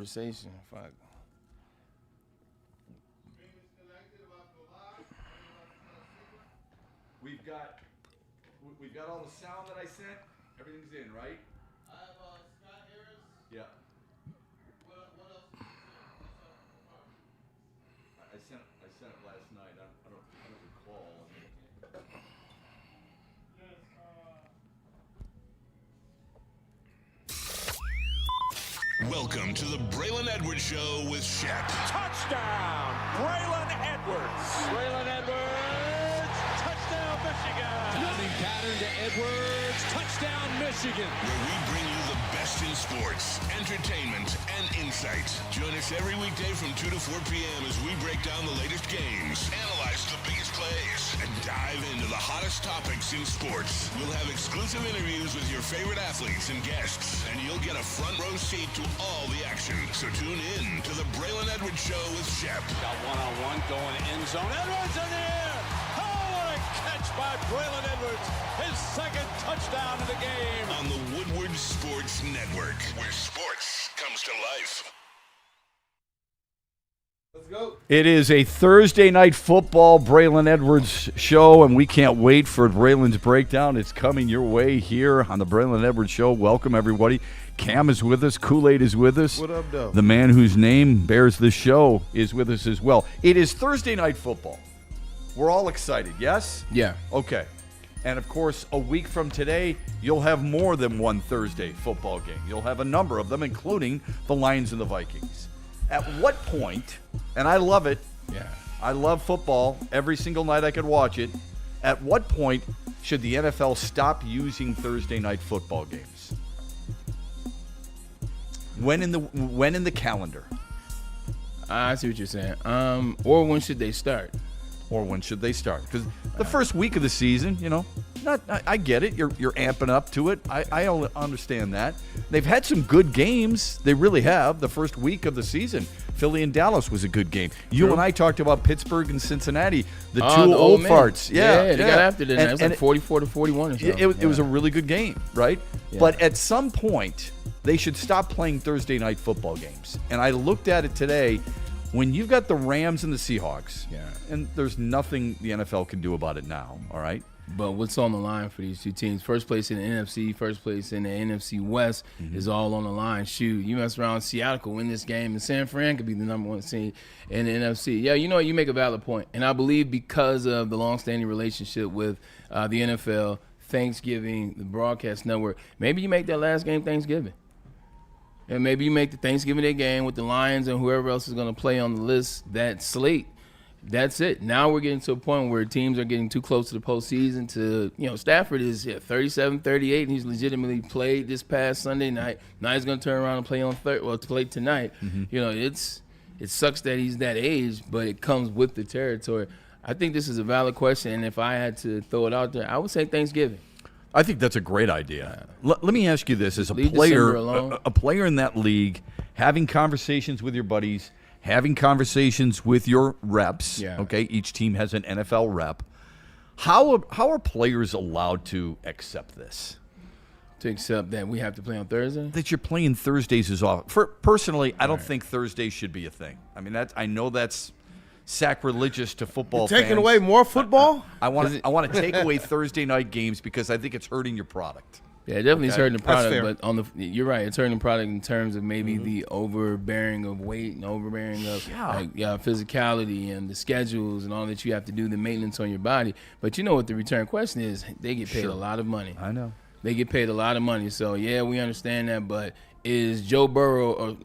Conversation. Fuck. We've got all the sound that I sent. Everything's in, right? I have Scott Harris. Yeah. What else did you send? I sent it last night. I don't recall. Welcome to the Braylon Edwards Show with Shep. Touchdown, Braylon Edwards. Braylon Edwards, touchdown, Michigan. Passing pattern to Edwards, touchdown, Michigan. Where we bring you the best in sports, entertainment, and insight. Join us every weekday from 2 to 4 p.m. as we break down the latest games, analyze the biggest plays, and dive into the hottest topics in sports. We'll have exclusive interviews with your favorite athletes and guests, and you'll get a front row seat to all the action. So tune in to the Braylon Edwards Show with Shep. Got one-on-one going end zone. Edwards in the air. Oh, what a catch by Braylon Edwards. His second touchdown of the game. On the Woodward Sports Network, where sports comes to life. Let's go. It is a Thursday night football Braylon Edwards show, and we can't wait for Braylon's breakdown. It's coming your way here on the Braylon Edwards show. Welcome, everybody. Cam is with us. Kool-Aid is with us. What up, though? The man whose name bears this show is with us as well. It is Thursday night football. We're all excited, yes? Yeah. Okay. And, of course, a week from today, you'll have more than one Thursday football game. You'll have a number of them, including the Lions and the Vikings. At what point, and I love it, Yeah. I love football every single night I could watch it, at what point should the NFL stop using Thursday night football games? When in the calendar? I see what you're saying. Or when should they start? Or when should they start? Because the first week of the season, I get it. You're amping up to it. I understand that. They've had some good games. They really have. The first week of the season, Philly and Dallas was a good game. You and I talked about Pittsburgh and Cincinnati, the two old farts. Yeah, they got after that. It was like 44-41 or something. It was a really good game, right? Yeah. But at some point, they should stop playing Thursday night football games. And I looked at it today. When you've got the Rams and the Seahawks, and there's nothing the NFL can do about it now, all right? But what's on the line for these two teams? First place in the NFC, first place in the NFC West is all on the line. Shoot, you mess around, Seattle could win this game, and San Fran could be the number one seed in the NFC. Yeah, you make a valid point. And I believe because of the long-standing relationship with the NFL, Thanksgiving, the broadcast network, maybe you make that last game Thanksgiving. And maybe you make the Thanksgiving Day game with the Lions and whoever else is going to play on the list, that slate. That's it. Now we're getting to a point where teams are getting too close to the postseason to, Stafford is 37-38, and he's legitimately played this past Sunday night. Now he's going to turn around and play play tonight. It sucks that he's that age, but it comes with the territory. I think this is a valid question, and if I had to throw it out there, I would say Thanksgiving. I think that's a great idea. Let me ask you this: as a Leave player, December alone. a player in that league, having conversations with your buddies, having conversations with your reps. Yeah. Okay, each team has an NFL rep. How are players allowed to accept this? To accept that we have to play on Thursday? That you're playing Thursdays is off. Personally, I don't think Thursdays should be a thing. I mean, I know that's sacrilegious to football fans. Taking away more football? I want to take away Thursday night games because I think it's hurting your product. Yeah, it definitely is hurting the product. fair. But you're right, it's hurting the product in terms of maybe the overbearing of weight and overbearing of physicality and the schedules and all that you have to do, the maintenance on your body. But you know what the return question is? They get paid a lot of money. I know. They get paid a lot of money. So yeah, we understand that. But is Joe Burrow, or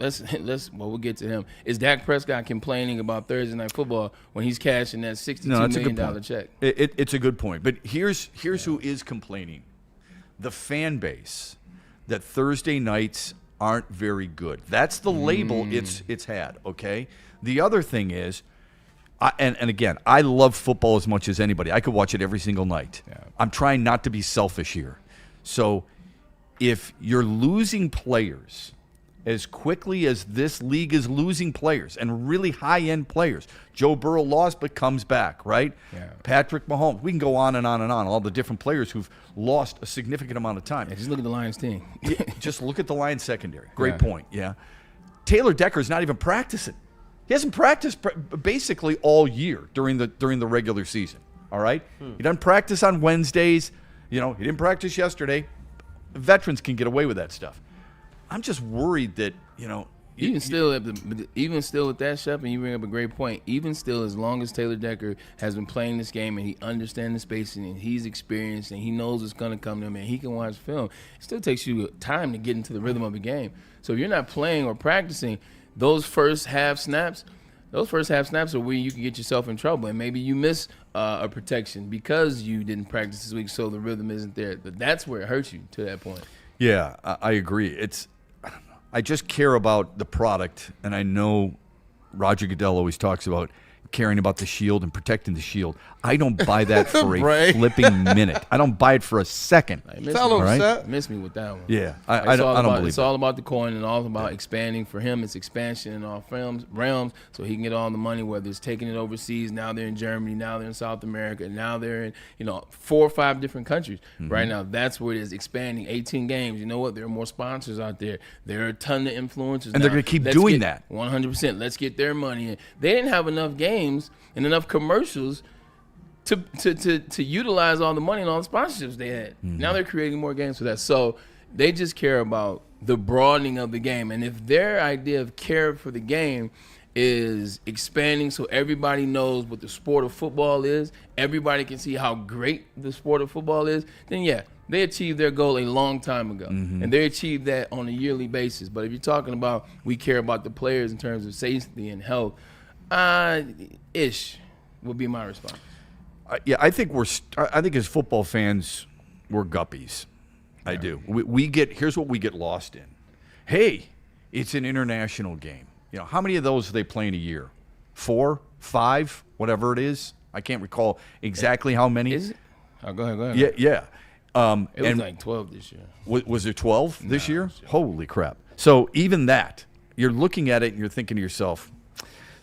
we'll get to him. Is Dak Prescott complaining about Thursday night football when he's cashing that $62 million check? It's a good point. But here's who is complaining. The fan base that Thursday nights aren't very good. That's the label it's had, okay? The other thing is, and again, I love football as much as anybody. I could watch it every single night. Yeah. I'm trying not to be selfish here. So if you're losing players as quickly as this league is losing players, and really high-end players, Joe Burrow lost but comes back, right? Yeah. Patrick Mahomes. We can go on and on and on, all the different players who've lost a significant amount of time. Yeah, just look at the Lions team. Just look at the Lions secondary. Great Yeah. point, yeah. Taylor Decker's not even practicing. He hasn't practiced basically all year during the regular season. All right? He doesn't practice on Wednesdays. He didn't practice yesterday. Veterans can get away with that stuff. I'm just worried that, Even still with that, Shep, and you bring up a great point. Even still, as long as Taylor Decker has been playing this game and he understands the spacing and he's experienced and he knows it's going to come to him and he can watch film, it still takes you time to get into the rhythm of the game. So if you're not playing or practicing, those first half snaps are where you can get yourself in trouble. And maybe you miss a protection because you didn't practice this week, so the rhythm isn't there. But that's where it hurts you to that point. Yeah, I agree. I just care about the product, and I know Roger Goodell always talks about caring about the shield and protecting the shield. I don't buy that for a flipping minute. I don't buy it for a second. Tell him, Seth. Miss me with that one. Yeah, I don't believe it. It's all about the coin and all about expanding. For him, it's expansion in all realms so he can get all the money, whether it's taking it overseas. Now they're in Germany. Now they're in South America. Now they're in 4 or 5 different countries. Right now, that's where it is, expanding. 18 games. You know what? There are more sponsors out there. There are a ton of influencers. And they're going to keep doing that. 100%. Let's get their money in. They didn't have enough games and enough commercials to utilize all the money and all the sponsorships they had. Now they're creating more games for that. So they just care about the broadening of the game. And if their idea of care for the game is expanding so everybody knows what the sport of football is, everybody can see how great the sport of football is, then yeah, they achieved their goal a long time ago. And they achieved that on a yearly basis. But if you're talking about we care about the players in terms of safety and health, ish would be my response. I think I think as football fans, we're guppies. I do. Here's what we get lost in. Hey, it's an international game. How many of those are they playing a year? 4, 5, whatever it is. I can't recall exactly how many. Is it? Oh, go ahead. Yeah. It was like 12 this year. Was it 12 this year? Holy crap. So even that, you're looking at it and you're thinking to yourself,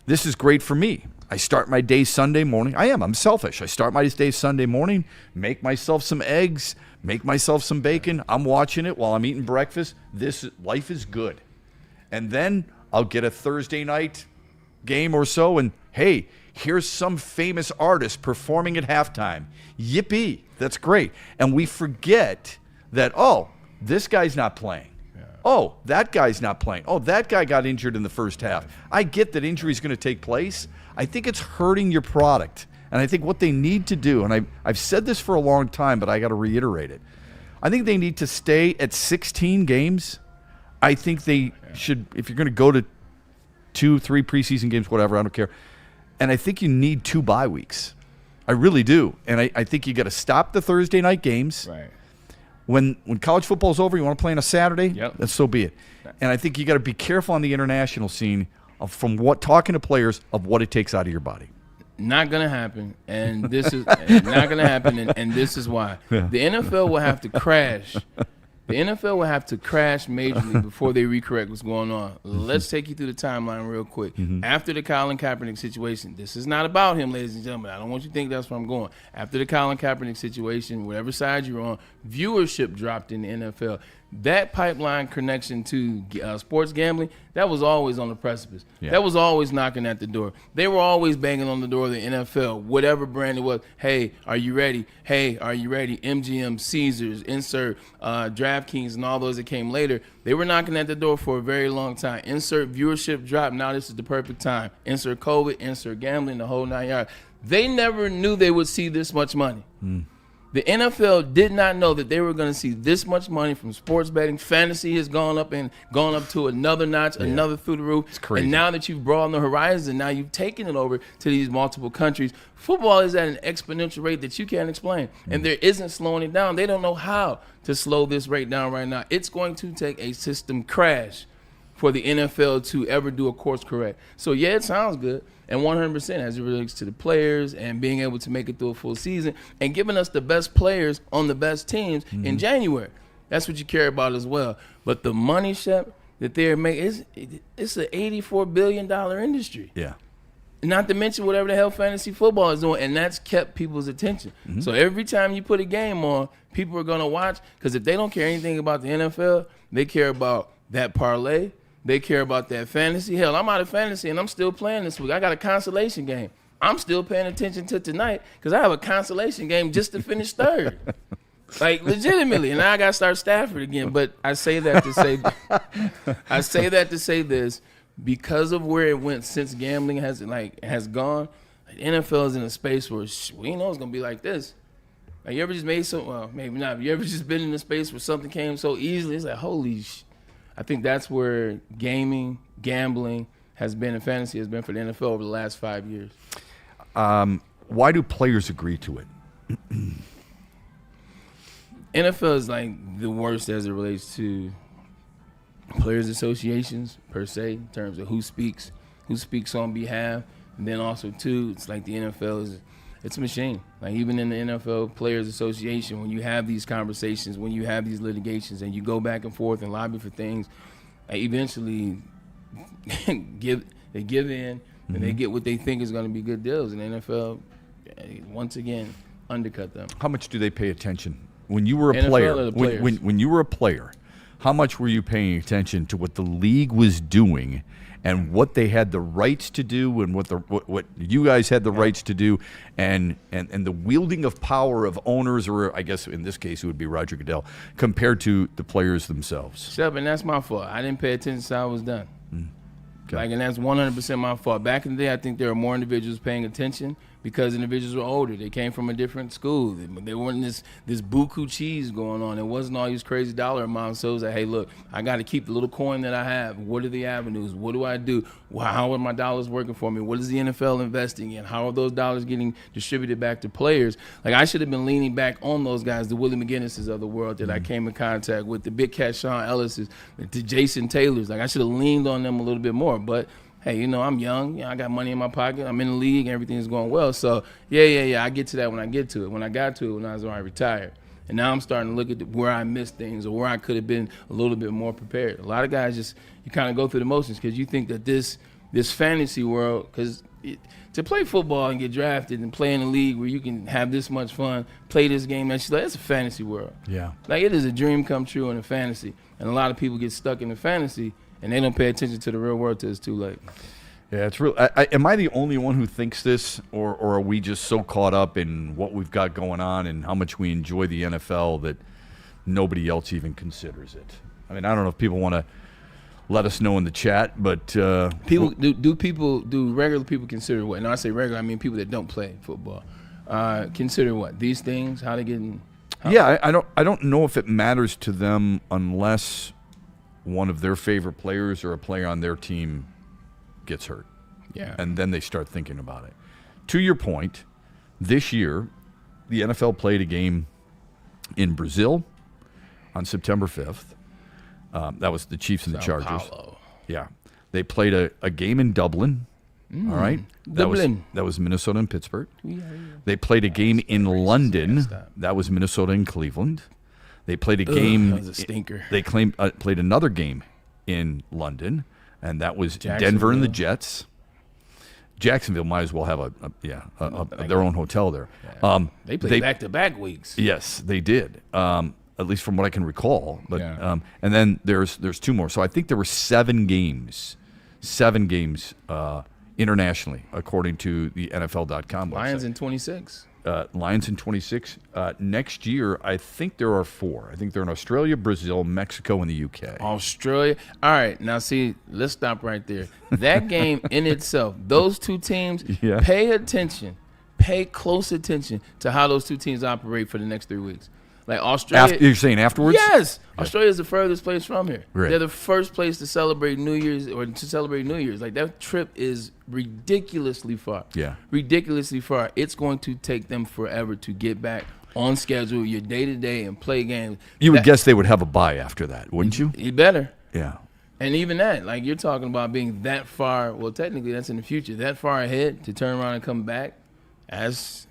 this is great for me. I start my day Sunday morning. I'm selfish. I start my day Sunday morning, make myself some eggs, make myself some bacon. I'm watching it while I'm eating breakfast. Life is good. And then I'll get a Thursday night game or so, and hey, here's some famous artist performing at halftime. Yippee. That's great. And we forget that, this guy's not playing. Oh, that guy's not playing. Oh, that guy got injured in the first half. I get that injury is going to take place. I think it's hurting your product. And I think what they need to do, and I've said this for a long time, but I got to reiterate it. I think they need to stay at 16 games. I think they should, if you're going to go to 2, 3 preseason games, whatever, I don't care. And I think you need 2 bye weeks. I really do. And I think you got to stop the Thursday night games. Right. When college football's over, you want to play on a Saturday? Yep. Then so be it. And I think you got to be careful on the international scene from talking to players of what it takes out of your body. Not gonna happen, and this is not gonna happen, and this is why. The NFL will have to crash. The NFL will have to crash majorly before they recorrect what's going on. Let's take you through the timeline real quick. After the Colin Kaepernick situation, this is not about him, ladies and gentlemen. I don't want you to think that's where I'm going. After the Colin Kaepernick situation, whatever side you're on, viewership dropped in the NFL. That pipeline connection to sports gambling, that was always on the precipice. Yeah. That was always knocking at the door. They were always banging on the door of the NFL, whatever brand it was. Hey, are you ready? Hey, are you ready? MGM, Caesars, insert DraftKings, and all those that came later. They were knocking at the door for a very long time. Insert viewership drop. Now this is the perfect time. Insert COVID, insert gambling, the whole 9 yards. They never knew they would see this much money. The NFL did not know that they were going to see this much money from sports betting. Fantasy has gone up to another notch, another through the roof. It's crazy. And now that you've broadened the horizon, now you've taken it over to these multiple countries. Football is at an exponential rate that you can't explain. And there isn't slowing it down. They don't know how to slow this rate down right now. It's going to take a system crash for the NFL to ever do a course correct. So, yeah, it sounds good. And 100% as it relates to the players and being able to make it through a full season and giving us the best players on the best teams in January. That's what you care about as well. But the money, Shep, that they're making, it's an $84 billion industry. Yeah. Not to mention whatever the hell fantasy football is doing, and that's kept people's attention. So every time you put a game on, people are going to watch, because if they don't care anything about the NFL, they care about that parlay, They care about that fantasy. Hell, I'm out of fantasy and I'm still playing this week. I got a consolation game. I'm still paying attention to tonight because I have a consolation game just to finish third. Like, legitimately. And now I got to start Stafford again. But I say that to say this. Because of where it went since gambling has gone, the NFL is in a space where we know it's going to be like this. Like, you ever just made well, maybe not. You ever just been in a space where something came so easily? It's like, holy I think that's where gambling has been, and fantasy has been for the NFL over the last 5 years. Why do players agree to it? NFL is like the worst as it relates to players associations per se, in terms of who speaks on behalf, and then also too, it's like the NFL it's a machine. Like, even in the NFL Players Association, when you have these conversations, when you have these litigations, and you go back and forth and lobby for things, eventually they give in and they get what they think is going to be good deals. And the NFL, once again, undercut them. How much do they pay attention when you were a NFL player? or the players? When you were a player, how much were you paying attention to what the league was doing and what they had the rights to do and what you guys had the rights to do and the wielding of power of owners, or I guess in this case it would be Roger Goodell, compared to the players themselves? Shepard, and that's my fault. I didn't pay attention until I was done. Okay. Like, and that's 100% my fault. Back in the day, I think there were more individuals paying attention because individuals were older. They came from a different school. They weren't this buku cheese going on. It wasn't all these crazy dollar amounts. So it was like, hey, look, I got to keep the little coin that I have. What are the avenues? What do I do? How are my dollars working for me? What is the NFL investing in? How are those dollars getting distributed back to players? Like, I should have been leaning back on those guys, the Willie McGinnises of the world that I came in contact with, the big cat Sean Ellis's, the Jason Taylors. Like, I should have leaned on them a little bit more. But hey, I'm young. I got money in my pocket. I'm in the league. Everything is going well. So, yeah. I get to that when I get to it. When I got to it, when I was already retired. And now I'm starting to look at where I missed things or where I could have been a little bit more prepared. A lot of guys you kind of go through the motions because you think that this fantasy world, because to play football and get drafted and play in a league where you can have this much fun, play this game, that's a fantasy world. Yeah. Like, it is a dream come true in a fantasy. And a lot of people get stuck in the fantasy and they don't pay attention to the real world till it's too late. Yeah, it's real. Am I the only one who thinks this, or are we just so caught up in what we've got going on and how much we enjoy the NFL that nobody else even considers it? I mean, I don't know if people want to let us know in the chat, but do regular people consider what? And I say regular, I mean people that don't play football. Consider what? These things, how they get in? Yeah, I don't know if it matters to them unless one of their favorite players or a player on their team gets hurt. Yeah. And then they start thinking about it. To your point, this year, the NFL played a game in Brazil on September 5th. That was the Chiefs and the Chargers. Paulo. Yeah. They played a game in Dublin. All right. That was Minnesota and Pittsburgh. Yeah. They played a game in London. That was Minnesota and Cleveland. They played a game. That was a stinker. They played another game in London, and that was Denver and the Jets. Jacksonville might as well have their own hotel there. Yeah. They played back-to-back weeks. Yes, they did. At least from what I can recall. But and then there's two more. So I think there were 7 games internationally, according to the NFL.com website. Lions in 26. Lions in 26. Next year, I think there are 4. I think they're in Australia, Brazil, Mexico, and the UK. Australia. All right. Now, see, let's stop right there. That game in itself, those two teams, pay attention. Pay close attention to how those two teams operate for the next 3 weeks. Like Australia. You're saying afterwards? Yes. Yeah. Australia is the furthest place from here. Right. They're the first place to celebrate New Year's Like, that trip is ridiculously far. Yeah. Ridiculously far. It's going to take them forever to get back on schedule, your day-to-day, and play games. You would guess they would have a bye after that, wouldn't you? You better. Yeah. And even that, like, you're talking about being that far, well, technically that's in the future, that far ahead to turn around and come back, as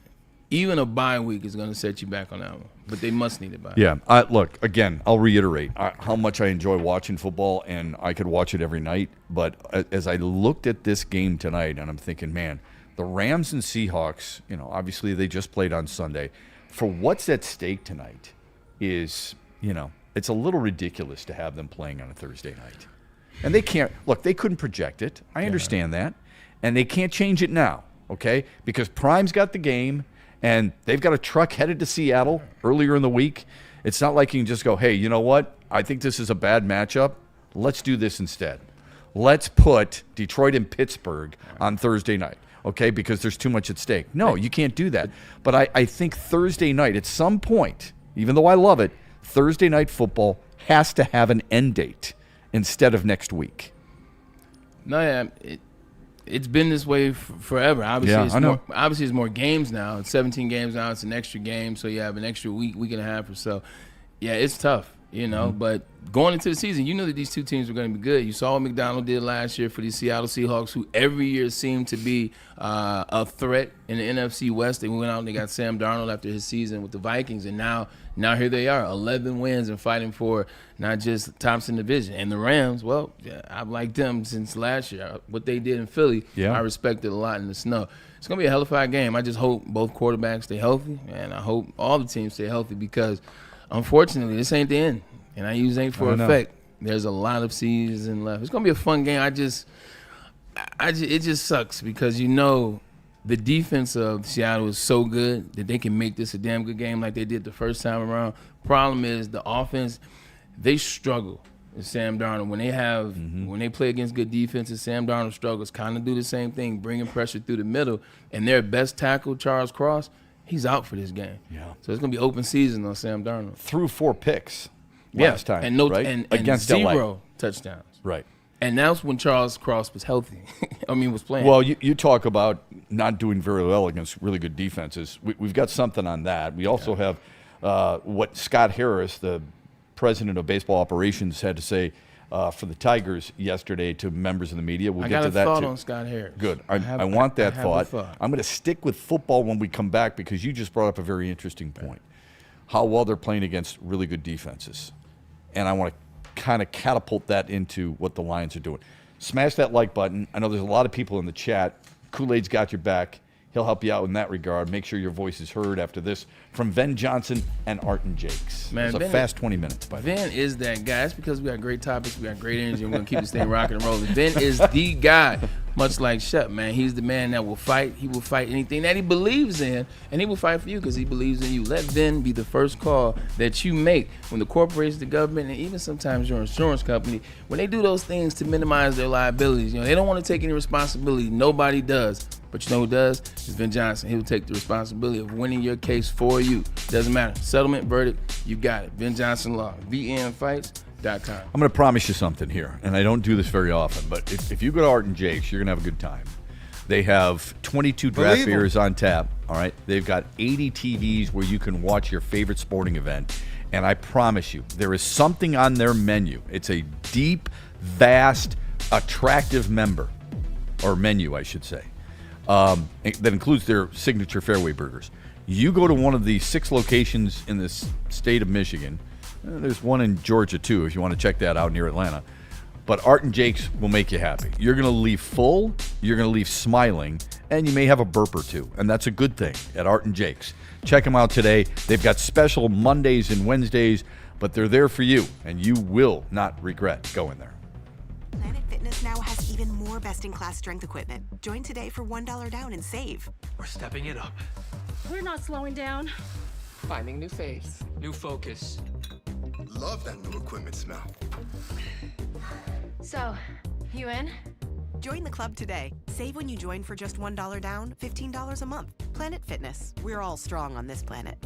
even a bye week is going to set you back on that one. But they must need it back. Yeah. Look, again, I'll reiterate how much I enjoy watching football, and I could watch it every night. But as I looked at this game tonight, and I'm thinking, man, the Rams and Seahawks, obviously they just played on Sunday. For what's at stake tonight is, it's a little ridiculous to have them playing on a Thursday night. And they can't – look, they couldn't project it. I understand that. And they can't change it now, okay, because Prime's got the game, and they've got a truck headed to Seattle earlier in the week. It's not like you can just go, hey, you know what? I think this is a bad matchup. Let's do this instead. Let's put Detroit and Pittsburgh on Thursday night, okay, because there's too much at stake. No, you can't do that. But I think Thursday night, at some point, even though I love it, Thursday night football has to have an end date instead of next week. No, yeah, it's been this way forever. Obviously, it's more games now. It's 17 games now. It's an extra game, so you have an extra week and a half or so. Yeah, it's tough, But going into the season, you knew that these two teams were going to be good. You saw what McDonald did last year for the Seattle Seahawks, who every year seemed to be a threat in the NFC West. They went out and they got Sam Darnold after his season with the Vikings, and now here they are, 11 wins and fighting for not just Thompson division. And the Rams, well, I've liked them since last year. What they did in Philly, I respected a lot in the snow. It's going to be a hell of a game. I just hope both quarterbacks stay healthy, and I hope all the teams stay healthy because, unfortunately, this ain't the end. And I use ain't for effect. There's a lot of season left. It's going to be a fun game. It just sucks because the defense of Seattle is so good that they can make this a damn good game like they did the first time around. Problem is the offense, they struggle with Sam Darnold. When they play against good defenses, Sam Darnold struggles, kind of do the same thing, bringing pressure through the middle. And their best tackle, Charles Cross, he's out for this game. Yeah. So it's going to be open season on Sam Darnold. Threw 4 picks last time, right? And against 0 touchdowns. Right. And that's when Charles Cross was healthy. Was playing. Well, you talk about not doing very well against really good defenses. We've got something on that. We also have what Scott Harris, the president of baseball operations, had to say for the Tigers yesterday to members of the media. We'll get to that too. I got a thought on Scott Harris. Good. I want that thought. I'm going to stick with football when we come back because you just brought up a very interesting point. How well they're playing against really good defenses. And I want to kind of catapult that into what the Lions are doing. Smash that like button. I know there's a lot of people in the chat. Kool-Aid's got your back. He'll help you out in that regard. Make sure your voice is heard after this from Ven Johnson and Arton Jakes. Man, it's a fast 20 minutes. By Ven is that guy. That's because we got great topics, we got great energy, and we're going to keep this thing rocking and rolling. Ven is the guy, much like Shep, man. He's the man that will fight. He will fight anything that he believes in, and he will fight for you because he believes in you. Let Ven be the first call that you make when the corporation, the government, and even sometimes your insurance company, when they do those things to minimize their liabilities. They don't want to take any responsibility. Nobody does. But you know who does? It's Ven Johnson. He will take the responsibility of winning your case for you. Doesn't matter. Settlement, verdict, you got it. Ven Johnson Law. VNFights.com. I'm going to promise you something here, and I don't do this very often, but if you go to Arton Jakes, you're going to have a good time. They have 22 draft beers on tap, all right? They've got 80 TVs where you can watch your favorite sporting event, and I promise you, there is something on their menu. It's a deep, vast, attractive menu, I should say. That includes their signature fairway burgers. You go to one of the 6 locations in the state of Michigan. There's one in Georgia, too, if you want to check that out near Atlanta. But Arton Jakes will make you happy. You're going to leave full, you're going to leave smiling, and you may have a burp or two. And that's a good thing at Arton Jakes. Check them out today. They've got special Mondays and Wednesdays, but they're there for you, and you will not regret going there. Planet Fitness now has even more best-in-class strength equipment. Join today for $1 down and save. We're stepping it up. We're not slowing down. Finding new faves. New focus. Love that new equipment smell. So, you in? Join the club today. Save when you join for just $1 down, $15 a month. Planet Fitness. We're all strong on this planet.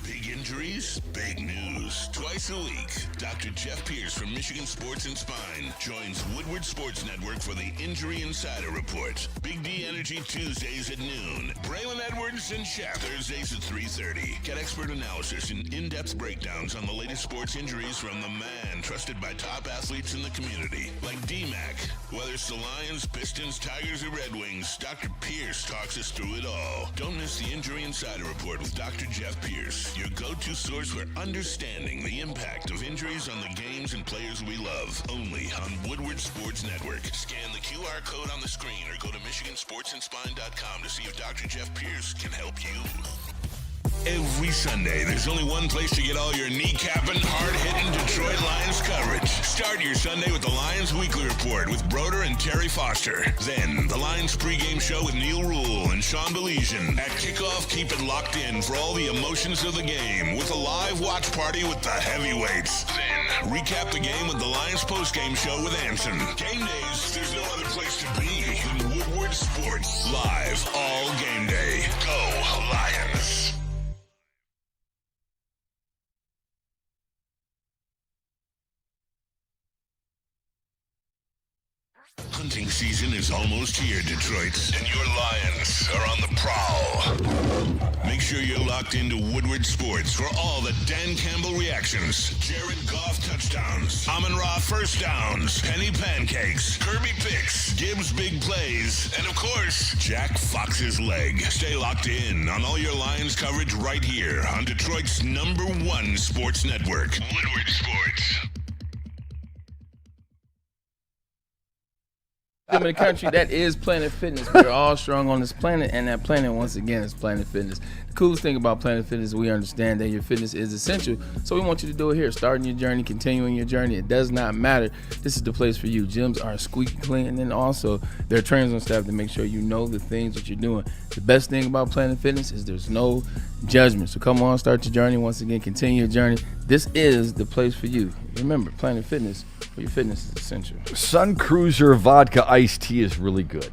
Big injuries, big news. Twice a week, Dr. Jeff Pierce from Michigan Sports and Spine joins Woodward Sports Network for the Injury Insider Report. Big D Energy Tuesdays at noon. Braylon Edwards Pierce and Shep, Thursdays at 3:30. Get expert analysis and in-depth breakdowns on the latest sports injuries from the man trusted by top athletes in the community, like D-Mac. Whether it's the Lions, Pistons, Tigers, or Red Wings, Dr. Pierce talks us through it all. Don't miss the Injury Insider Report with Dr. Jeff Pierce, your go-to source for understanding the impact of injuries on the games and players we love. Only on Woodward Sports Network. Scan the QR code on the screen or go to MichiganSportsAndSpine.com to see if Dr. Jeff Pierce can help you. Every Sunday, there's only one place to get all your kneecapping, hard-hitting Detroit Lions coverage. Start your Sunday with the Lions Weekly Report with Broder and Terry Foster. Then, the Lions pregame show with Neil Rule and Sean Baligian. At kickoff, keep it locked in for all the emotions of the game with a live watch party with the heavyweights. Then, recap the game with the Lions postgame show with Anson. Game days, there's no other place to be than Woodward Sports. Live all game day. Go Lions. Hunting season is almost here, Detroit, and your Lions are on the prowl. Make sure you're locked into Woodward Sports for all the Dan Campbell reactions, Jared Goff touchdowns, Amon-Ra first downs, Penny pancakes, Kirby picks, Gibbs big plays, and of course, Jack Fox's leg. Stay locked in on all your Lions coverage right here on Detroit's #1 sports network, Woodward Sports. In the country, that is Planet Fitness. We're all strong on this planet, and that planet, once again, is Planet Fitness. The coolest thing about Planet Fitness is we understand that your fitness is essential, so we want you to do it here. Starting your journey, continuing your journey, it does not matter. This is the place for you. Gyms are squeaky clean, and then also there are trainers on staff to make sure you know the things that you're doing. The best thing about Planet Fitness is there's no judgment. So come on, start your journey. Once again, continue your journey. This is the place for you. Remember, Planet Fitness, where your fitness is essential. Sun Cruiser Vodka Iced Tea is really good.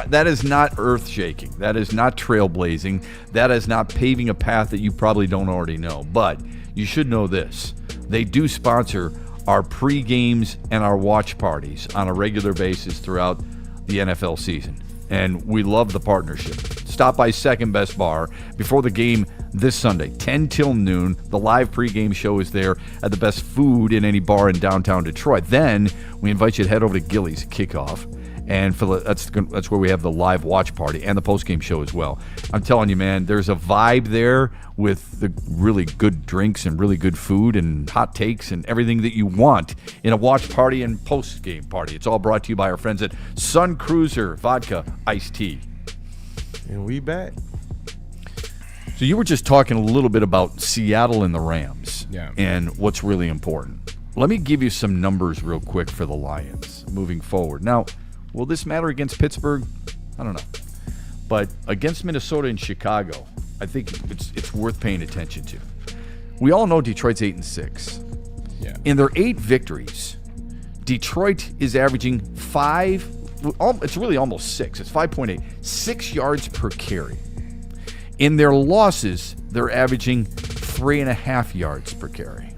That is not earth-shaking. That is not trailblazing. That is not paving a path that you probably don't already know. But you should know this. They do sponsor our pre-games and our watch parties on a regular basis throughout the NFL season. And we love the partnership. Stop by Second Best Bar before the game this Sunday, 10 till noon. The live pregame show is there at the best food in any bar in downtown Detroit. Then we invite you to head over to Gillies at kickoff. And that's where we have the live watch party and the postgame show as well. I'm telling you, man, there's a vibe there with the really good drinks and really good food and hot takes and everything that you want in a watch party and postgame party. It's all brought to you by our friends at Sun Cruiser Vodka Iced Tea. And we back. So you were just talking a little bit about Seattle and the Rams and what's really important. Let me give you some numbers real quick for the Lions moving forward. Now, will this matter against Pittsburgh? I don't know. But against Minnesota and Chicago, I think it's worth paying attention to. We all know Detroit's 8-6. Yeah. In their 8 victories, Detroit is averaging 5, it's really almost 6. It's 5.8, 6 yards per carry. In their losses, they're averaging 3.5 yards per carry.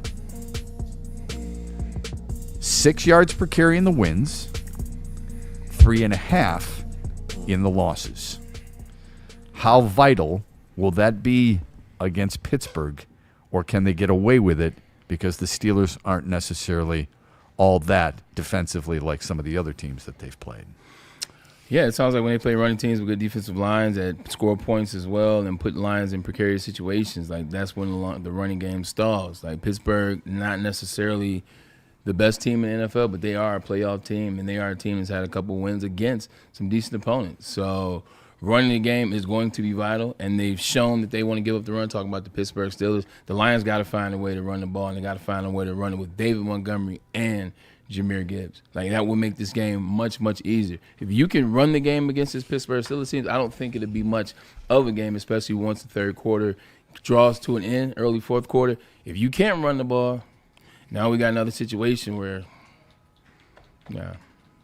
6 yards per carry in the wins, 3.5 in the losses. How vital will that be against Pittsburgh, or can they get away with it because the Steelers aren't necessarily all that defensively like some of the other teams that they've played? Yeah, it sounds like when they play running teams with good defensive lines that score points as well and put lines in precarious situations, like that's when the running game stalls. Like Pittsburgh, not necessarily the best team in the NFL, but they are a playoff team, and they are a team that's had a couple wins against some decent opponents. So running the game is going to be vital, and they've shown that they want to give up the run. Talking about the Pittsburgh Steelers, the Lions got to find a way to run the ball, and they got to find a way to run it with David Montgomery and Jahmyr Gibbs. Like, that will make this game much, much easier. If you can run the game against this Pittsburgh Steelers team, I don't think it'll be much of a game, especially once the third quarter draws to an end, early fourth quarter. If you can't run the ball, now we got another situation where,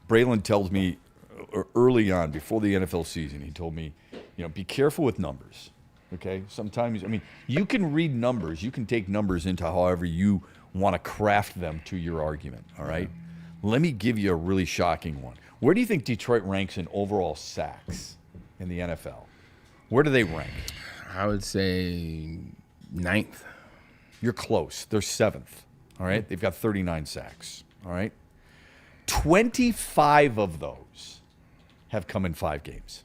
Braylon tells me early on, before the NFL season, he told me, be careful with numbers, okay? Sometimes, you can read numbers. You can take numbers into however you want to craft them to your argument, all right? Let me give you a really shocking one. Where do you think Detroit ranks in overall sacks in the NFL? Where do they rank? I would say 9th. You're close. They're 7th. All right? They've got 39 sacks. All right? 25 of those have come in 5 games.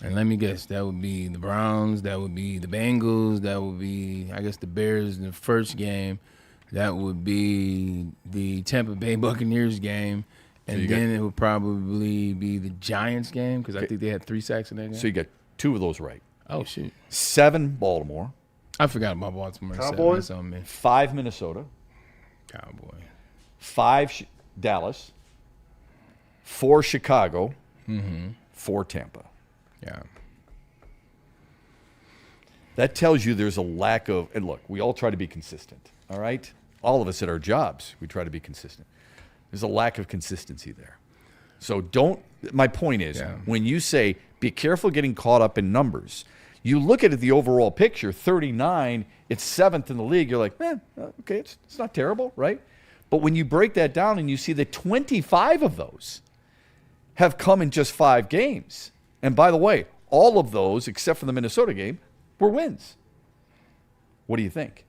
And let me guess, that would be the Browns, that would be the Bengals, that would be, I guess, the Bears in the first game, that would be the Tampa Bay Buccaneers game, and then it would probably be the Giants game because I think they had 3 sacks in that game. So you got 2 of those right. Oh, shoot. 7 Baltimore. I forgot about Baltimore. Cowboys. 5 Minnesota. Cowboy. 5 Dallas. 4 Chicago. 4 Tampa. Yeah. That tells you there's a lack of, and look, we all try to be consistent, all right? All of us at our jobs, we try to be consistent. There's a lack of consistency there. So my point is, when you say, be careful getting caught up in numbers, you look at the overall picture, 39, it's 7th in the league, you're like, okay, it's not terrible, right? But when you break that down and you see that 25 of those have come in just 5 games, and by the way, all of those, except for the Minnesota game, were wins. What do you think?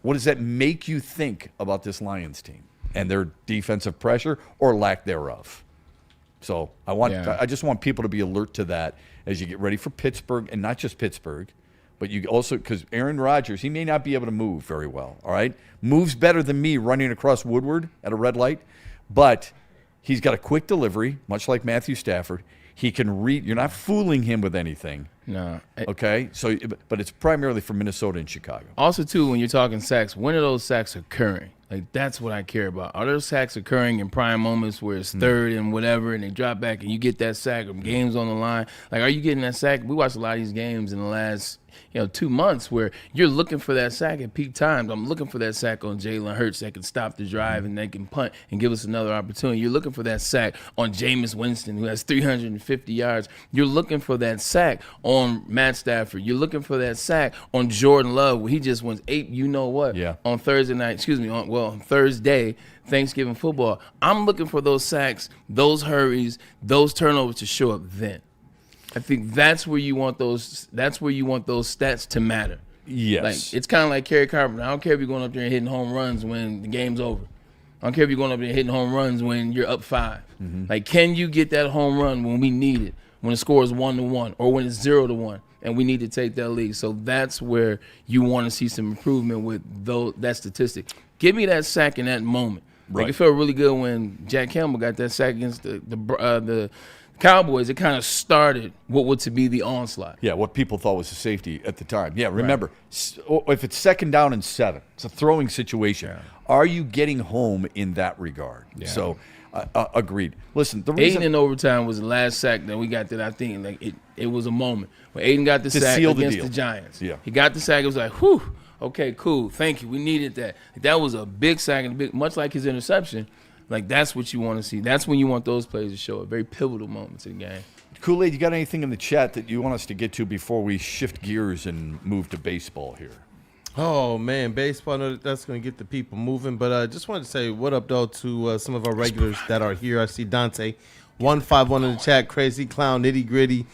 What does that make you think about this Lions team and their defensive pressure or lack thereof? So I just want people to be alert to that as you get ready for Pittsburgh, and not just Pittsburgh, but you also, because Aaron Rodgers, he may not be able to move very well, all right? Moves better than me running across Woodward at a red light, but he's got a quick delivery, much like Matthew Stafford. He can read. You're not fooling him with anything. No. Okay? So, but it's primarily for Minnesota and Chicago. Also, too, when you're talking sacks, when are those sacks occurring? Like, that's what I care about. Are those sacks occurring in prime moments where it's third and whatever, and they drop back and you get that sack or games on the line? Like, are you getting that sack? We watched a lot of these games in the last 2 months where you're looking for that sack at peak times. I'm looking for that sack on Jalen Hurts that can stop the drive and they can punt and give us another opportunity. You're looking for that sack on Jameis Winston, who has 350 yards. You're looking for that sack on Matt Stafford. You're looking for that sack on Jordan Love, where he just went 8, on Thursday night, on Thursday, Thanksgiving football. I'm looking for those sacks, those hurries, those turnovers to show up then. I think that's where you want those. That's where you want those stats to matter. Yes, like it's kind of like Kerry Carpenter. I don't care if you're going up there and hitting home runs when the game's over. I don't care if you're going up there and hitting home runs when you're up 5. Like, can you get that home run when we need it? When the score is 1-1 or when it's 0-1, and we need to take that lead. So that's where you want to see some improvement with that statistic. Give me that sack in that moment. Like it felt really good when Jack Campbell got that sack against the Cowboys. It kind of started what was to be the onslaught. Yeah, what people thought was a safety at the time. Yeah, remember, if it's 2nd down and 7, it's a throwing situation. Yeah. Are you getting home in that regard? Yeah. So, agreed. Listen, the reason Aiden in overtime was the last sack that we got that I think like it was a moment when Aiden got the sack against the Giants. Yeah. He got the sack. It was like, whew, okay, cool, thank you. We needed that. That was a big sack and much like his interception. Like, that's what you want to see. That's when you want those plays to show up. Very pivotal moments in the game. Kool-Aid, you got anything in the chat that you want us to get to before we shift gears and move to baseball here? Oh, man, baseball, I know that's going to get the people moving. But I just wanted to say what up, though, to some of our regulars that are here. I see Dante, 151 in the chat, Crazy Clown, Nitty Gritty.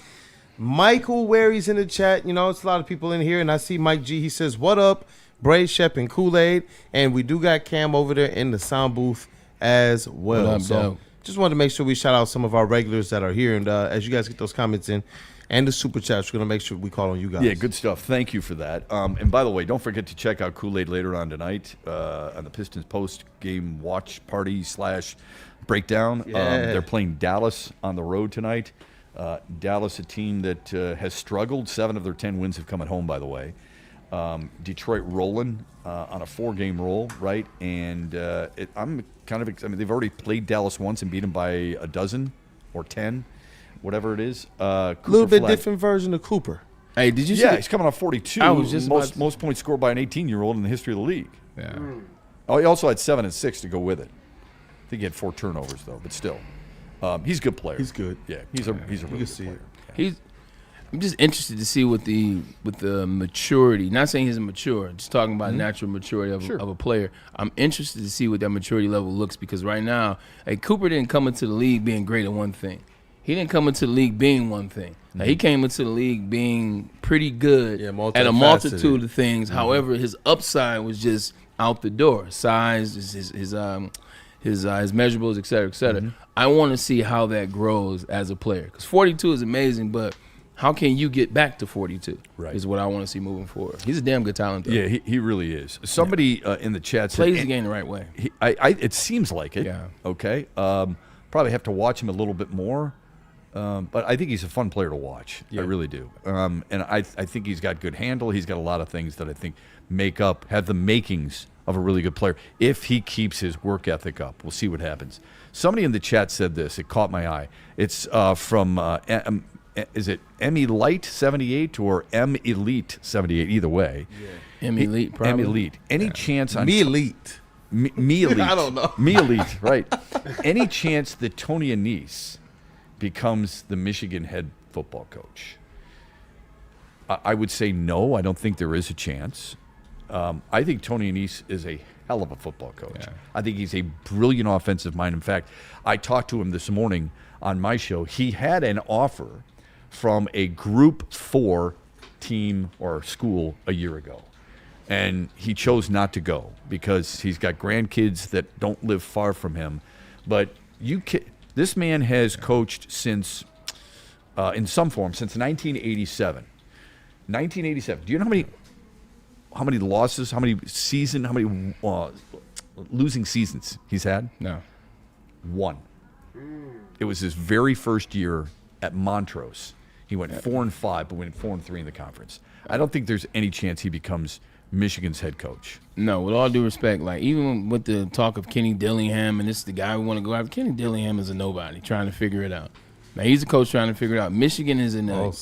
Michael Wary's in the chat. It's a lot of people in here. And I see Mike G. He says, what up, Bray, Shep, and Kool-Aid. And we do got Cam over there in the sound booth as well. So just wanted to make sure we shout out some of our regulars that are here. And as you guys get those comments in and the super chats, we're going to make sure we call on you guys. Yeah, good stuff. Thank you for that. And by the way, don't forget to check out Kool-Aid later on tonight on the Pistons post-game watch party / breakdown. Yeah. They're playing Dallas on the road tonight. Dallas, a team that has struggled. 7 of their 10 wins have come at home, by the way. Detroit rolling on a 4-game roll, right? And I'm kind of they've already played Dallas once and beat them by a dozen or 10, whatever it is. A little bit different version of Cooper. Hey, did you see? Yeah, he's coming off 42. I was just most points scored by an 18-year-old in the history of the league. Yeah. Oh, he also had 7 and 6 to go with it. I think he had 4 turnovers though, but still, he's a good player. He's good. Yeah, he's a really good player. Yeah. I'm just interested to see with the maturity. Not saying he's immature, just talking about natural maturity of a player. I'm interested to see what that maturity level looks because right now, Cooper didn't come into the league being great at one thing. He didn't come into the league being one thing. Now, he came into the league being pretty good at a multitude of things. However, his upside was just out the door. Size, his measurables, et cetera, et cetera. I want to see how that grows as a player. Because 42 is amazing, but how can you get back to 42 is what I want to see moving forward. He's a damn good talent, though. Yeah, he really is. Somebody in the chat said, plays the game the right way. It seems like it. Yeah. Okay. Probably have to watch him a little bit more. But I think he's a fun player to watch. I really do. And I think he's got good handle. He's got a lot of things that I think have the makings of a really good player if he keeps his work ethic up. We'll see what happens. Somebody in the chat said this. It caught my eye. It's from, is it M-Elite 78 or M-Elite 78? Either way. Yeah. M-Elite, probably. M-Elite. Any chance on... Me-Elite. Me-Elite. I don't know. Me-Elite, right. Any chance that Tony Annese becomes the Michigan head football coach? I would say no. I don't think there is a chance. I think Tony Annese is a hell of a football coach. Yeah. I think he's a brilliant offensive mind. In fact, I talked to him this morning on my show. He had an offer from a Group 4 team or school a year ago, and he chose not to go because he's got grandkids that don't live far from him. But this man has coached since, in some form, since 1987. 1987. Do you know how many losses, how many losing seasons he's had? No. 1. It was his very first year at Montrose. He went 4-5, but went 4-3 in the conference. I don't think there's any chance he becomes Michigan's head coach. No, with all due respect, like even with the talk of Kenny Dillingham and this is the guy we want to go after, Kenny Dillingham is a nobody trying to figure it out. Now he's a coach trying to figure it out. Michigan is in a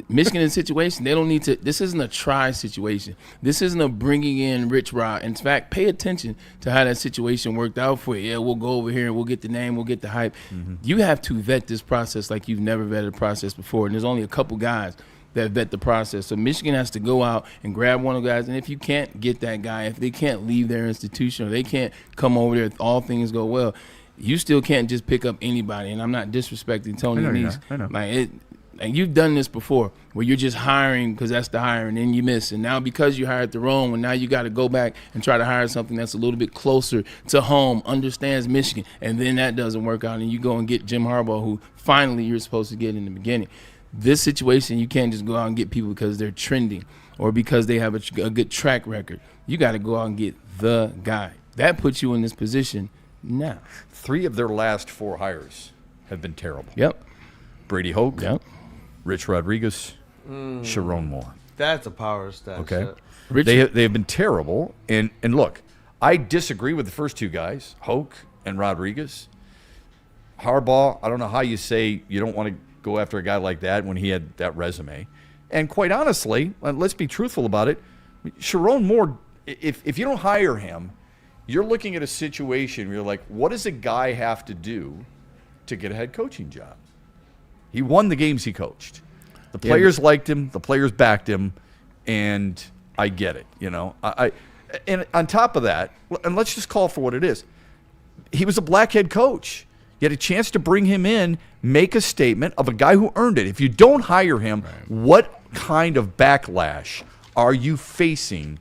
Michigan in a situation they don't need to. This isn't a try situation. This isn't a bringing in Rich Rod. In fact, pay attention to how that situation worked out for you. Yeah, we'll go over here and we'll get the name, we'll get the hype. You have to vet this process like you've never vetted a process before, and there's only a couple guys that vet the process. So Michigan has to go out and grab one of the guys, and if you can't get that guy, if they can't leave their institution or they can't come over there if all things go well, you still can't just pick up anybody. And I'm not disrespecting Tony Annese. I know. Like you've done this before where you're just hiring because that's the hire and then you miss. And now because you hired the wrong one, now you got to go back and try to hire something that's a little bit closer to home, understands Michigan, and then that doesn't work out and you go and get Jim Harbaugh, who finally you're supposed to get in the beginning. This situation, you can't just go out and get people because they're trending or because they have a good track record. You got to go out and get the guy. That puts you in this position now. 3 of their last 4 hires have been terrible. Yep. Brady Hoke, yep. Rich Rodriguez, Sharon Moore. That's a power stat. Okay. They have been terrible. And look, I disagree with the first 2 guys, Hoke and Rodriguez. Harbaugh, I don't know how you say you don't want to go after a guy like that when he had that resume. And quite honestly, let's be truthful about it, Sharon Moore, if you don't hire him, you're looking at a situation where you're like, what does a guy have to do to get a head coaching job? He won the games he coached. The players liked him, the players backed him, and I get it, you know. And on top of that, and let's just call it for what it is, he was a black head coach. You had a chance to bring him in, make a statement of a guy who earned it. If you don't hire him, what kind of backlash are you facing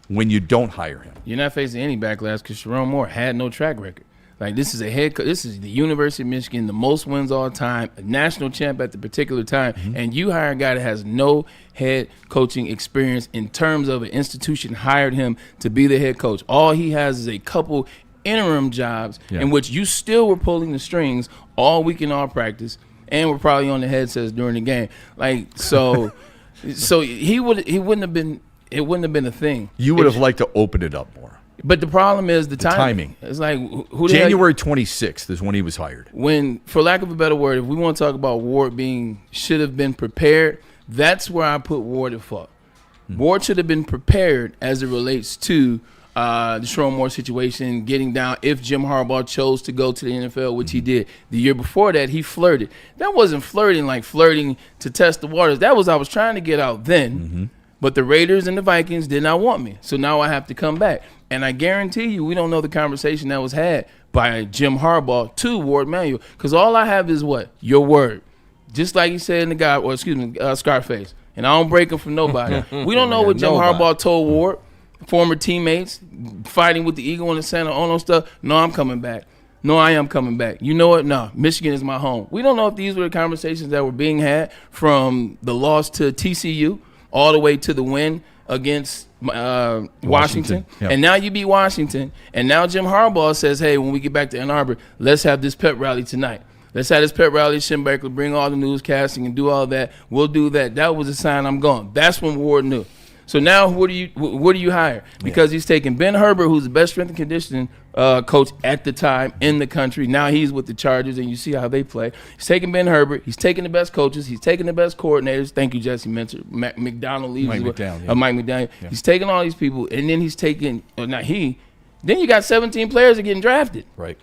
when you don't hire him? You're not facing any backlash because Sharon Moore had no track record. Like, this is a head coach. This is the University of Michigan, the most wins all time, a national champ at the particular time, and you hire a guy that has no head coaching experience in terms of an institution hired him to be the head coach. All he has is a couple interim jobs in which you still were pulling the strings all week in all practice and were probably on the headsets during the game. Like, so he wouldn't have been a thing. You would have liked to open it up more. But the problem is the timing. It's like January 26th is when he was hired. When, for lack of a better word, if we want to talk about Ward should have been prepared, that's where I put Ward at fault. Ward should have been prepared as it relates to the Sharon Moore situation, getting down if Jim Harbaugh chose to go to the NFL, which he did. The year before that, he flirted. That wasn't flirting like flirting to test the waters. That was I was trying to get out then. But the Raiders and the Vikings did not want me. So now I have to come back. And I guarantee you, we don't know the conversation that was had by Jim Harbaugh to Ward Manuel. Because all I have is what? Your word. Just like he said in Scarface. And I don't break him from nobody. We don't know what Jim Harbaugh told Ward, former teammates, fighting with the Eagle in the center, all those stuff. No, I'm coming back. No, I am coming back. You know what? No, Michigan is my home. We don't know if these were the conversations that were being had from the loss to TCU all the way to the win against Washington. Yep. And now you beat Washington. And now Jim Harbaugh says, hey, when we get back to Ann Arbor, let's have this pep rally tonight. Let's have this pep rally, Schembechler, bring all the newscasting and do all that. We'll do that. That was a sign I'm gone. That's when Ward knew. So now what do you hire? Because he's taking Ben Herbert, who's the best strength and conditioning coach at the time in the country. Now he's with the Chargers, and you see how they play. He's taking Ben Herbert. He's taking the best coaches. He's taking the best coordinators. Thank you, Jesse mentioned McDonald leaves. Mike McDaniel. Mike McDaniel. Yeah. He's taking all these people, and then he's taking then you got 17 players that are getting drafted. Right.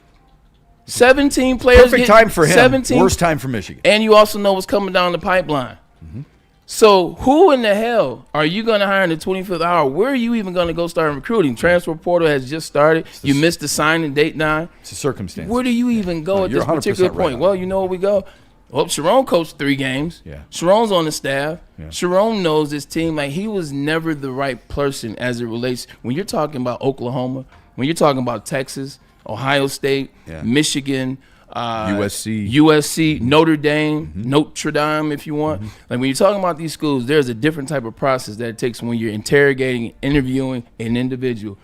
17 players. Perfect time for him. 17. Worst time for Michigan. And you also know what's coming down the pipeline. Mm-hmm. So who in the hell are you going to hire in the 25th hour? Where are you even going to go start recruiting? Transfer portal has just started. You missed the signing date now. It's a circumstance. Where do you even go at this particular point? Right. Well, you know where we go. Well, Sharon coached 3 games. Yeah. Sharon's on the staff. Yeah. Sharon knows this team. Like, he was never the right person as it relates. When you're talking about Oklahoma, when you're talking about Texas, Ohio State, Michigan, USC, Notre Dame, Notre Dame, if you want. Like, when you're talking about these schools, there's a different type of process that it takes when you're interrogating, interviewing an individual.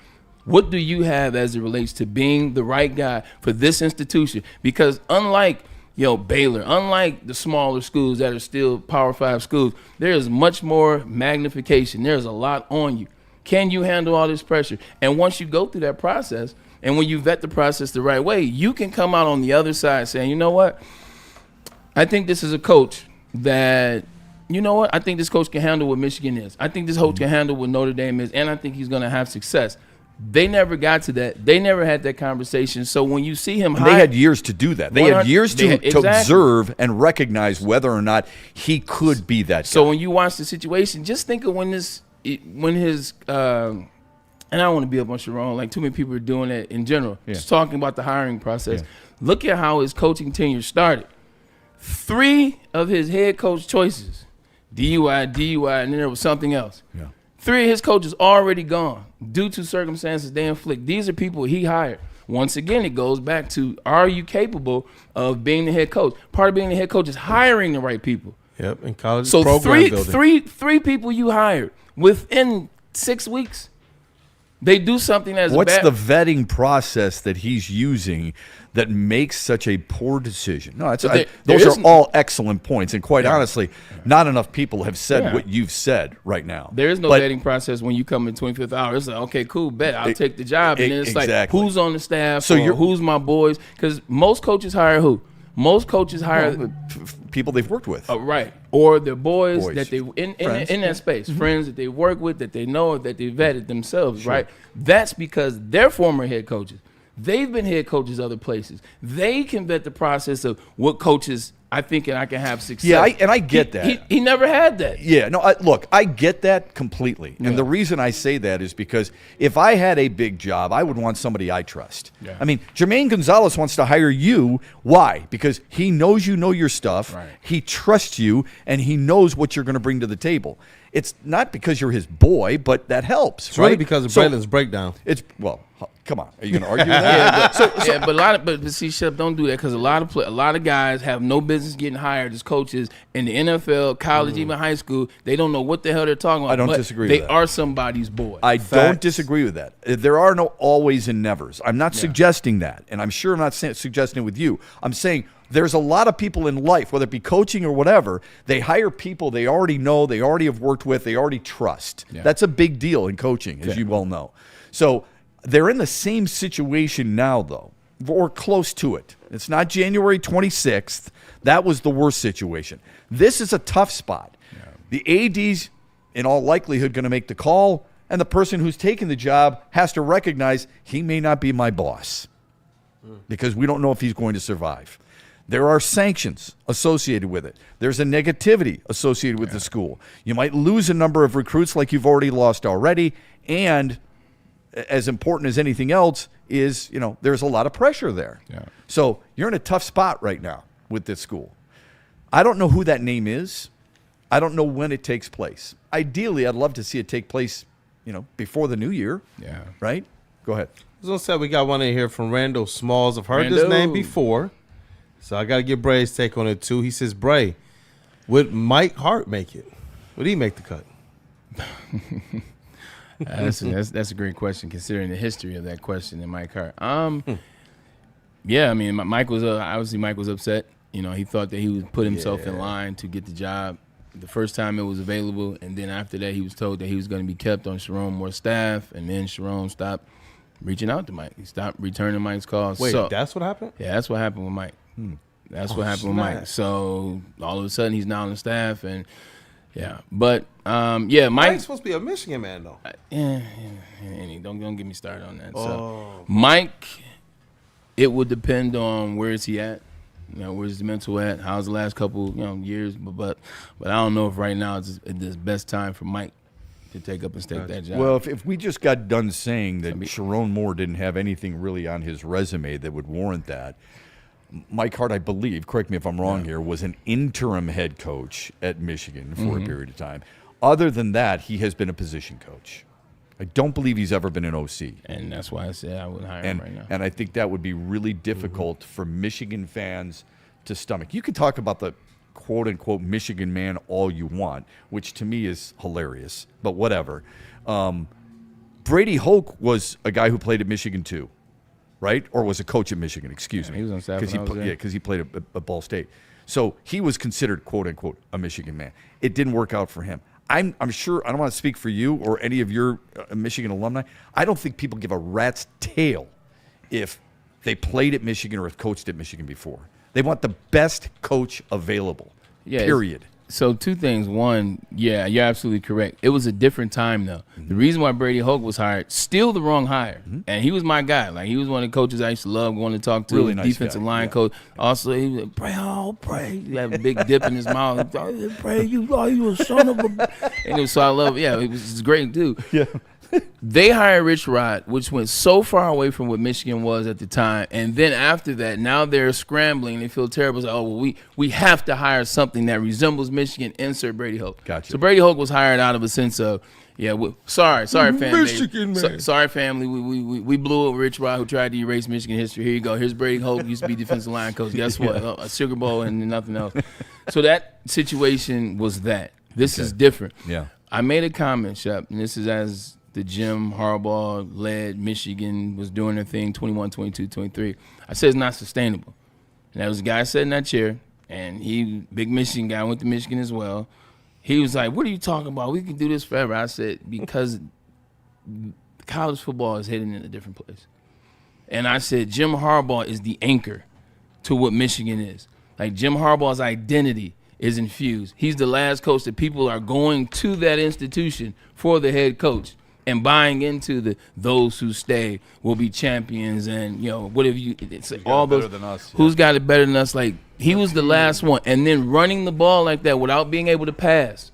What do you have as it relates to being the right guy for this institution? Because unlike Baylor, unlike the smaller schools that are still Power 5 schools, there is much more magnification. There's a lot on you. Can you handle all this pressure? And once you go through that process, and when you vet the process the right way, you can come out on the other side saying, you know what? I think this is a coach that, I think this coach can handle what Michigan is. I think this coach can handle what Notre Dame is, and I think he's going to have success. They never got to that. They never had that conversation. So when you see him they had years to do that. They had years to observe and recognize whether or not he could be that guy. So when you watch the situation, just think of when his and I don't want to be up on Sharon, like too many people are doing that in general. Yeah. Just talking about the hiring process. Yeah. Look at how his coaching tenure started. 3 of his head coach choices, DUI, and then there was something else. Yeah. 3 of his coaches already gone due to circumstances they inflict. These are people he hired. Once again, it goes back to, are you capable of being the head coach? Part of being the head coach is hiring the right people. Yep, in college so program building. three people you hired within 6 weeks. They do something as What's the vetting process that he's using that makes such a poor decision? No, those are all excellent points. And quite honestly, not enough people have said what you've said right now. There is no vetting process when you come in 25th hour. It's like, okay, cool, bet. I'll take the job. And then it's like, who's on the staff? So who's my boys? Because most coaches hire who? Most coaches hire people they've worked with. Right. Or their boys that they in that space, friends that they work with, that they know, that they vetted themselves, right? That's because they're former head coaches. They've been head coaches other places. They can vet the process of what coaches I think I can have success. Yeah, I get that. He never had that. Yeah, no, look, I get that completely. And the reason I say that is because if I had a big job, I would want somebody I trust. Yeah. I mean, Jermaine Gonzalez wants to hire you. Why? Because he knows you know your stuff. Right. He trusts you, and he knows what you're going to bring to the table. It's not because you're his boy, but that helps. It's really because of Braylon's breakdown. Come on, are you going to argue that? But see, Shep, don't do that because a lot of guys have no business getting hired as coaches in the NFL, college, even high school. They don't know what the hell they're talking about. I don't disagree with that. They are somebody's boy. I don't disagree with that. There are no always and nevers. I'm not suggesting that, and I'm sure I'm not suggesting it with you. I'm saying there's a lot of people in life, whether it be coaching or whatever, they hire people they already know, they already have worked with, they already trust. Yeah. That's a big deal in coaching, as you well know. So they're in the same situation now, though, or close to it. It's not January 26th. That was the worst situation. This is a tough spot. Yeah. The AD's, in all likelihood, going to make the call, and the person who's taking the job has to recognize he may not be my boss because we don't know if he's going to survive. There are sanctions associated with it. There's a negativity associated with the school. You might lose a number of recruits like you've already lost already. And as important as anything else is, there's a lot of pressure there. Yeah. So you're in a tough spot right now with this school. I don't know who that name is. I don't know when it takes place. Ideally, I'd love to see it take place, before the new year. Yeah. Right? Go ahead. I was going to say, we got one in here from Randall Smalls. I've heard this name before, so I got to get Bray's take on it, too. He says, Bray, would Mike Hart make it? Would he make the cut? That's a great question, considering the history of that question and Mike Hart. Yeah, I mean, Mike was upset. He thought that he would put himself in line to get the job the first time it was available, and then after that he was told that he was going to be kept on Sharon Moore's staff, and then Sharon stopped reaching out to Mike. He stopped returning Mike's calls. Wait, that's what happened? Yeah, that's what happened with Mike. That's what happened with Mike. So all of a sudden he's now on the staff, and but Mike's supposed to be a Michigan man though. Don't get me started on that. So Mike, it would depend on where is he at. Where's the mental at? How's the last couple years? But I don't know if right now it's the best time for Mike to take up and take that job. Well, if we just got done saying that Sharon Moore didn't have anything really on his resume that would warrant that, Mike Hart, I believe, correct me if I'm wrong here, was an interim head coach at Michigan for a period of time. Other than that, he has been a position coach. I don't believe he's ever been an OC. And that's why I said I wouldn't hire him right now. And I think that would be really difficult for Michigan fans to stomach. You can talk about the quote-unquote Michigan man all you want, which to me is hilarious, but whatever. Brady Hoke was a guy who played at Michigan too, right? Or was a coach at Michigan, excuse me. He was on staff because he played at Ball State. So he was considered quote-unquote a Michigan man. It didn't work out for him. I'm sure, I don't want to speak for you or any of your Michigan alumni. I don't think people give a rat's tail if they played at Michigan or have coached at Michigan before. They want the best coach available, period. So two things. One, you're absolutely correct. It was a different time, though. The reason why Brady Hoke was hired, still the wrong hire. And he was my guy. Like, he was one of the coaches I used to love going to talk to. Really nice defensive guy. line coach. Also, he was like, Bray. He had a big dip in his mouth. Bray, you a son of a... And so I love it. Yeah, it was great, dude. Yeah. They hired Rich Rod, which went so far away from what Michigan was at the time. And then after that, now they're scrambling. They feel terrible. It's like, we have to hire something that resembles Michigan. Insert Brady Hoke. Gotcha. So Brady Hoke was hired out of a sense of, sorry, family. Michigan, man. Sorry, family. We blew up Rich Rod, who tried to erase Michigan history. Here you go. Here's Brady Hoke, used to be defensive line coach. Guess what? A Sugar Bowl and nothing else. So that situation was that. This is different. Yeah. I made a comment, Shep, and this is as the Jim Harbaugh-led Michigan was doing their thing, 21, 22, 23. I said it's not sustainable. And there was a guy sitting in that chair, and he, big Michigan guy, went to Michigan as well. He was like, what are you talking about? We can do this forever. I said, because college football is heading in a different place. And I said, Jim Harbaugh is the anchor to what Michigan is. Like, Jim Harbaugh's identity is infused. He's the last coach that people are going to that institution for the head coach and buying into those who stay will be champions, and whatever it's all those than us, who's got it better than us. Like, he was the last one, and then running the ball like that without being able to pass,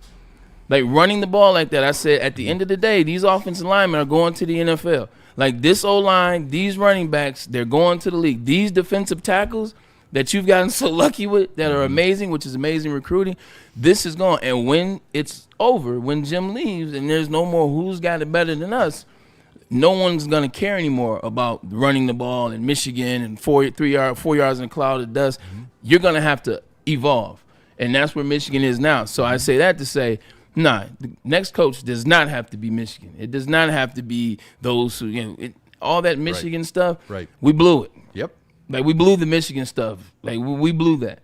like running the ball like that. I said at the end of the day, these offensive linemen are going to the NFL. Like, this O-line, these running backs, they're going to the league. These defensive tackles that you've gotten so lucky with, that are amazing, which is amazing recruiting, this is gone. And when it's over, when Jim leaves and there's no more who's got it better than us, no one's going to care anymore about running the ball in Michigan and 4 yards in a cloud of dust. You're going to have to evolve. And that's where Michigan is now. So I say that to say, the next coach does not have to be Michigan. It does not have to be those who, all that Michigan stuff, we blew it. Yep. Like, we blew the Michigan stuff. Like, we blew that.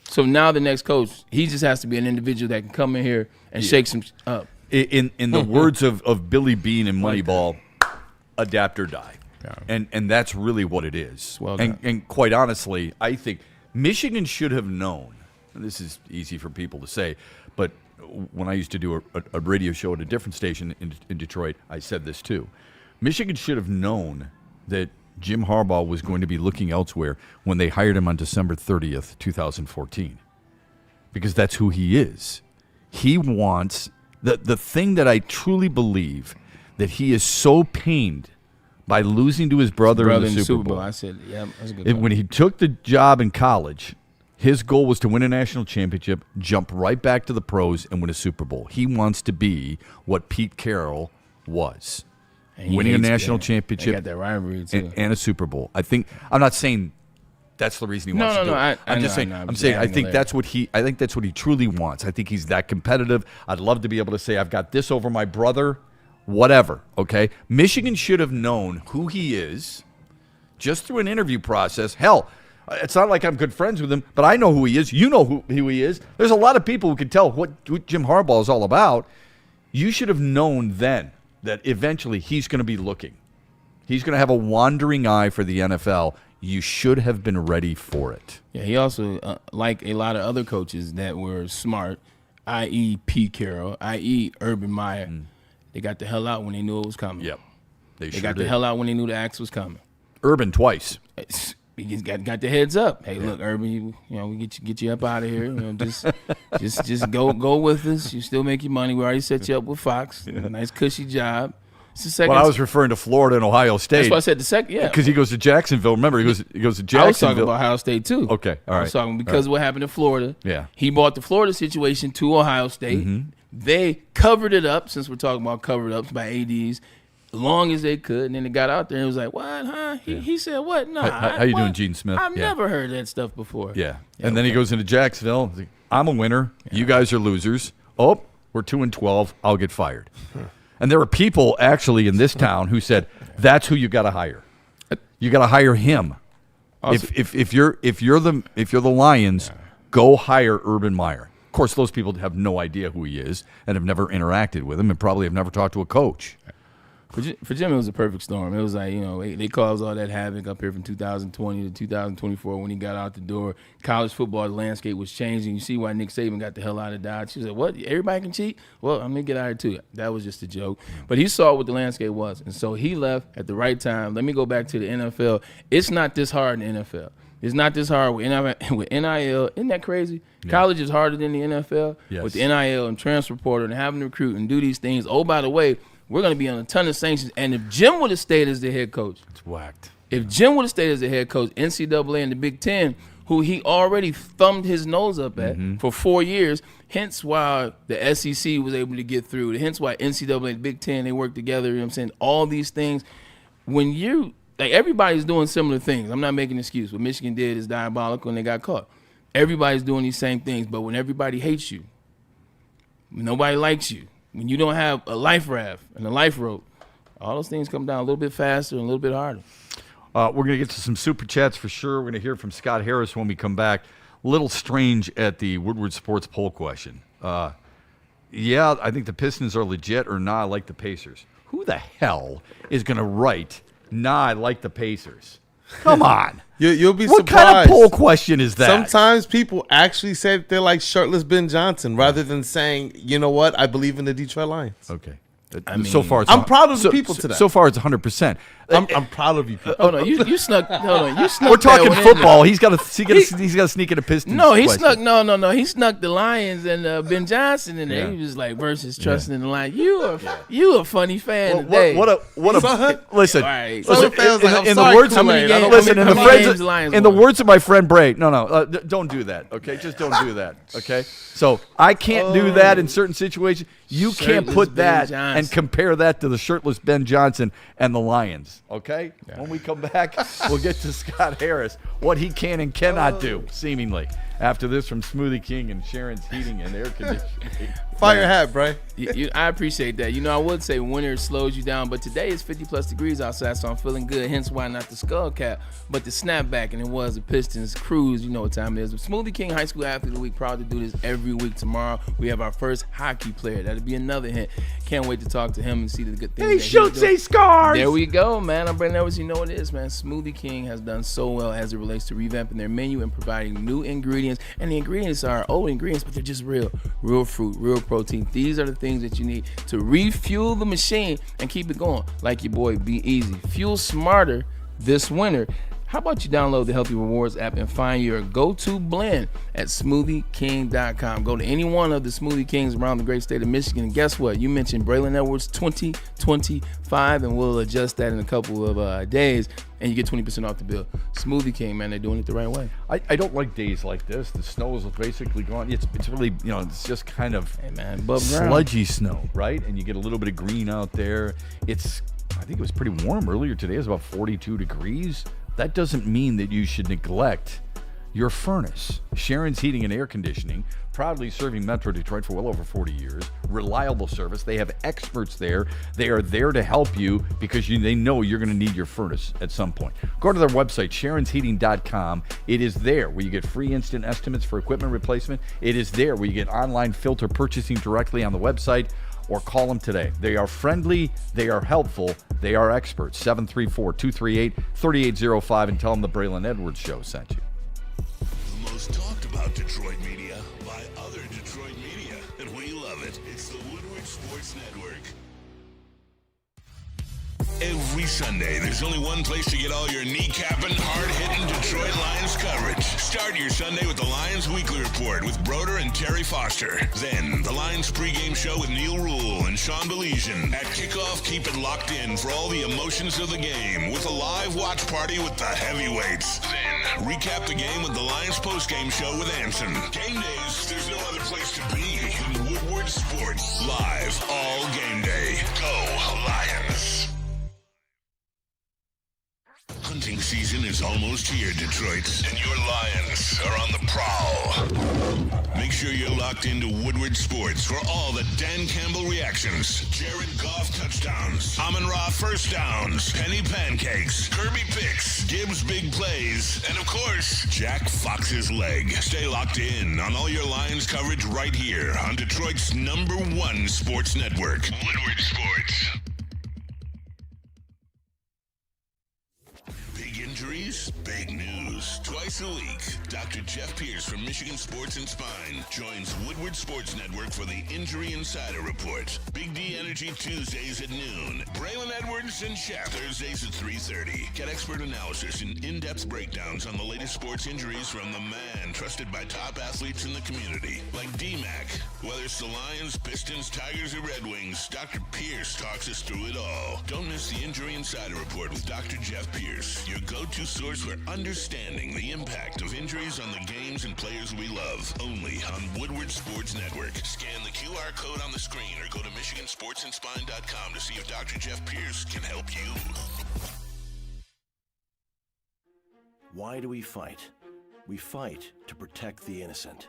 So now the next coach, he just has to be an individual that can come in here and shake some up. In the words of Billy Bean and Moneyball, adapt or die. Yeah. And that's really what it is. Well and quite honestly, I think Michigan should have known, and this is easy for people to say, but when I used to do a radio show at a different station in Detroit, I said this too. Michigan should have known that Jim Harbaugh was going to be looking elsewhere when they hired him on December 30th, 2014. Because that's who he is. He wants the thing that I truly believe that he is so pained by losing to his brother in the Super Bowl. I said, yeah, that's a good point. When he took the job in college, his goal was to win a national championship, jump right back to the pros, and win a Super Bowl. He wants to be what Pete Carroll was, winning a national championship. They got that rivalry too. And a Super Bowl. I'm not saying that's the reason he wants to do it. I'm just saying. I'm saying I think that's what he. I think that's what he truly wants. I think he's that competitive. I'd love to be able to say I've got this over my brother. Whatever. Okay. Michigan should have known who he is, just through an interview process. Hell, it's not like I'm good friends with him, but I know who he is. You know who he is. There's a lot of people who can tell what Jim Harbaugh is all about. You should have known then that eventually he's going to be looking. He's going to have a wandering eye for the NFL. You should have been ready for it. Yeah, he also, like a lot of other coaches that were smart, i.e. Pete Carroll, i.e. Urban Meyer, they got the hell out when they knew it was coming. Yep. They got the hell out when they knew the axe was coming. Urban twice. He just got the heads up. Hey, look, Urban, we get you up out of here. Just go with us. You still make your money. We already set you up with Fox. Yeah. Nice cushy job. It's the second. Well, I was referring to Florida and Ohio State. That's why I said the second. Yeah, because he goes to Jacksonville. Remember, he goes to Jacksonville. I was talking about Ohio State too. Okay, all right. I was talking because what happened in Florida. Yeah, he brought the Florida situation to Ohio State. Mm-hmm. They covered it up, since we're talking about covered ups by ADs, as long as they could, and then it got out there and it was like, what, huh? He said, what? No. How you doing, Gene Smith? I've never heard that stuff before. Yeah. And then he goes into Jacksonville. I'm a winner. Yeah. You guys are losers. Oh, we're 2-12. I'll get fired. And there were people actually in this town who said, that's who you got to hire. You got to hire him. Also, if you're the Lions, go hire Urban Meyer. Of course, those people have no idea who he is and have never interacted with him and probably have never talked to a coach. For Jim, it was a perfect storm. It was like, they caused all that havoc up here from 2020 to 2024 when he got out the door. College football, the landscape was changing. You see why Nick Saban got the hell out of Dodge. She said, what, everybody can cheat? Well, I'm going to get out of here too. That was just a joke. But he saw what the landscape was, and so he left at the right time. Let me go back to the NFL. It's not this hard in the NFL. It's not this hard with NIL. Isn't that crazy? Yeah. College is harder than the NFL. Yes. With the NIL and transfer portal and having to recruit and do these things. Oh, by the way, we're going to be on a ton of sanctions. And if Jim would have stayed as the head coach. It's whacked. If Jim would have stayed as the head coach, NCAA and the Big Ten, who he already thumbed his nose up at for 4 years, hence why the SEC was able to get through. Hence why NCAA and the Big Ten, they work together. You know what I'm saying? All these things. When you, everybody's doing similar things. I'm not making an excuse. What Michigan did is diabolical and they got caught. Everybody's doing these same things. But when everybody hates you, when nobody likes you, when you don't have a life raft and a life rope, all those things come down a little bit faster and a little bit harder. We're going to get to some super chats for sure. We're going to hear from Scott Harris when we come back. A little strange at the Woodward Sports poll question. Yeah, I think the Pistons are legit, or nah, I like the Pacers. Who the hell is going to write, nah, I like the Pacers? Come on. You'll be what surprised. What kind of poll question is that? Sometimes people actually say they're like shirtless Ben Johnson rather than saying, you know what, I believe in the Detroit Lions. Okay. So far, I'm proud of the people today. So far, it's 100%. I'm proud of you people. Hold on, you snuck. Hold on, you snuck. We're talking football. He's got to sneak into Pistons. No, he snuck. No. He snuck the Lions and Ben Johnson in there. Yeah. He was like versus trusting in the Lions. You a funny fan today. What a listen. Right. In the words of my friend Bray. No, don't do that. Okay, just don't do that. Okay, so I can't do that in certain situations. You can't put that and compare that to the shirtless Ben Johnson and the Lions. Okay? Yeah. When we come back, we'll get to Scott Harris, what he can and cannot do, seemingly. After this from Smoothie King and Sharon's Heating and Air Conditioning. Fire hat, bro. I appreciate that. I would say winter slows you down, but today it's 50-plus degrees outside, so I'm feeling good. Hence why not the skull cap, but the snapback, and it was the Pistons cruise. You know what time it is. Smoothie King High School Athlete of the Week. Proud to do this every week. Tomorrow we have our first hockey player. That'll be another hint. Can't wait to talk to him and see the good things. He shoots his scars. There we go, man. I'm Brandon Edwards. You know what it is, man. Smoothie King has done so well as it relates to revamping their menu and providing new ingredients. And the ingredients are old ingredients, but they're just real fruit, real protein. These are the things that you need to refuel the machine and keep it going. Like your boy Be Easy. Fuel smarter, this winter. How about you download the Healthy Rewards app and find your go-to blend at smoothieking.com. Go to any one of the Smoothie Kings around the great state of Michigan. And guess what? You mentioned Braylon Edwards 2025, and we'll adjust that in a couple of days, and you get 20% off the bill. Smoothie King, man, they're doing it the right way. I don't like days like this. The snow is basically gone. It's really, it's just kind of sludgy snow, right? And you get a little bit of green out there. I think it was pretty warm earlier today. It was about 42 degrees. That doesn't mean that you should neglect your furnace. Sharon's Heating and Air Conditioning, proudly serving Metro Detroit for well over 40 years. Reliable service. They have experts there. They are there to help you because they know you're going to need your furnace at some point. Go to their website, sharonsheating.com. It is there where you get free instant estimates for equipment replacement. It is there where you get online filter purchasing directly on the website, or call them today. They are friendly, they are helpful, they are experts. 734-238-3805, and tell them the Braylon Edwards Show sent you. The most talked about Detroit media by other Detroit media, and we love it. It's the Woodward Sports Network. Every Sunday, there's only one place to get all your kneecapping, hard-hitting Detroit Lions coverage. Start your Sunday with the Lions Weekly Report with Broder and Terry Foster. Then, the Lions pregame show with Neil Rule and Sean Baligian. At kickoff, keep it locked in for all the emotions of the game with a live watch party with the heavyweights. Then, recap the game with the Lions postgame show with Anson. Game days, there's no other place to be than Woodward Sports. Live all game day. Go Lions. Hunting season is almost here, Detroit, and your Lions are on the prowl. Make sure you're locked into Woodward Sports for all the Dan Campbell reactions, Jared Goff touchdowns, Amon-Ra first downs, Penny pancakes, Kirby picks, Gibbs big plays, and of course, Jack Fox's leg. Stay locked in on all your Lions coverage right here on Detroit's #1 sports network, Woodward Sports. Injuries, big news. Twice a week, Dr. Jeff Pierce from Michigan Sports and Spine joins Woodward Sports Network for the Injury Insider Report. Big D Energy Tuesdays at noon. Braylon Edwards and Shep Thursdays at 3:30. Get expert analysis and in-depth breakdowns on the latest sports injuries from the man trusted by top athletes in the community, like D-Mac. Whether it's the Lions, Pistons, Tigers, or Red Wings, Dr. Pierce talks us through it all. Don't miss the Injury Insider Report with Dr. Jeff Pierce, your go-to source for understanding the impact of injuries on the games and players we love. Only on Woodward Sports Network. Scan the QR code on the screen or go to MichiganSportsandSpine.com to see if Dr. Jeff Pierce can help you. Why do we fight? We fight to protect the innocent,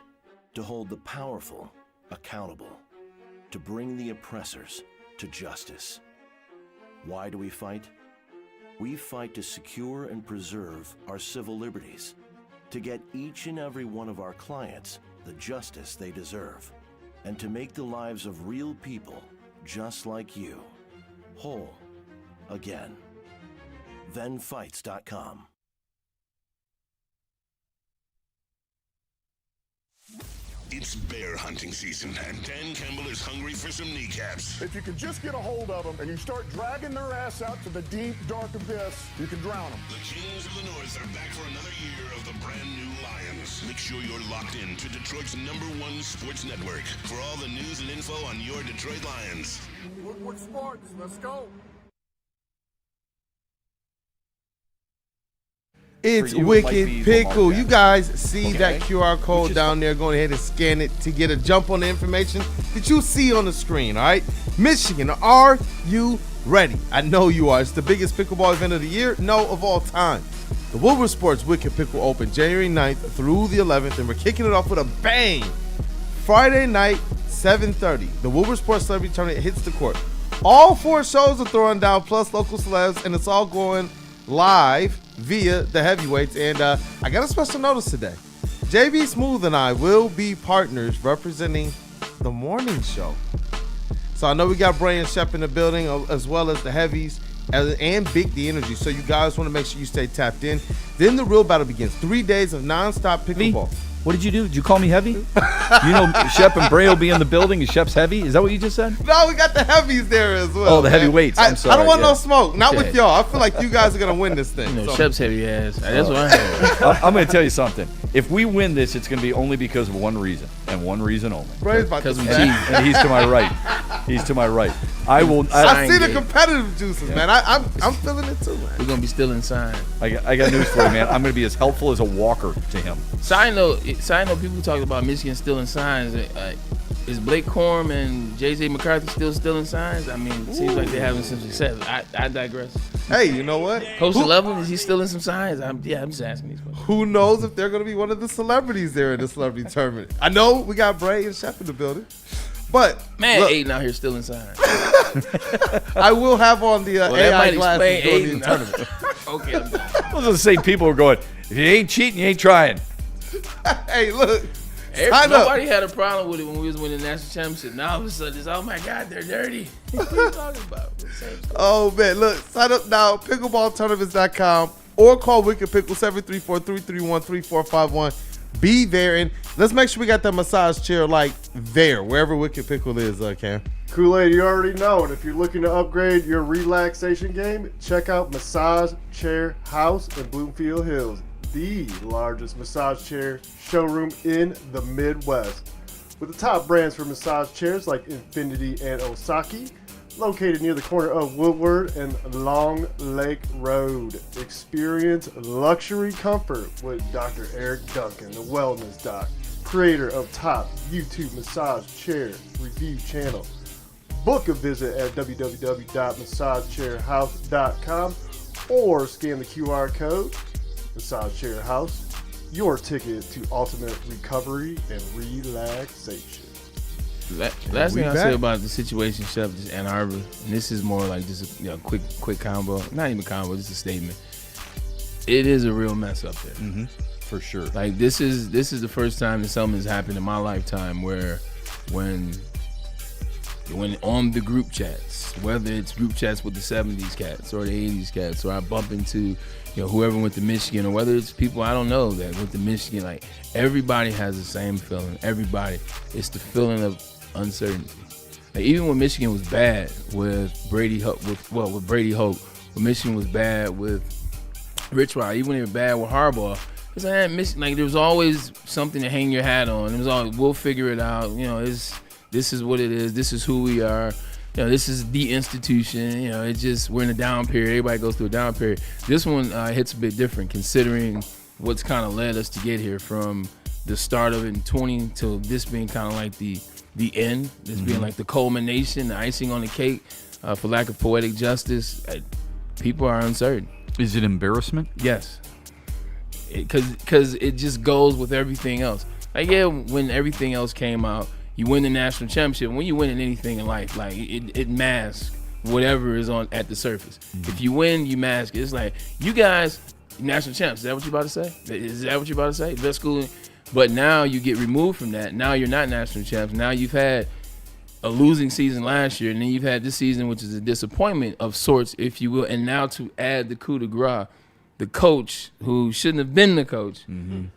to hold the powerful accountable, to bring the oppressors to justice. Why do we fight? We fight to secure and preserve our civil liberties, to get each and every one of our clients the justice they deserve, and to make the lives of real people just like you whole again. ThenFights.com. It's bear hunting season, and Dan Campbell is hungry for some kneecaps. If you can just get a hold of them and you start dragging their ass out to the deep, dark abyss, you can drown them. The Kings of the North are back for another year of the brand new Lions. Make sure you're locked in to Detroit's #1 sports network for all the news and info on your Detroit Lions. Woodward Sports, let's go. It's Wicked Pickle. You guys see that QR code down there. Go ahead and scan it to get a jump on the information that you see on the screen, all right? Michigan, are you ready? I know you are. It's the biggest pickleball event of the year, no, of all time. The Woodward Sports Wicked Pickle open January 9th through the 11th, and we're kicking it off with a bang. Friday night, 7:30. The Woodward Sports Celebrity Tournament hits the court. All 4 shows are throwing down, plus local celebs, and it's all going live via the heavyweights. And I got a special notice today. JB Smooth and I will be partners representing the morning show. So I know we got Bray and Shep in the building, as well as the heavies and Big D Energy. So you guys want to make sure you stay tapped in. Then the real battle begins. 3 days of nonstop pickleball. What did you do? Did you call me heavy? You know, Shep and Bray will be in the building and Shep's heavy? Is that what you just said? No, we got the heavies there as well. Oh, the heavyweights. I'm sorry. I don't want no smoke. Not with y'all. I feel like you guys are going to win this thing. You know, Shep's heavy ass. That's what I heard. I'm going to tell you something. If we win this, it's going to be only because of one reason, and one reason only. Bray's about to say. And he's to my right. He's to my right. I see the competitive juices, man. I'm feeling it too, man. We're going to be stealing signs. I got news for you, man. I'm going to be as helpful as a walker to him. Side note, people talk about Michigan stealing signs. Is Blake Corum and J.J. McCarthy still stealing signs? I mean, it seems like they're having some success. I digress. Hey, you know what? Coach 11, is he stealing some signs? I'm just asking these questions. Who knows if they're going to be one of the celebrities there in the celebrity tournament? I know we got Bray and Shep in the building. But man, look, Aiden out here stealing signs. I will have on the AI glasses during the tournament. Okay, I'm done. Those are the same people who are going, if you ain't cheating, you ain't trying. Hey, look. Nobody had a problem with it when we was winning the national championship. Now all of a sudden it's, oh my God, they're dirty. What are you talking about? Oh man, look, sign up now, pickleballtournaments.com or call Wicked Pickle 734-331-3451. Be there, and let's make sure we got that massage chair like there, wherever Wicked Pickle is, Cam. Kool-Aid, you already know, and if you're looking to upgrade your relaxation game, check out Massage Chair House in Bloomfield Hills, the largest massage chair showroom in the Midwest. With the top brands for massage chairs like Infinity and Osaki, located near the corner of Woodward and Long Lake Road. Experience luxury comfort with Dr. Eric Duncan, the Wellness Doc, creator of top YouTube massage chair review channel. Book a visit at www.massagechairhouse.com or scan the QR code. Massage Chair House, your ticket to ultimate recovery and relaxation. Last thing I say about the situation, Shep, just Ann Arbor, and this is more like just a quick combo, not even combo, just a statement. It is a real mess up there, for sure. Like this is the first time that something has happened in my lifetime where when on the group chats, whether it's group chats with the 70s cats or the 80s cats, or I bump into whoever went to Michigan, or whether it's people I don't know that went to Michigan, like everybody has the same feeling. Everybody, it's the feeling of uncertainty. Like even when Michigan was bad with Brady Hope, with Brady Hope, when Michigan was bad with Rich Rod, even when they were bad with Harbaugh, it's like, Michigan, like there was always something to hang your hat on. It was always, we'll figure it out. This is what it is. This is who we are. This is the institution. It's just we're in a down period. Everybody goes through a down period. This one hits a bit different considering what's kind of led us to get here from the start of it in 20 to this being kind of like the end. This being like the culmination, the icing on the cake, for lack of poetic justice. People are uncertain. Is it embarrassment? Yes. Because it just goes with everything else. Like, yeah, when everything else came out, you win the national championship. When you win in anything in life, like it masks whatever is on at the surface. If you win, you mask it. It's like, you guys, national champs. Is that what you're about to say? Is that what you're about to say? Best school. But now you get removed from that. Now you're not national champs. Now you've had a losing season last year, and then you've had this season, which is a disappointment of sorts, if you will. And now to add the coup de grace, the coach who shouldn't have been the coach,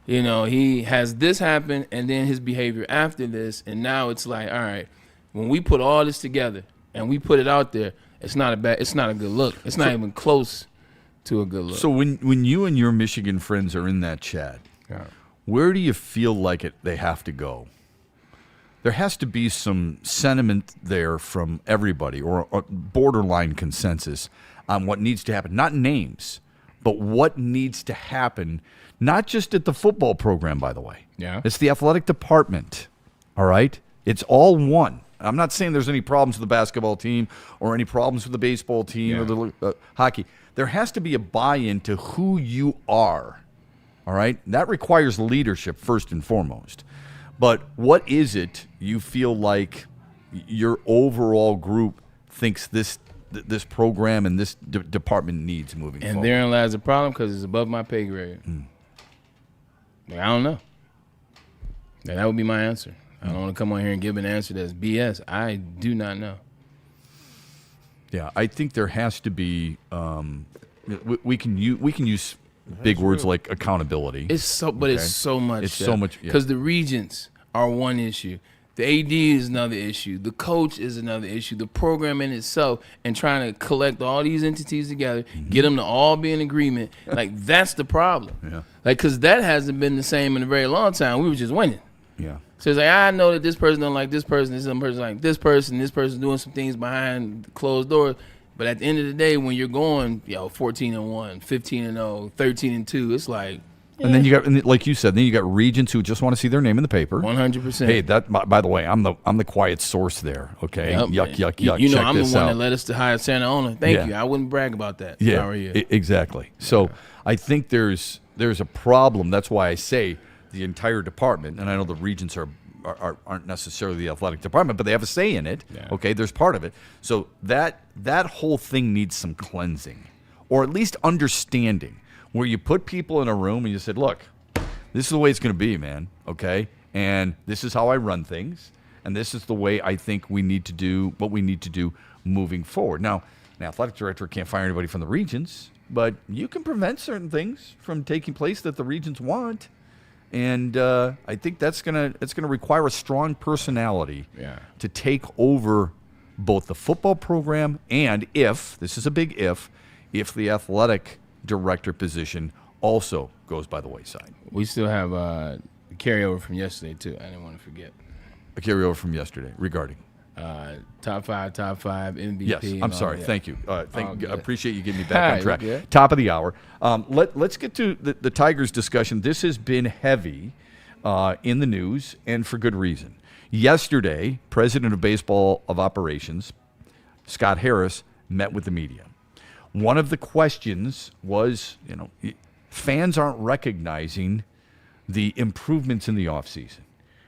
he has this happen, and then his behavior after this, and now it's like, all right, when we put all this together and we put it out there, it's not a good look. It's not even close to a good look. So when you and your Michigan friends are in that chat, where do you feel like they have to go? There has to be some sentiment there from everybody, or a borderline consensus on what needs to happen. Not names, but what needs to happen, not just at the football program, by the way. Yeah. It's the athletic department, all right? It's all one. I'm not saying there's any problems with the basketball team or any problems with the baseball team or the hockey. There has to be a buy-in to who you are, all right? That requires leadership first and foremost. But what is it you feel like your overall group thinks this program and this department needs moving forward? And therein lies the problem, because it's above my pay grade. Like, I don't know. That would be my answer. I don't want to come on here and give an answer that's BS. I do not know. Yeah, I think there has to be. We can use big words like accountability. It's so much. It's so much because the regents are one issue. The AD is another issue. The coach is another issue. The program in itself, and trying to collect all these entities together, get them to all be in agreement. Like, that's the problem. Yeah. Like, because that hasn't been the same in a very long time. We were just winning. Yeah. So it's like, I know that this person don't like this person, this person like this person doing some things behind closed doors. But at the end of the day, when you're going, 14-1, 15-0, 13-2, it's like. And then you got, like you said, then you got regents who just want to see their name in the paper. 100%. Hey, that. By the way, I'm the quiet source there. Okay, yep. yuck. You know, Check I'm the this one out. that led us to hire Santa Ona. Thank you. I wouldn't brag about that. Yeah, if I were you. Exactly. So I think there's a problem. That's why I say the entire department, and I know the regents aren't necessarily the athletic department, but they have a say in it. Yeah. Okay, there's part of it. So that whole thing needs some cleansing, or at least understanding, where you put people in a room and you said, look, this is the way it's going to be, man, okay? And this is how I run things, and this is the way I think we need to do what we need to do moving forward. Now, an athletic director can't fire anybody from the regions, but you can prevent certain things from taking place that the regions want. And I think it's gonna require a strong personality to take over both the football program and, if this is a big if the athletic director position also goes by the wayside. We still have a carryover from yesterday, too. I didn't want to forget. A carryover from yesterday regarding? Top five, MVP. Yes, I'm sorry. Yeah. Thank you. I appreciate you getting me back on track. Okay. Top of the hour. Let's get to the Tigers discussion. This has been heavy in the news, and for good reason. Yesterday, President of Baseball of Operations, Scott Harris, met with the media. One of the questions was, fans aren't recognizing the improvements in the offseason.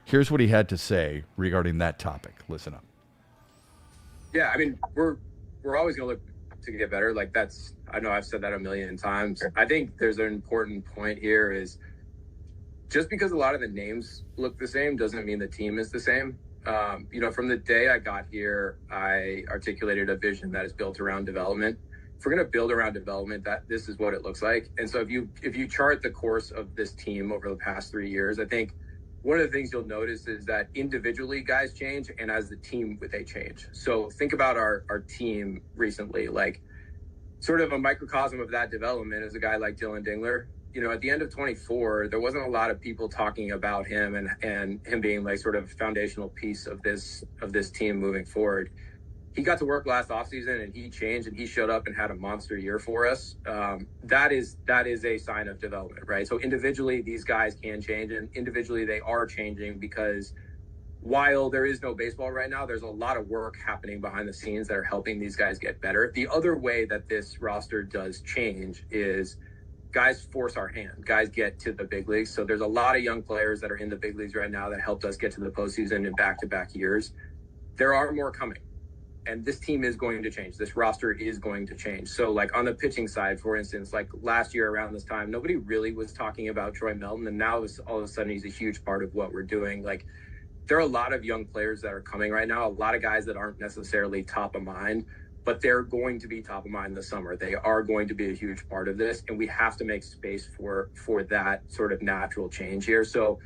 Here's what he had to say regarding that topic. Listen up. Yeah, I mean, we're always going to look to get better. Like, I know I've said that a million times. I think there's an important point here is just because a lot of the names look the same doesn't mean the team is the same. From the day I got here, I articulated a vision that is built around development. If we're going to build around development, this is what it looks like. And so if you chart the course of this team over the past 3 years, I think one of the things you'll notice is that individually guys change, and as the team, they change. So think about our team recently, like sort of a microcosm of that development is a guy like Dylan Dingler. At the end of 24, there wasn't a lot of people talking about him and him being like sort of foundational piece of this team moving forward. He got to work last offseason, and he changed, and he showed up and had a monster year for us. That is a sign of development, right? So individually, these guys can change, and individually they are changing because while there is no baseball right now, there's a lot of work happening behind the scenes that are helping these guys get better. The other way that this roster does change is guys force our hand. Guys get to the big leagues. So there's a lot of young players that are in the big leagues right now that helped us get to the postseason in back-to-back years. There are more coming. And this team is going to change. This roster is going to change. So, like, on the pitching side, for instance, like last year around this time, nobody really was talking about Troy Melton, and now all of a sudden he's a huge part of what we're doing. Like, there are a lot of young players that are coming right now, a lot of guys that aren't necessarily top of mind, but they're going to be top of mind this summer. They are going to be a huge part of this, and we have to make space for that sort of natural change here. So,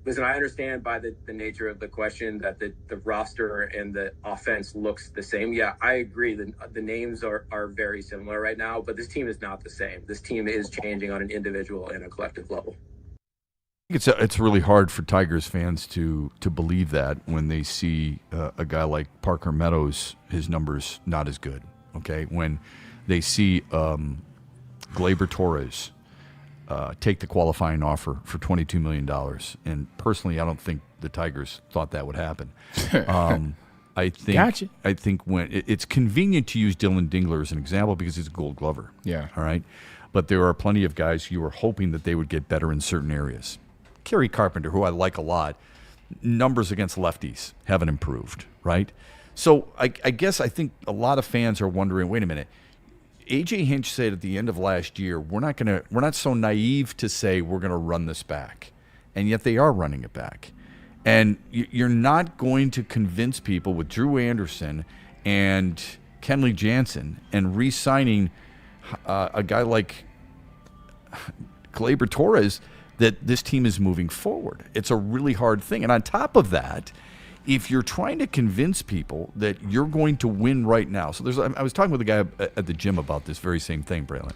listen, I understand by the nature of the question that the roster and the offense looks the same. Yeah, I agree. The names are very similar right now, but this team is not the same. This team is changing on an individual and a collective level. It's really hard for Tigers fans to believe that when they see a guy like Parker Meadows, his numbers not as good, okay? When they see Gleyber Torres take the qualifying offer for $22 million. And personally, I don't think the Tigers thought that would happen. I think when it's convenient to use Dylan Dingler as an example because he's a Gold Glover. Yeah. All right. But there are plenty of guys you were hoping that they would get better in certain areas. Kerry Carpenter, who I like a lot, numbers against lefties haven't improved, right? So I think a lot of fans are wondering, wait a minute. A.J. Hinch said at the end of last year, we're not so naive to say we're going to run this back. And yet they are running it back. And you're not going to convince people with Drew Anderson and Kenley Jansen and re-signing a guy like Gleyber Torres that this team is moving forward. It's a really hard thing. And on top of that, if you're trying to convince people that you're going to win right now. So I was talking with a guy at the gym about this very same thing, Braylon.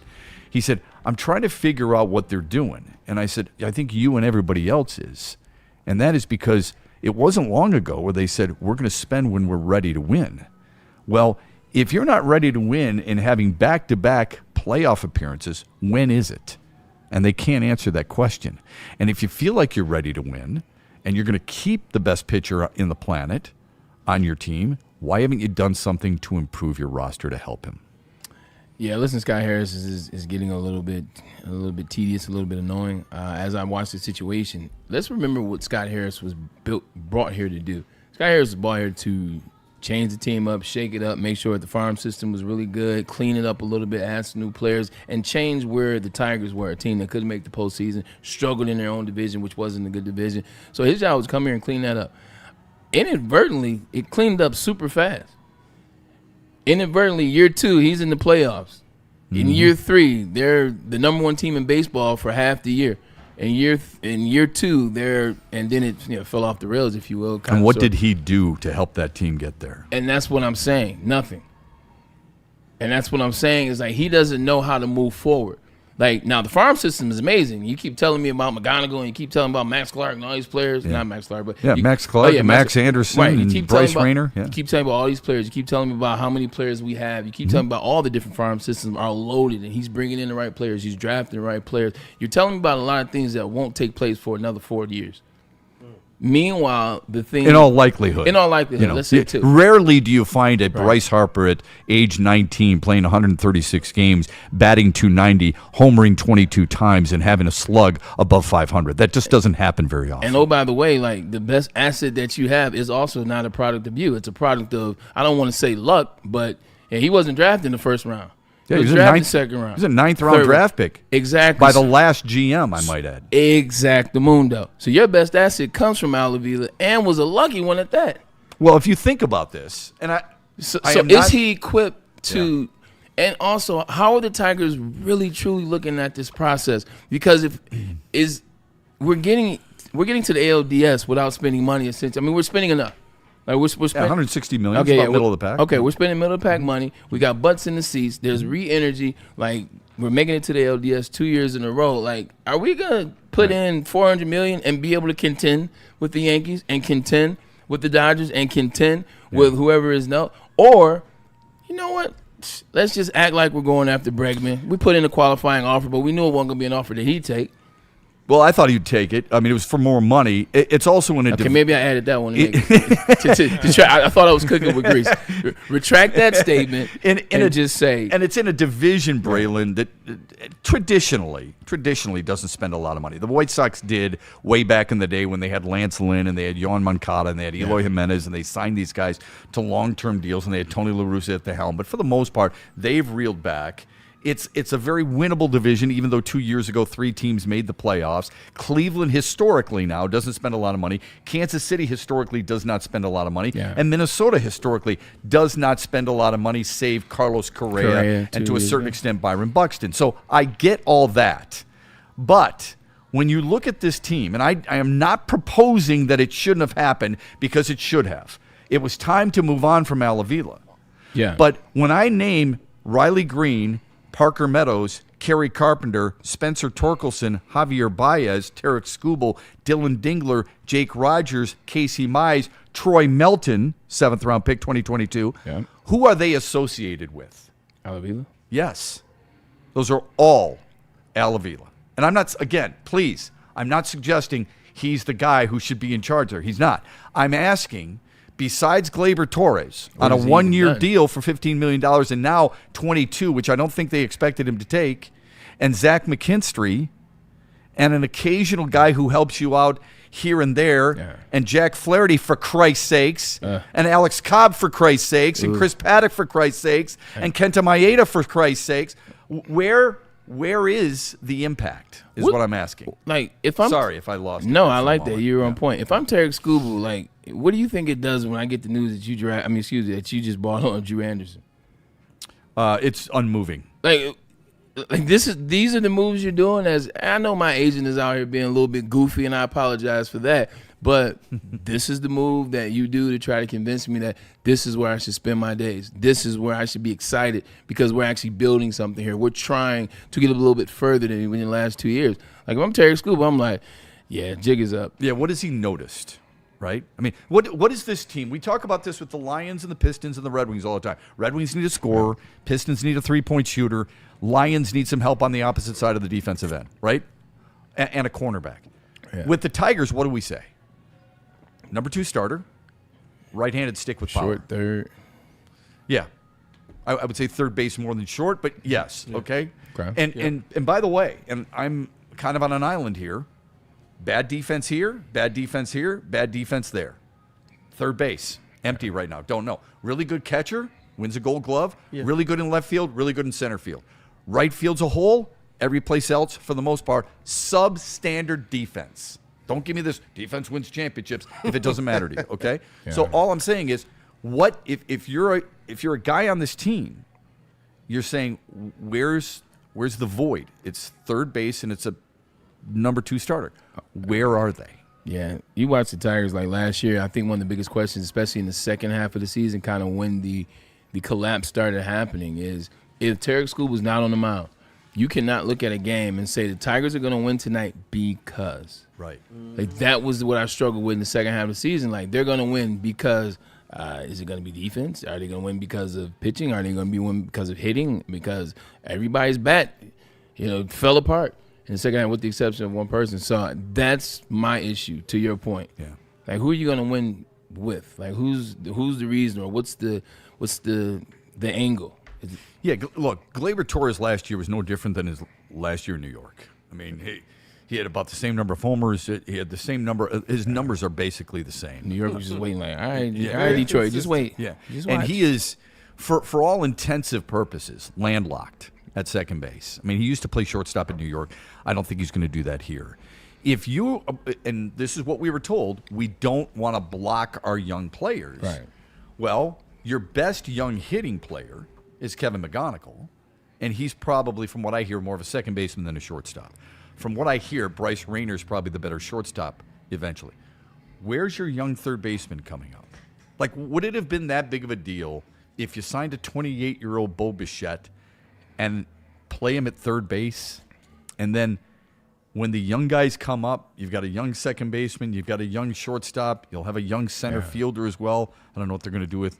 He said, I'm trying to figure out what they're doing. And I said, I think you and everybody else is. And that is because it wasn't long ago where they said, we're going to spend when we're ready to win. Well, if you're not ready to win and having back-to-back playoff appearances, when is it? And they can't answer that question. And if you feel like you're ready to win and you're going to keep the best pitcher in the planet on your team, why haven't you done something to improve your roster to help him? Yeah, listen, Scott Harris is getting a little bit tedious, a little bit annoying. As I watch the situation, let's remember what Scott Harris was brought here to do. Scott Harris was brought here to change the team up, shake it up, make sure the farm system was really good, clean it up a little bit, add some new players, and change where the Tigers were, a team that couldn't make the postseason, struggled in their own division, which wasn't a good division. So his job was come here and clean that up. Inadvertently, it cleaned up super fast. Inadvertently, year 2, he's in the playoffs. In year 3, they're the number 1 team in baseball for half the year. In year 2, and then it fell off the rails, if you will. And what did he do to help that team get there? And that's what I'm saying. Nothing. And that's what I'm saying is like he doesn't know how to move forward. Like, now the farm system is amazing. You keep telling me about McGonigal and you keep telling me about Max Clark and all these players. Yeah. Not Max Clark, but Max Clark, Max Anderson, right. and Bryce Rayner. You keep telling me about all these players. You keep telling me about how many players we have. You keep telling me about all the different farm systems are loaded and he's bringing in the right players. He's drafting the right players. You're telling me about a lot of things that won't take place for another 4 years. Meanwhile, the thing in all likelihood, let's say 2. Rarely do you find a Bryce Harper at age 19 playing 136 games, batting .290, homering 22 times, and having a slug above 500. That just doesn't happen very often. And oh, by the way, like the best asset that you have is also not a product of you. It's a product of, I don't want to say luck, but he wasn't drafted in the first round. Yeah, he was drafted second round. He was a 9th round draft pick. Exactly. By the last GM, I might add. Exactamundo. So your best asset comes from Al Avila and was a lucky one at that. Well, if you think about this, and So is he equipped to and also how are the Tigers really truly looking at this process? Because we're getting to the ALDS without spending money essentially. I mean, we're spending enough. Like we're spending $160 million. Okay, about middle of the pack. Okay, we're spending middle of the pack money. We got butts in the seats. There's re-energy. Like we're making it to the LDS 2 years in a row. Like, are we gonna put in $400 million and be able to contend with the Yankees and contend with the Dodgers and contend with whoever is no? Or, you know what? Let's just act like we're going after Bregman. We put in a qualifying offer, but we knew it wasn't gonna be an offer that he'd take. Well, I thought he'd take it. I mean, it was for more money. It's also in a okay. Maybe I added that one. I thought I was cooking with grease. Retract that statement and just say. And it's in a division, Braylon, that traditionally doesn't spend a lot of money. The White Sox did way back in the day when they had Lance Lynn and they had Yohan Moncada and they had Eloy Jimenez and they signed these guys to long-term deals and they had Tony La Russa at the helm. But for the most part, they've reeled back. It's a very winnable division, even though 2 years ago 3 teams made the playoffs. Cleveland historically now doesn't spend a lot of money. Kansas City historically does not spend a lot of money. Yeah. And Minnesota historically does not spend a lot of money, save Carlos Correa and to a certain extent Byron Buxton. So I get all that. But when you look at this team, and I am not proposing that it shouldn't have happened because it should have. It was time to move on from Al Avila. Yeah. But when I name Riley Green, Parker Meadows, Kerry Carpenter, Spencer Torkelson, Javier Baez, Tarek Skubal, Dylan Dingler, Jake Rogers, Casey Mize, Troy Melton, 7th round pick 2022. Yeah. Who are they associated with? Al Avila? Yes. Those are all Al Avila. And I'm not, again, please, I'm not suggesting he's the guy who should be in charge there. He's not. I'm asking, besides Gleyber Torres on a 1-year deal for $15 million and now $22, which I don't think they expected him to take, and Zach McKinstry, and an occasional guy who helps you out here and there, and Jack Flaherty for Christ's sakes, and Alex Cobb for Christ's sakes, and Chris Paddock for Christ's sakes, and Kenta Maeda for Christ's sakes, where is the impact is what I'm asking. Like, if I'm sorry if I lost. No, I like that. You're on point. If I'm Tarek Skubal, like, what do you think it does when I get the news that that you just bought on Drew Anderson? It's unmoving. Like, like these are the moves you're doing. As I know, my agent is out here being a little bit goofy, and I apologize for that. But this is the move that you do to try to convince me that this is where I should spend my days. This is where I should be excited because we're actually building something here. We're trying to get a little bit further than in the last 2 years. Like if I'm Terry Scoop, I'm like, yeah, jig is up. Yeah, what has he noticed? Right? I mean, what is this team? We talk about this with the Lions and the Pistons and the Red Wings all the time. Red Wings need a scorer. Pistons need a three-point shooter. Lions need some help on the opposite side of the defensive end, right? And a cornerback. Yeah. With the Tigers, what do we say? Number 2 starter, right-handed stick with power. Short third. Yeah. I would say third base more than short, but yes, okay? Okay. And by the way, and I'm kind of on an island here, bad defense here, bad defense here, bad defense there. Third base, empty right now. Don't know. Really good catcher, wins a Gold Glove. Yeah. Really good in left field, really good in center field. Right field's a hole. Every place else, for the most part, substandard defense. Don't give me this defense wins championships if it doesn't matter to you, okay? Yeah. So all I'm saying is, what if you're a guy on this team, you're saying where's the void? It's third base and it's a number 2 starter. Where are they? Yeah, you watch the Tigers like last year. I think one of the biggest questions, especially in the second half of the season, kind of when the collapse started happening, is if Tarek School was not on the mound, you cannot look at a game and say the Tigers are going to win tonight because. Right. Like that was what I struggled with in the second half of the season. Like they're going to win because is it going to be defense? Are they going to win because of pitching? Are they going to be win because of hitting? Because everybody's bat, fell apart in the second half with the exception of one person. So that's my issue, to your point. Yeah. Like who are you going to win with? Like who's the reason or what's the angle? Yeah, look, Gleyber Torres last year was no different than his last year in New York. I mean, he had about the same number of homers. He had the same number. His numbers are basically the same. New York was just waiting like, all right, Detroit, just wait. Yeah, just and he is, for all intensive purposes, landlocked at second base. I mean, he used to play shortstop in New York. I don't think he's going to do that here. If you, and this is what we were told, we don't want to block our young players. Right. Well, your best young hitting player is Kevin McGonigal, and he's probably, from what I hear, more of a second baseman than a shortstop. From what I hear, Bryce Rayner's probably the better shortstop eventually. Where's your young third baseman coming up? Like, would it have been that big of a deal if you signed a 28-year-old Bo Bichette and play him at third base, and then when the young guys come up, you've got a young second baseman, you've got a young shortstop, you'll have a young center fielder as well. I don't know what they're going to do with,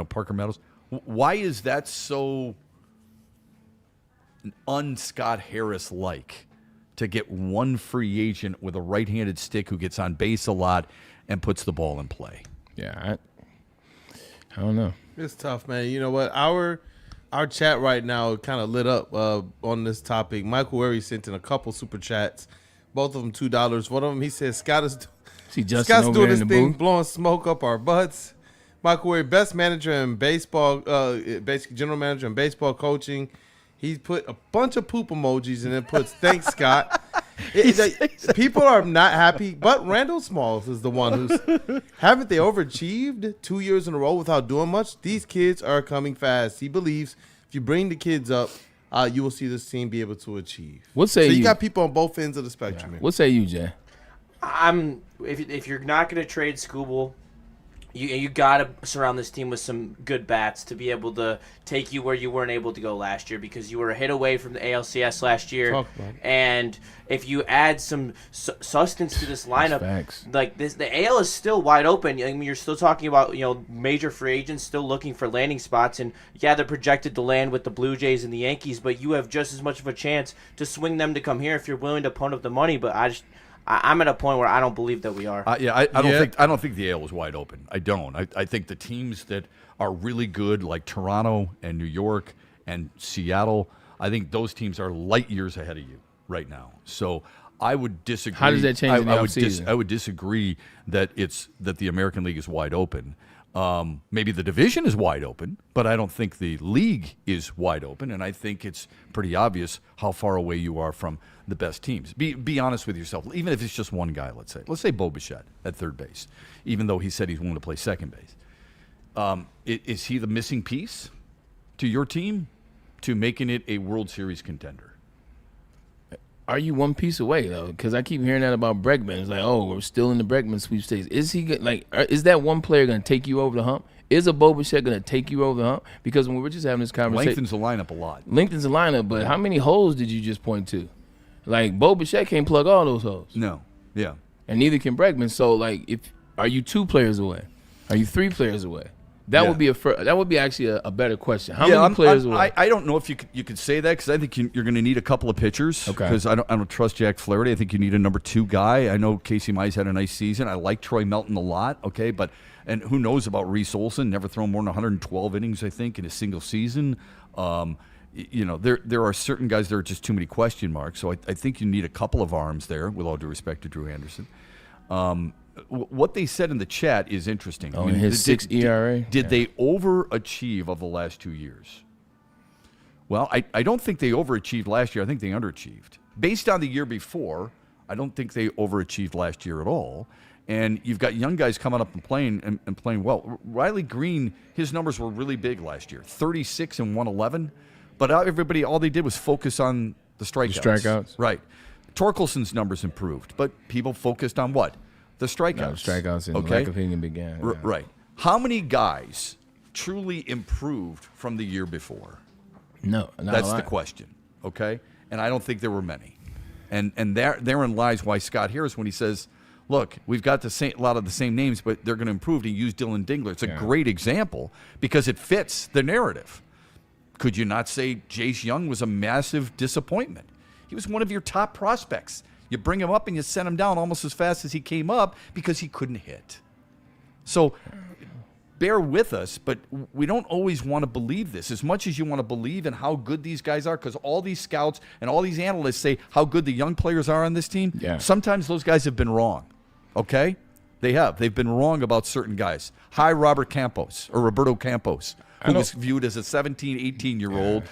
Parker Meadows. Why is that so un-Scott Harris-like to get one free agent with a right-handed stick who gets on base a lot and puts the ball in play? Yeah, I don't know. It's tough, man. You know what? Our chat right now kind of lit up on this topic. Michael Wary sent in a couple super chats, both of them $2. One of them, he says, Scott's doing this thing, blowing smoke up our butts. Michael Wary, best manager in baseball, basically general manager in baseball coaching. He put a bunch of poop emojis and then puts, thanks, Scott. People are not happy, but Randall Smalls is the one who's, haven't they overachieved 2 years in a row without doing much? These kids are coming fast. He believes if you bring the kids up, you will see this team be able to achieve. So you got people on both ends of the spectrum. Yeah. What say you, Jay? If you're not going to trade Scooble, you got to surround this team with some good bats to be able to take you where you weren't able to go last year because you were a hit away from the ALCS last year. And if you add some substance to this lineup, like this, the AL is still wide open. I mean, you're still talking about major free agents still looking for landing spots, and yeah, they're projected to land with the Blue Jays and the Yankees, but you have just as much of a chance to swing them to come here if you're willing to punt up the money. But I'm at a point where I don't believe that we are. I don't think the AL was wide open. I don't. I think the teams that are really good, like Toronto and New York and Seattle, I think those teams are light years ahead of you right now. So I would disagree. How does that change in the offseason? I would disagree that the American League is wide open. Maybe the division is wide open, but I don't think the league is wide open, and I think it's pretty obvious how far away you are from the best teams. Be honest with yourself. Even if it's just one guy, let's say Bo Bichette at third base, even though he said he's willing to play second base. Is he the missing piece to your team? to making it a World Series contender. Are you one piece away though? Because I keep hearing that about Bregman. It's like, oh, we're still in the Bregman sweepstakes. Is he is that one player going to take you over the hump? Is a Bo Bichette going to take you over the hump? Because when we were just having this conversation, Lengthens the lineup a lot. Lengthens the lineup, but how many holes did you just point to? Like Bo Bichette can't plug all those holes. No, yeah, and neither can Bregman. So are you 2 players away? Are you 3 players away? That would be actually a better question. How many players away? I don't know if you could say that because I think you're going to need a couple of pitchers. Okay. Because I don't trust Jack Flaherty. I think you need a number 2 guy. I know Casey Mize had a nice season. I like Troy Melton a lot. Okay, and who knows about Reese Olson? Never thrown more than 112 innings, I think, in a single season. There are certain guys there are just too many question marks. So I think you need a couple of arms there. With all due respect to Drew Anderson. What they said in the chat is interesting. Oh, his 6 ERA? Did they overachieve of the last 2 years? Well, I don't think they overachieved last year. I think they underachieved. Based on the year before, I don't think they overachieved last year at all. And you've got young guys coming up and playing well. Riley Green, his numbers were really big last year, 36 and 111. But all they did was focus on the strikeouts. The strikeouts. Right. Torkelson's numbers improved, but people focused on what? The strikeouts. No, strikeouts and lack of hitting began. Yeah. Right. How many guys truly improved from the year before? No, that's the question. Okay, and I don't think there were many. And therein lies why Scott Harris, when he says, "Look, we've got a lot of the same names, but they're going to improve." To use Dylan Dingler, it's a great example because it fits the narrative. Could you not say Jace Young was a massive disappointment? He was one of your top prospects. You bring him up and you send him down almost as fast as he came up because he couldn't hit. So bear with us, but we don't always want to believe this as much as you want to believe in how good these guys are, because all these scouts and all these analysts say how good the young players are on this team. Yeah. Sometimes those guys have been wrong, okay? They have. They've been wrong about certain guys. Hi, Roberto Campos, who was viewed as a 17, 18-year-old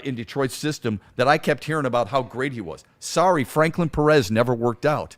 in Detroit's system that I kept hearing about how great he was. Sorry, Franklin Perez never worked out.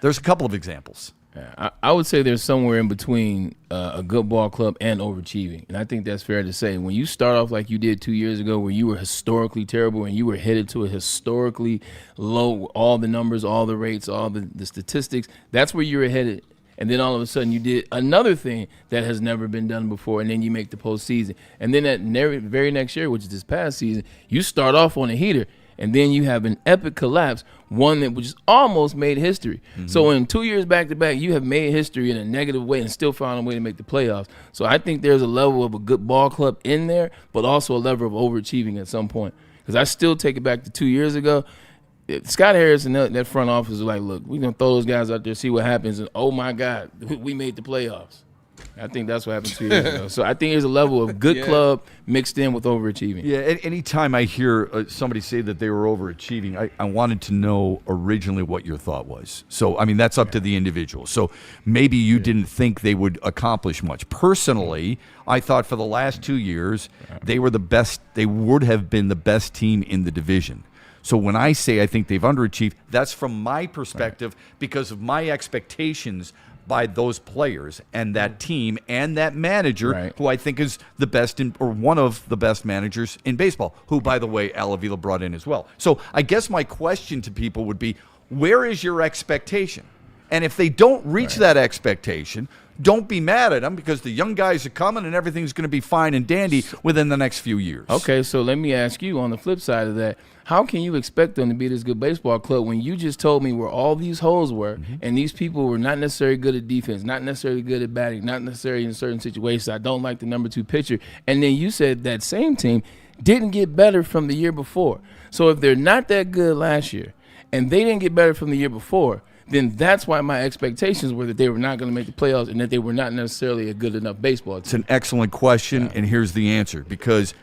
There's a couple of examples. Yeah, I would say there's somewhere in between a good ball club and overachieving. And I think that's fair to say. When you start off like you did 2 years ago where you were historically terrible and you were headed to a historically low, all the numbers, all the rates, all the statistics, that's where you were headed. And then all of a sudden you did another thing that has never been done before, and then you make the postseason. And then that very next year, which is this past season, you start off on a heater, and then you have an epic collapse, one that was almost made history. Mm-hmm. So in 2 years back-to-back, you have made history in a negative way and still found a way to make the playoffs. So I think there's a level of a good ball club in there, but also a level of overachieving at some point. Because I still take it back to 2 years ago. Scott Harris and that front office are like, look, we're going to throw those guys out there, see what happens, and oh, my God, we made the playoffs. I think that's what happened 2 years ago. So I think there's a level of good club mixed in with overachieving. Yeah, anytime I hear somebody say that they were overachieving, I wanted to know originally what your thought was. So, I mean, that's up to the individual. So maybe you didn't think they would accomplish much. Personally, I thought for the last 2 years, they were the best. They would have been the best team in the division. So when I say I think they've underachieved, that's from my perspective because of my expectations by those players and that team and that manager, who I think is the best or one of the best managers in baseball, who, by the way, Al Avila brought in as well. So I guess my question to people would be, where is your expectation? And if they don't reach that expectation, don't be mad at them because the young guys are coming and everything's going to be fine and dandy within the next few years. Okay, so let me ask you on the flip side of that, how can you expect them to be this good baseball club when you just told me where all these holes were and these people were not necessarily good at defense, not necessarily good at batting, not necessarily in certain situations? I don't like the number 2 pitcher. And then you said that same team didn't get better from the year before. So if they're not that good last year and they didn't get better from the year before, then that's why my expectations were that they were not going to make the playoffs and that they were not necessarily a good enough baseball team. It's an excellent question, and here's the answer. Because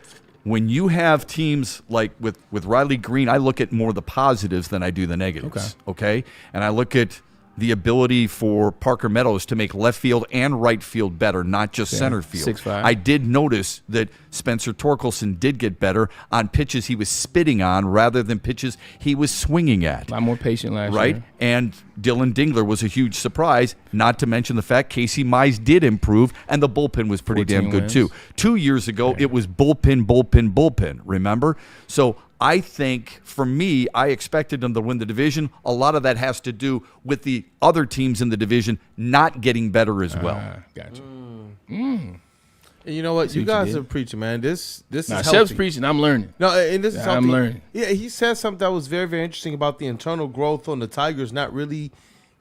when you have teams like with Riley Green, I look at more the positives than I do the negatives, okay? And I look at the ability for Parker Meadows to make left field and right field better, not just center field. 6'5". I did notice that Spencer Torkelson did get better on pitches he was spitting on rather than pitches he was swinging at. A lot more patient last right? year. And Dylan Dingler was a huge surprise, not to mention the fact Casey Mize did improve, and the bullpen was pretty damn good wins. too. 2 years ago, it was bullpen, remember? So I think, for me, I expected them to win the division. A lot of that has to do with the other teams in the division not getting better as well. Gotcha. And you know what? You guys are preaching, man. This is Shep's healthy. preaching. I'm learning. No, and this is healthy. I'm learning. Yeah, he said something that was very, very interesting about the internal growth on the Tigers not really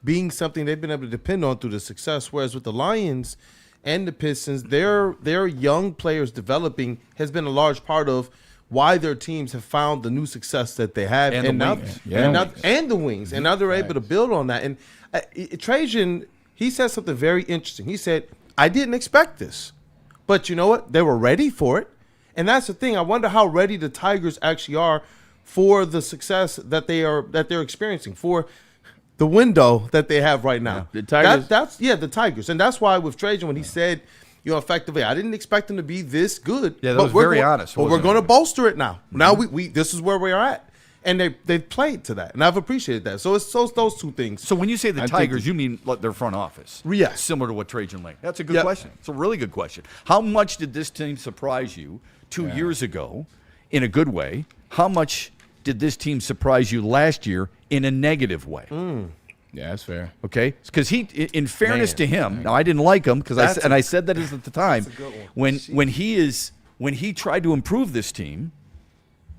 being something they've been able to depend on through the success. Whereas with the Lions and the Pistons, their young players developing has been a large part of why their teams have found the new success that they have, And the wings. and now they're able to build on that. And Trajan, he said something very interesting. He said, "I didn't expect this, but you know what? They were ready for it." And that's the thing. I wonder how ready the Tigers actually are for the success that they're experiencing, for the window that they have right now. The Tigers. The Tigers, and that's why with Trajan when he said, effectively, I didn't expect them to be this good. Yeah, that was very honest. But we're going to bolster it now. Mm-hmm. Now we this is where we are at, and they've played to that, and I've appreciated that. So it's those two things. So when you say the Tigers, you mean their front office? Yeah. Similar to what Trajan Lane. That's a good question. It's a really good question. How much did this team surprise you 2 years ago in a good way? How much did this team surprise you last year in a negative way? Yeah, that's fair. Okay, because in fairness to him, now I didn't like him because I said that at the time when he tried to improve this team,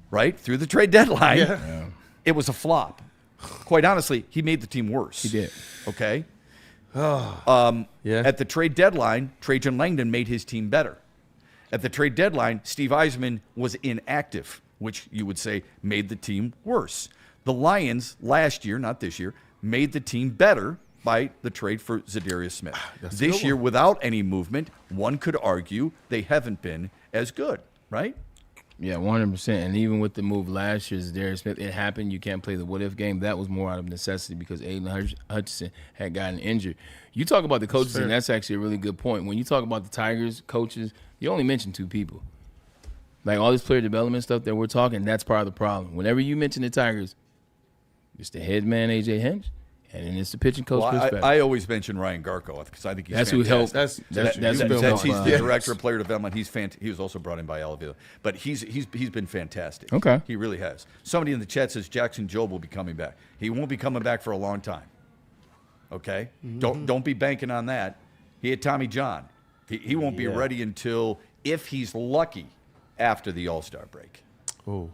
right through the trade deadline, it was a flop. Quite honestly, he made the team worse. He did. Okay. At the trade deadline, Trajan Langdon made his team better. At the trade deadline, Steve Eisman was inactive, which you would say made the team worse. The Lions last year, not this year, made the team better by the trade for Zadarius Smith. This year, without any movement, one could argue they haven't been as good, right? Yeah, 100%. And even with the move last year, Zadarius Smith, it happened. You can't play the what-if game. That was more out of necessity because Aiden Hutchinson had gotten injured. You talk about the coaches, and that's actually a really good point. When you talk about the Tigers coaches, you only mention two people. Like all this player development stuff that we're talking, that's part of the problem. Whenever you mention the Tigers, it's the head man, A.J. Hinch, and then it's the pitching coach, Chris Pettit. I always mention Ryan Garko because I think he's that's fantastic. Who helped. He's the director of player development. He was also brought in by Alavila, but he's been fantastic. Okay, he really has. Somebody in the chat says Jackson Jobe will be coming back. He won't be coming back for a long time. Okay, don't be banking on that. He had Tommy John. He won't be ready until, if he's lucky, after the All-Star break. Oh.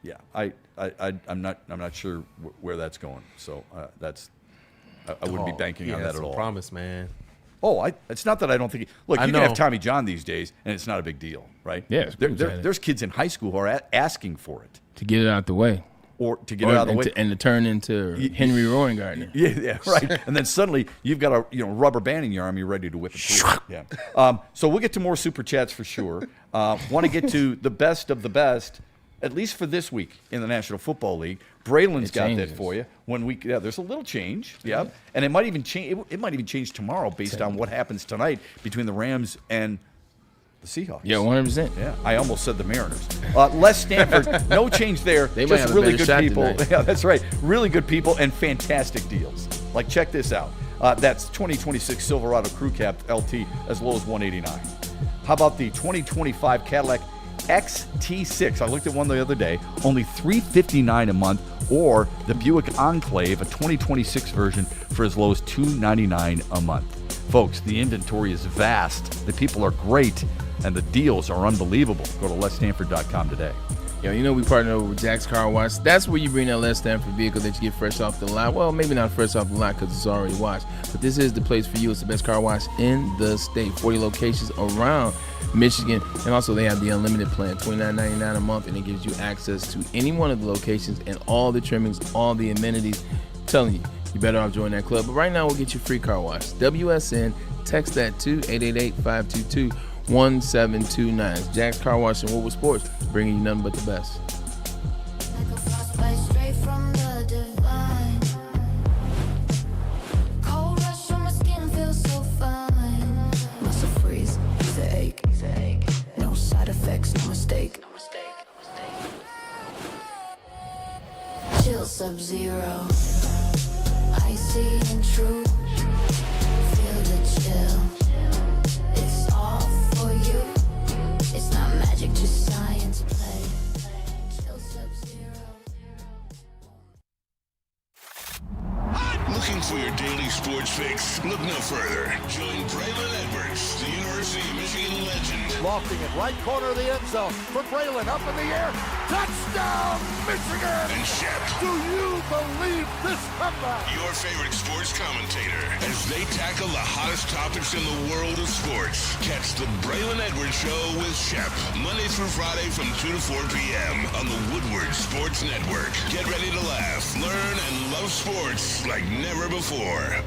Yeah, I'm not sure where that's going. So I wouldn't be banking on that at all. Promise, man. Oh, it's not that I don't think. Look, you can have Tommy John these days, and it's not a big deal, right? Yeah, there's kids in high school who are asking for it to get it out the way, or to get it out of the way, and to turn into Henry Rowengartner. Yeah, right. And then suddenly you've got a rubber band in your arm, you're ready to whip it through. Yeah. So we'll get to more super chats for sure. Want to get to the best of the best. At least for this week in the National Football League, Braylon's got that for you. There's a little change, and it might even change. It might even change tomorrow based on what happens tonight between the Rams and the Seahawks. Yeah, 100%. Yeah, I almost said the Mariners. Les Stanford, no change there. They just might have really a better good shot people. tonight. Yeah, that's right. Really good people and fantastic deals. Like, check this out. That's 2026 Silverado Crew Cab LT as low as $189. How about the 2025 Cadillac XT6? I looked at one the other day, only $359 a month, or the Buick Enclave, a 2026 version, for as low as $299 a month. Folks, the inventory is vast, the people are great, and the deals are unbelievable. Go to lesstanford.com today. Yo, we partner over with Jack's Car Wash. That's where you bring that Les Stanford vehicle that you get fresh off the lot. Well, maybe not fresh off the lot because it's already washed, but this is the place for you. It's the best car wash in the state. 40 locations around Michigan, and also they have the unlimited plan, $29.99 a month, and it gives you access to any one of the locations and all the trimmings, all the amenities. I'm telling you, you better off joining that club. But right now, we'll get you free car wash. WSN, text that to 888-522-1729. It's Jack's Car Wash and Woodward Sports, bringing you nothing but the best. Sub-Zero. Icy and true. Feel the chill. It's all for you. It's not magic, just science play. Chill Sub-Zero. Looking for your daily sports fix? Look no further. Join Braylon Edwards, the University of Michigan legend. Lofting it right corner of the end zone for Braylon, up in the air. Touchdown, Michigan! And Shep. Do you believe this comeback? Your favorite sports commentator as they tackle the hottest topics in the world of sports. Catch the Braylon Edwards Show with Shep, Monday through Friday from 2 to 4 p.m. on the Woodward Sports Network. Get ready to laugh, learn, and love sports like never before.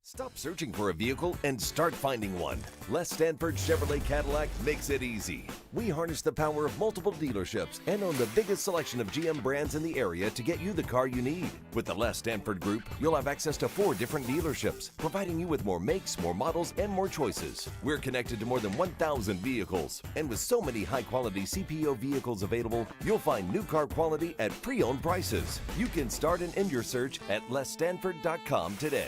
Stop searching for a vehicle and start finding one. Les Stanford Chevrolet Cadillac makes it easy. We harness the power of multiple dealerships and own the biggest selection of GM brands in the area to get you the car you need. With the Les Stanford Group, you'll have access to 4 different dealerships, providing you with more makes, more models, and more choices. We're connected to more than 1,000 vehicles. And with so many high-quality CPO vehicles available, you'll find new car quality at pre-owned prices. You can start and end your search at lesstanford.com today.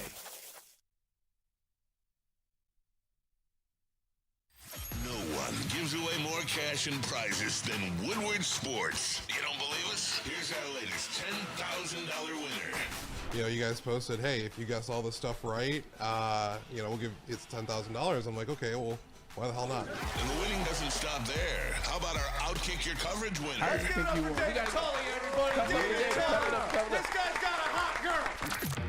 Gives away more cash and prizes than Woodward Sports. You don't believe us? Here's our latest $10,000 winner. You know, you guys posted, hey, if you guess all this stuff right, we'll give it's $10,000. I'm like, okay, well, why the hell not? And the winning doesn't stop there. How about our Outkick Your Coverage winner? How do you think you won? We got This guy's got a hot girl.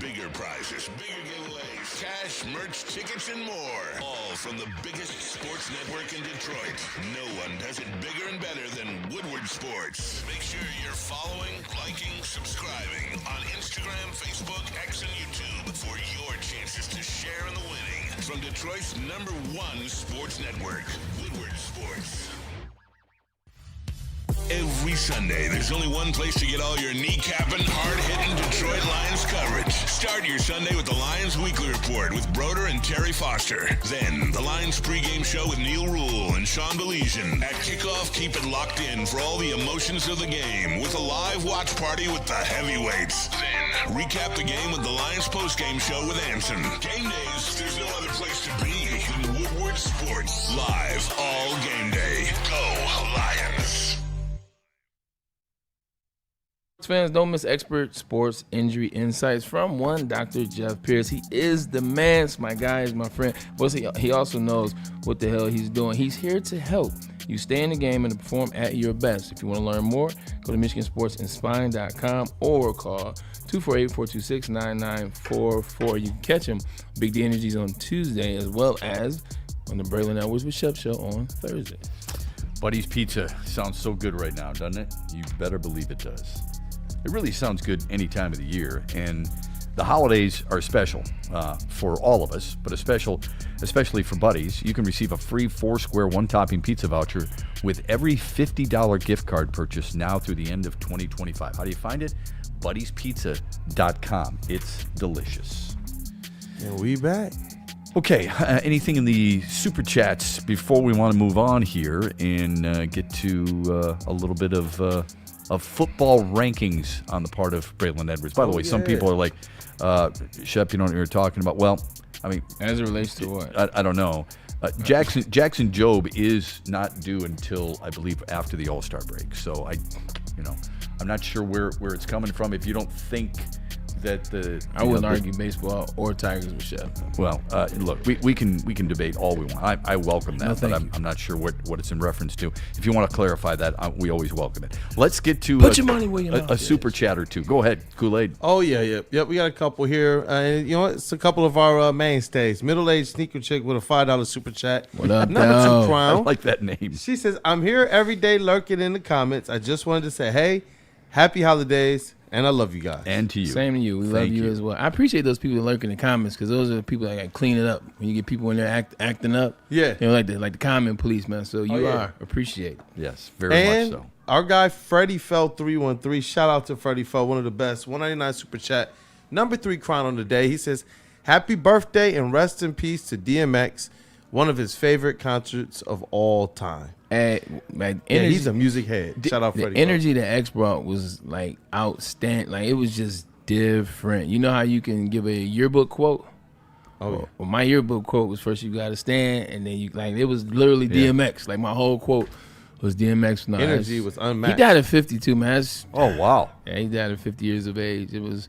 bigger prizes, bigger giveaways, cash, merch, tickets, and more. All from the biggest sports network in Detroit. No one does it bigger and better than Woodward Sports. Make sure you're following, liking, subscribing on Instagram, Facebook, X, and YouTube for your chances to share in the winning. From Detroit's #1 sports network, Woodward Sports. Every Sunday, there's only one place to get all your kneecapping, hard-hitting Detroit Lions coverage. Start your Sunday with the Lions Weekly Report with Broder and Terry Foster. Then, the Lions pregame show with Neil Rule and Sean Baligian. At kickoff, keep it locked in for all the emotions of the game with a live watch party with the heavyweights. Then, recap the game with the Lions postgame show with Anson. Game days, there's no other place to be than Woodward Sports. Live all game day. Go Lions. Fans, don't miss expert sports injury insights from one Dr. Jeff Pierce. He is the man. My guy is my friend. But he also knows what the hell he's doing. He's here to help you stay in the game and to perform at your best. If you want to learn more, go to MichiganSportsInSpine.com or call 248-426-9944. You can catch him Big D Energies on Tuesday as well as on the Braylon Edwards with Shep show on Thursday. Buddy's Pizza sounds so good right now, doesn't it? You better believe it does. It really sounds good any time of the year, and the holidays are special for all of us, but especially for Buddies. You can receive a free 4-square one-topping pizza voucher with every $50 gift card purchase now through the end of 2025. How do you find it? BuddiesPizza.com. It's delicious. And we back. Okay, anything in the super chats before we want to move on here and get to a little bit of football rankings on the part of Braylon Edwards. By the way, some people are like, Shep, you know what you're talking about? Well, I mean, as it relates to what? I don't know. Jackson Jobe is not due until, I believe, after the All-Star break. So I'm not sure where it's coming from. If you don't think that I wouldn't argue baseball or Tigers with Shep. Well, look, we can debate all we want. I welcome that, no, but I'm not sure what it's in reference to. If you want to clarify that, we always welcome it. Let's get to put your money where your mouth a is. super chat or two. Go ahead, Kool-Aid. Oh yeah. We got a couple here. You know what? It's a couple of our mainstays. Middle-aged sneaker chick with a $5 super chat. What up, Number 2 Crown. I like that name. She says, "I'm here every day, lurking in the comments. I just wanted to say, hey, happy holidays." And I love you guys. And to you. Same to you. We love you as well. I appreciate those people that lurk in the comments because those are the people that clean it up. When you get people in there acting up, like the comment police, man. So you are appreciated. Yes, very much so. Our guy Freddie Fell 313. Shout out to Freddie Fell, one of the best. 199 super chat. Number 3 crown on the day. He says, "Happy birthday and rest in peace to DMX. one of his favorite concerts of all time. Man, He's a music head. Shout out Freddie. The energy that X brought was like outstanding. Like, it was just different. You know how you can give a yearbook quote? Well, my yearbook quote was first you got to stand, and then it was literally DMX. Like, my whole quote was DMX. No, energy was unmatched. He died at 52, man. Oh, wow. Yeah, he died at 50 years of age. It was,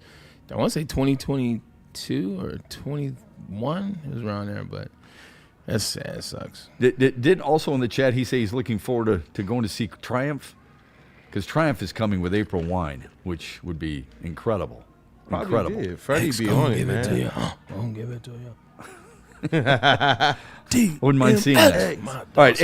I want to say 2022 or 21. It was around there, but that's sad. It sucks. Did also in the chat, he say he's looking forward to going to see Triumph? Because Triumph is coming with April Wine, which would be incredible. Probably Incredible. did. Freddie be on it, man. I'm going to give it to you. Wouldn't mind seeing that. All right,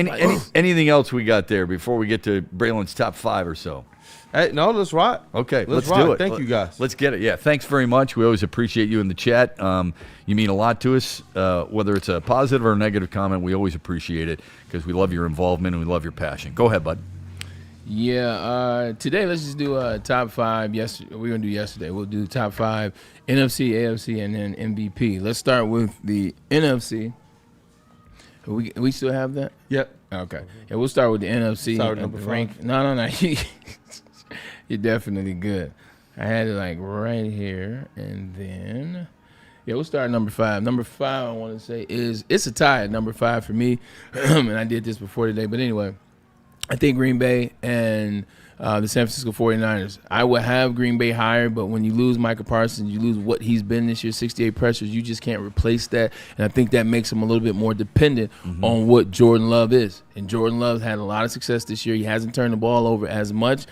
anything else we got there before we get to Braylon's top 5 or so? Hey, no, let's rock. Okay, let's do rock. it. Thank you, guys. Let's get it. Yeah, thanks very much. We always appreciate you in the chat. You mean a lot to us, whether it's a positive or a negative comment. We always appreciate it because we love your involvement and we love your passion. Go ahead, bud. Yeah, today let's just do top 5. Yesterday, we're going to do yesterday. We'll do top 5, NFC, AFC, and then MVP. Let's start with the NFC. We still have that? Yep. Okay. Yeah, we'll start with the NFC. Start with number 5. No. You're definitely good. I had it like right here, and then we'll start at number 5. Number 5, I want to say it's a tie at number 5 for me, and I did this before today. But anyway, I think Green Bay and the San Francisco 49ers. I would have Green Bay higher, but when you lose Micah Parsons, you lose what he's been this year, 68 pressures, you just can't replace that. And I think that makes him a little bit more dependent on what Jordan Love is. And Jordan Love had a lot of success this year. He hasn't turned the ball over as much,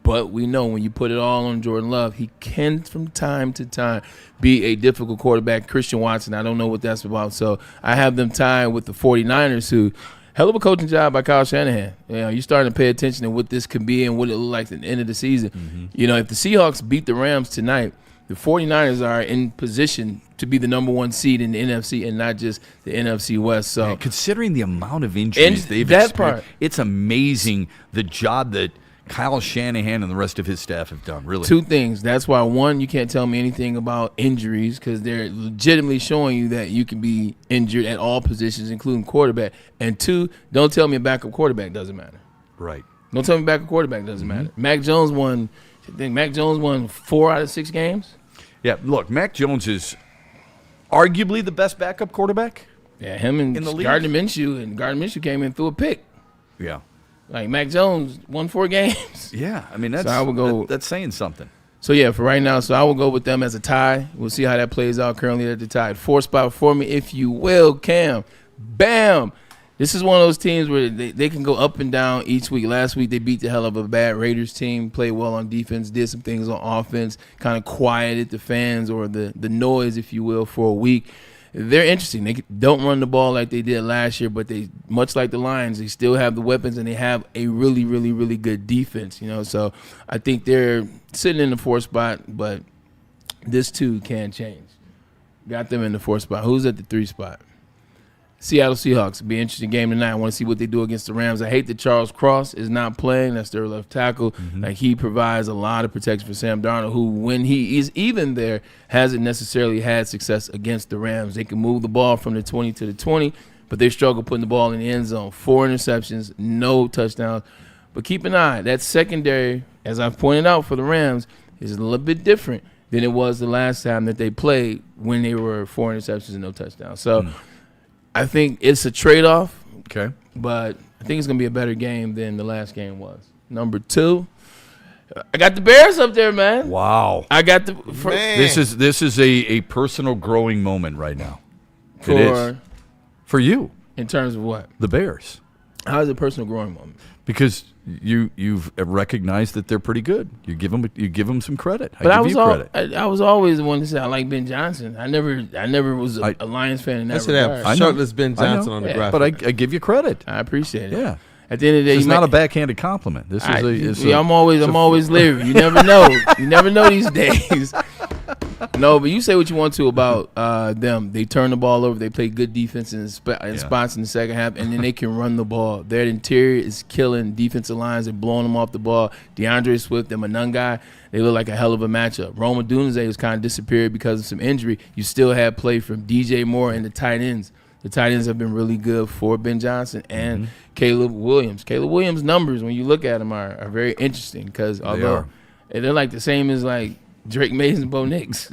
but we know when you put it all on Jordan Love, he can from time to time be a difficult quarterback. Christian Watson, I don't know what that's about. So I have them tied with the 49ers, who hell of a coaching job by Kyle Shanahan. You know, you're starting to pay attention to what this could be and what it look like at the end of the season. You know, if the Seahawks beat the Rams tonight, the 49ers are in position to be the number 1 seed in the NFC and not just the NFC West. So, considering the amount of injuries they've experienced, it's amazing the job that Kyle Shanahan and the rest of his staff have done, really. 2 things. That's why, 1, you can't tell me anything about injuries because they're legitimately showing you that you can be injured at all positions, including quarterback. And 2, don't tell me a backup quarterback doesn't matter. Right. Don't tell me a backup quarterback doesn't matter. Mac Jones won 4 out of 6 games. Yeah, look, Mac Jones is arguably the best backup quarterback. Yeah, him and Gardner Minshew, and Gardner Minshew came in through a pick. Yeah. Like, Mac Jones won 4 games. Yeah, I mean, that's, so I would go, that's saying something. So, yeah, for right now, so I will go with them as a tie. We'll see how that plays out. Currently at the tie. 4 spot for me, if you will, Cam. Bam! This is one of those teams where they can go up and down each week. Last week, they beat the hell of a bad Raiders team, played well on defense, did some things on offense, kind of quieted the fans or the noise, if you will, for a week. They're interesting. They don't run the ball like they did last year, but they, much like the Lions, they still have the weapons and they have a really, really, really good defense. You know, so I think they're sitting in the 4th spot, but this too can change. Got them in the 4th spot. Who's at the 3 spot? Seattle Seahawks. It'll be an interesting game tonight. I want to see what they do against the Rams. I hate that Charles Cross is not playing. That's their left tackle. Like, he provides a lot of protection for Sam Darnold, who, when he is even there, hasn't necessarily had success against the Rams. They can move the ball from the 20 to the 20, but they struggle putting the ball in the end zone. 4 interceptions, no touchdowns. But keep an eye. That secondary, as I've pointed out for the Rams, is a little bit different than it was the last time that they played when they were 4 interceptions and no touchdowns. So I think it's a trade-off. Okay. But I think it's going to be a better game than the last game was. Number 2, I got the Bears up there, man. Wow. I got the This is a personal growing moment right now. It is. For you. In terms of what? The Bears. How is it a personal growing moment? Because you've recognized that they're pretty good. You give them some credit. I was always the one to say I like Ben Johnson. I never was a Lions fan in that regard. I shirtless Ben Johnson on the graphic. But I give you credit. I apprate it. Yeah. At the end of the day, it's not a backhanded compliment. This is I'm always leery. You never know. You never know these days. No, but you say what you want to about them. They turn the ball over. They play good defense in spots in the second half, and then they can run the ball. Their interior is killing defensive lines. They're blowing them off the ball. DeAndre Swift and Manungai, they look like a hell of a matchup. Rome Odunze was kind of disappeared because of some injury. You still had play from DJ Moore and the tight ends. The tight ends have been really good for Ben Johnson and Caleb Williams. Caleb Williams' numbers, when you look at them, are very interesting because although they're like the same as like Drake Mays and Bo Nix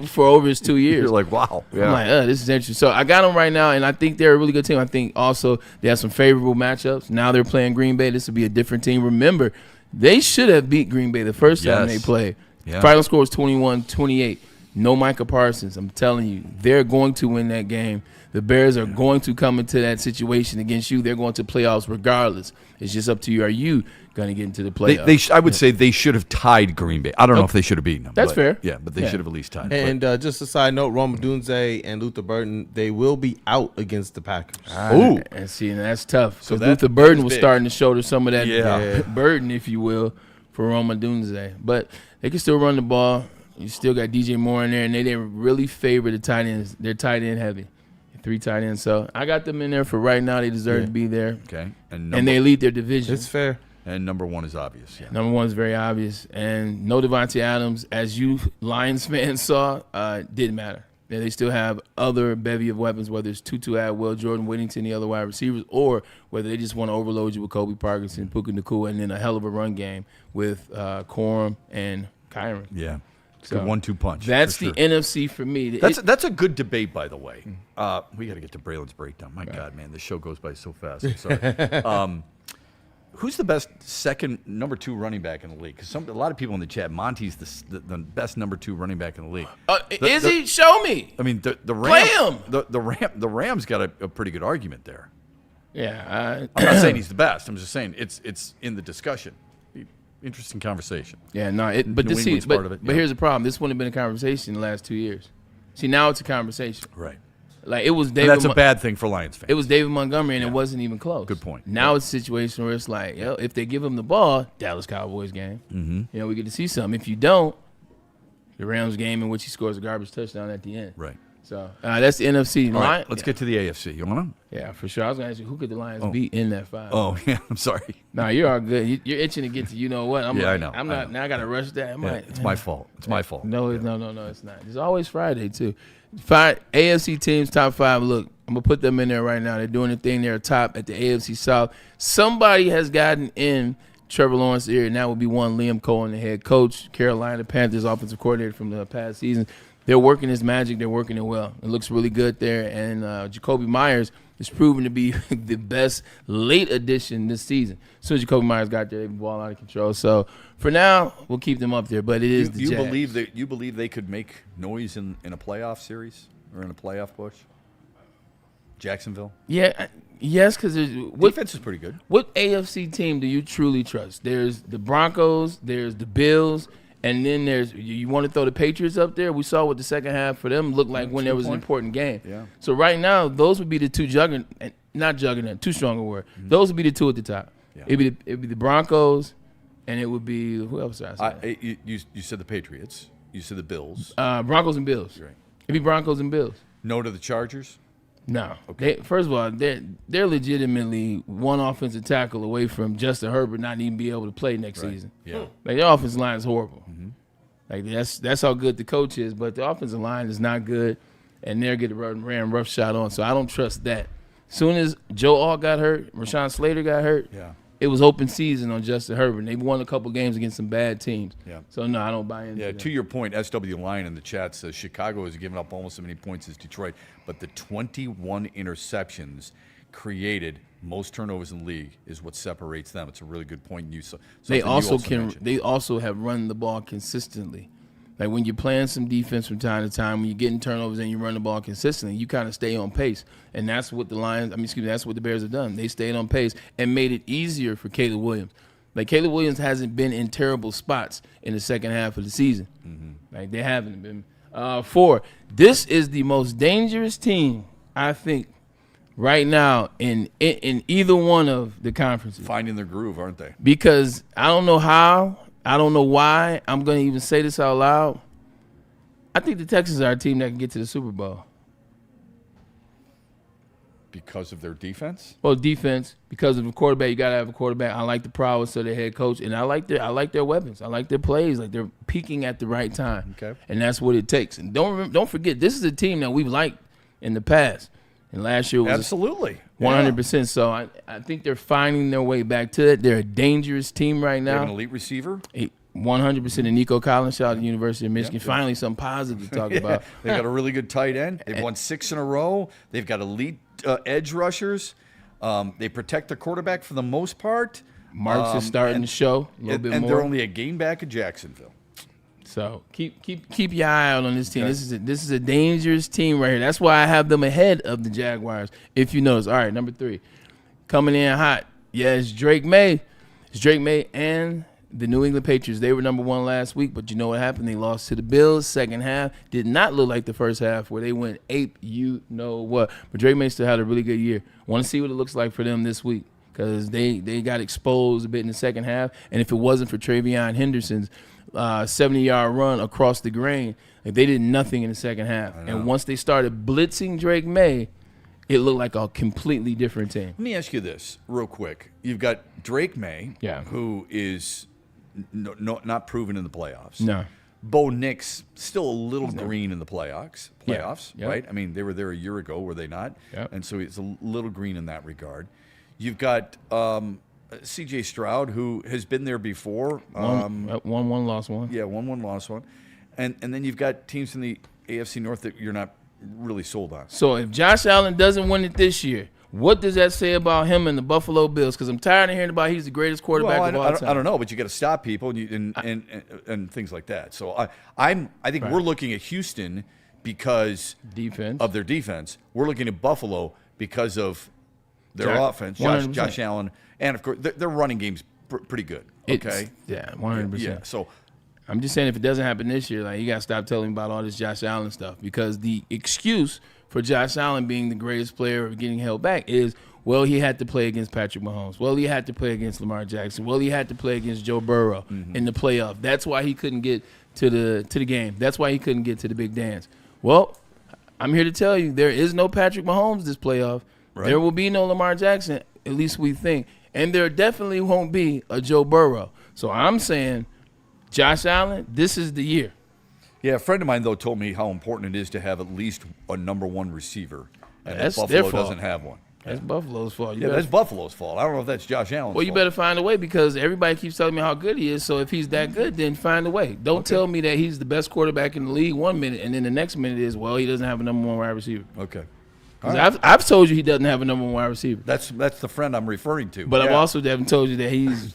for over his 2 years. You're like, wow. Yeah. I'm like, this is interesting. So I got them right now, and I think they're a really good team. I think also they have some favorable matchups. Now they're playing Green Bay. This will be a different team. Remember, they should have beat Green Bay the first time they played. Yeah. Final score was 21-28. No Micah Parsons. I'm telling you, they're going to win that game. The Bears are going to come into that situation against you. They're going to playoffs regardless. It's just up to you. Are you going to get into the playoffs? I would say they should have tied Green Bay. I don't know if they should have beaten them. That's fair. Yeah, but they should have at least tied. And just a side note, Rome Odunze and Luther Burton, they will be out against the Packers. Oh, and see, and that's tough. So Luther Burton was starting to shoulder some of that burden, if you will, for Rome Odunze. But they can still run the ball. You still got DJ Moore in there, and they didn't really favor the tight ends. They're tight end heavy. 3 tight ends. So I got them in there for right now. They deserve to be there. Okay. And they lead their division. It's fair. And number 1 is obvious. Yeah. Number 1 is very obvious. And no Devontae Adams, as you Lions fans saw, didn't matter. They still have other bevy of weapons, whether it's Tutu Atwell, Jordan Whittington, the other wide receivers, or whether they just want to overload you with Kobe Parkinson, Puka Nacua, and then a hell of a run game with Corum and Kyron. Yeah. So, good 1-2 punch. That's the NFC for me. That's a good debate, by the way. We got to get to Braylon's breakdown. My God, man, this show goes by so fast. I'm sorry. Who's the best number 2 running back in the league? Because a lot of people in the chat, Monty's the best number 2 running back in the league. Is he? Show me. I mean, the Play him. The Rams got a pretty good argument there. Yeah, I'm not saying he's the best. I'm just saying it's in the discussion. Interesting conversation. Yeah, no, but part of it. But here's the problem. This wouldn't have been a conversation in the last 2 years. See, now it's a conversation. Right. Like it was David. And that's a bad thing for Lions fans. It was David Montgomery, and it wasn't even close. Good point. Now it's a situation where it's like, if they give him the ball, Dallas Cowboys game. Mm-hmm. We get to see something. If you don't, the Rams game in which he scores a garbage touchdown at the end. Right. So that's the NFC. All right, let's get to the AFC. You want to? Yeah, for sure. I was going to ask you, who could the Lions beat in that 5? Oh, yeah. I'm sorry. No, you're all good. You're itching to get to you know what. I know. I'm not. Now I got to rush that. It's my fault. It's my fault. No, it's not. It's always Friday, too. 5 AFC teams, top 5. Look, I'm going to put them in there right now. They're doing the thing. They're top at the AFC South. Somebody has gotten in Trevor Lawrence's ear, and that would be one Liam Cohen, the head coach, Carolina Panthers offensive coordinator from the past season. They're working his magic. They're working it well. It looks really good there. And Jacoby Myers is proven to be the best late addition this season. As soon as Jacoby Myers got there, they ball out of control. So for now, we'll keep them up there. But it is the Jags. You believe they could make noise in a playoff series or in a playoff push? Jacksonville? Yeah. Yes, because defense is pretty good. What AFC team do you truly trust? There's the Broncos. There's the Bills. And then you want to throw the Patriots up there? We saw what the second half for them looked like when there was an important game. Yeah. So right now, those would be the 2 not juggernaut, too strong a word. Mm-hmm. Those would be the 2 at the top. Yeah. It'd be the Broncos, and it would be who else did I say? You said the Patriots. You said the Bills. Broncos and Bills. Right. It'd be Broncos and Bills. No to the Chargers? No. Okay. First of all, they're legitimately one offensive tackle away from Justin Herbert not even be able to play next season. Yeah. Like their offensive line is horrible. Mm-hmm. Like that's how good the coach is, but the offensive line is not good, and they're getting ran rough shot on. So I don't trust that. Soon as Joe Alt got hurt, Rashawn Slater got hurt. Yeah. It was open season on Justin Herbert. They won a couple games against some bad teams. Yeah. So no, I don't buy into that. To your point, SW Lion in the chat says Chicago has given up almost as many points as Detroit, but the 21 interceptions created most turnovers in the league is what separates them. It's a really good point. They also have run the ball consistently. Like when you're playing some defense from time to time, when you're getting turnovers and you run the ball consistently, you kind of stay on pace. And that's what that's what the Bears have done. They stayed on pace and made it easier for Caleb Williams. Like Caleb Williams hasn't been in terrible spots in the second half of the season. Mm-hmm. Like they haven't been. 4. This is the most dangerous team, I think, right now in either one of the conferences. Finding their groove, aren't they? Because I don't know how. I don't know why I'm going to even say this out loud. I think the Texans are a team that can get to the Super Bowl. Because of their defense? Well, defense, because of the quarterback. You got to have a quarterback. I like the prowess of their head coach, and I like their weapons. I like their plays. Like they're peaking at the right time. Okay. And that's what it takes. And don't forget, this is a team that we've liked in the past. And last year was absolutely 100%. So I think they're finding their way back to it. They're a dangerous team right now. They have an elite receiver. 100%. And Nico Collins, shout out to the University of Michigan. Finally, something positive to talk about. They've got a really good tight end. They've won 6 in a row. They've got elite edge rushers. They protect the quarterback for the most part. Marks is starting to show a little bit more. And they're only a game back of Jacksonville. So keep your eye out on this team. Okay. This is a dangerous team right here. That's why I have them ahead of the Jaguars. If you notice, all right, number 3, coming in hot. Yeah, it's Drake May. It's Drake May and the New England Patriots. They were number 1 last week, but you know what happened? They lost to the Bills. Second half did not look like the first half where they went ape. You know what? But Drake May still had a really good year. Want to see what it looks like for them this week because they got exposed a bit in the second half. And if it wasn't for Travion Henderson's 70-yard run across the grain, like they did nothing in the second half. And once they started blitzing Drake May, it looked like a completely different team. Let me ask you this real quick. You've got Drake May, who is not proven in the playoffs. No. Bo Nix, still a little green in the playoffs, right? I mean, they were there a year ago, were they not? Yep. And so it's a little green in that regard. You've got C.J. Stroud, who has been there before. Won 1, lost 1. Yeah, 1, lost 1. And then you've got teams in the AFC North that you're not really sold on. So if Josh Allen doesn't win it this year, what does that say about him and the Buffalo Bills? Because I'm tired of hearing about he's the greatest quarterback of all time. I don't know, but you got to stop people and things like that. So I think we're looking at Houston because of their defense. We're looking at Buffalo because of their offense. Josh Allen, and of course their running game's pretty good. Okay, 100%. Yeah, so. I'm just saying if it doesn't happen this year, like you got to stop telling me about all this Josh Allen stuff because the excuse for Josh Allen being the greatest player or getting held back is, well, he had to play against Patrick Mahomes. Well, he had to play against Lamar Jackson. Well, he had to play against Joe Burrow in the playoff. That's why he couldn't get to the game. That's why he couldn't get to the big dance. Well, I'm here to tell you there is no Patrick Mahomes this playoff. Right. There will be no Lamar Jackson, at least we think. And there definitely won't be a Joe Burrow. So I'm saying Josh Allen, this is the year. Yeah, a friend of mine, though, told me how important it is to have at least a number 1 receiver. And that's Buffalo doesn't have one. That's Buffalo's fault. That's Buffalo's fault. I don't know if that's Josh Allen's fault. Well, you better find a way because everybody keeps telling me how good he is. So if he's that good, then find a way. Don't tell me that he's the best quarterback in the league 1 minute and then the next minute is, well, he doesn't have a number 1 wide receiver. Okay. Right. I've told you he doesn't have a number 1 wide receiver. That's the friend I'm referring to. But I've also told you that he's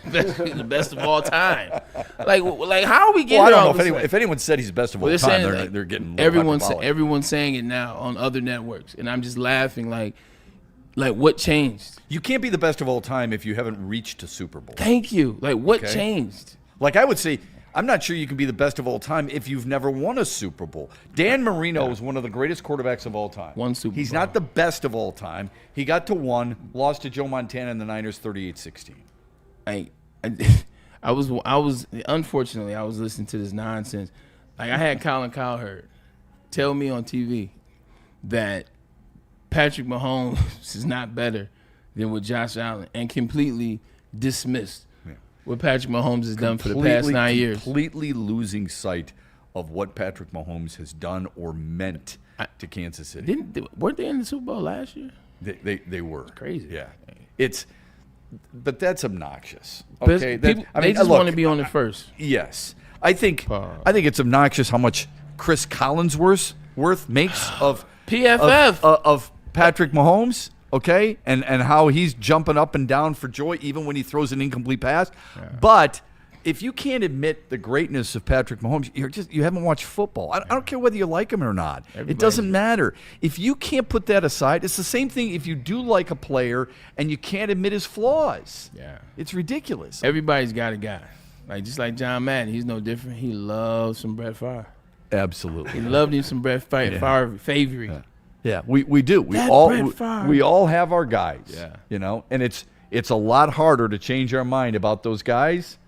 the best of all time. Like how are we getting? Well, I don't know if anyone said he's the best of all time. They're getting everyone's saying it now on other networks, and I'm just laughing. Like what changed? You can't be the best of all time if you haven't reached a Super Bowl. Thank you. Like what changed? Like I would say, I'm not sure you can be the best of all time if you've never won a Super Bowl. Dan Marino is one of the greatest quarterbacks of all time. One Super Bowl. He's not the best of all time. He got to 1, lost to Joe Montana and the Niners 38-16. I was unfortunately I was listening to this nonsense. Like I had Colin Cowherd tell me on TV that Patrick Mahomes is not better than what Josh Allen, and completely dismissed what Patrick Mahomes has done for the past 9 years. Completely losing sight of what Patrick Mahomes has done or meant to Kansas City. Weren't they in the Super Bowl last year? They were. It's crazy. Yeah. But that's obnoxious. Okay, they just want to be on it first. Yes, I think it's obnoxious how much Chris Collinsworth makes of PFF of Patrick Mahomes. Okay, and how he's jumping up and down for joy even when he throws an incomplete pass. Yeah. But if you can't admit the greatness of Patrick Mahomes, you haven't watched football. I don't care whether you like him or not. It doesn't matter. If you can't put that aside, it's the same thing if you do like a player and you can't admit his flaws. Yeah. It's ridiculous. Everybody's got a guy. Like just like John Madden, he's no different. He loves some Brett Favre. Absolutely. He loved him some Brett Favre. Yeah, we do. We all have our guys. Yeah. You know, and it's a lot harder to change our mind about those guys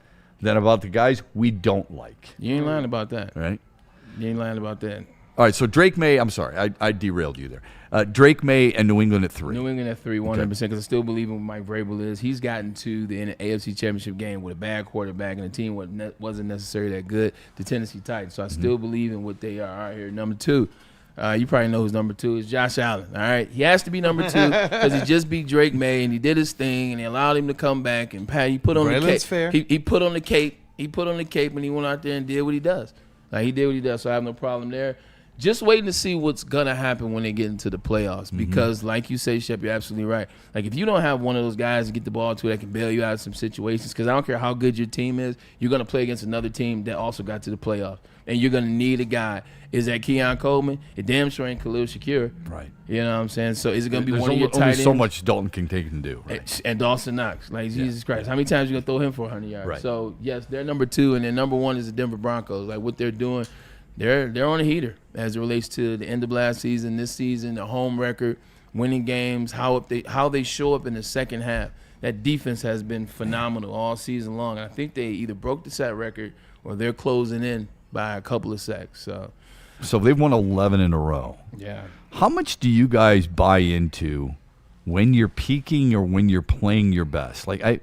than about the guys we don't like. You ain't lying about that. Right? You ain't lying about that. All right, so Drake May, I'm sorry, I derailed you there. Drake May and New England at 3. New England at 3, 100%, because I still believe in what Mike Vrabel is. He's gotten to the AFC Championship game with a bad quarterback and a team wasn't necessarily that good, the Tennessee Titans. So I still believe in what they are out here. Number 2, You probably know who's number 2 is Josh Allen. All right, he has to be number 2 because he just beat Drake May and he did his thing and they allowed him to come back and he put on the cape. Fair. He put on the cape. He put on the cape and he went out there and did what he does. Like he did what he does. So I have no problem there. Just waiting to see what's gonna happen when they get into the playoffs because, like you say, Shep, you're absolutely right. Like if you don't have one of those guys to get the ball to that can bail you out of some situations, because I don't care how good your team is, you're gonna play against another team that also got to the playoffs, and you're gonna need a guy. Is that Keon Coleman? It damn sure ain't Khalil Shakir. Right. You know what I'm saying? So is it gonna be There's one of your tight only ends? so much Dalton Kincaid can do. Right. And Dawson Knox. Like Jesus Christ, how many times you gonna throw him for 100 yards? Right. So yes, they're number 2, and then number 1 is the Denver Broncos. Like what they're doing. They're on a heater as it relates to the end of last season, this season, the home record, winning games, how they show up in the second half. That defense has been phenomenal all season long. I think they either broke the sack record or they're closing in by a couple of sacks. So they've won 11 in a row. Yeah. How much do you guys buy into when you're peaking or when you're playing your best? Like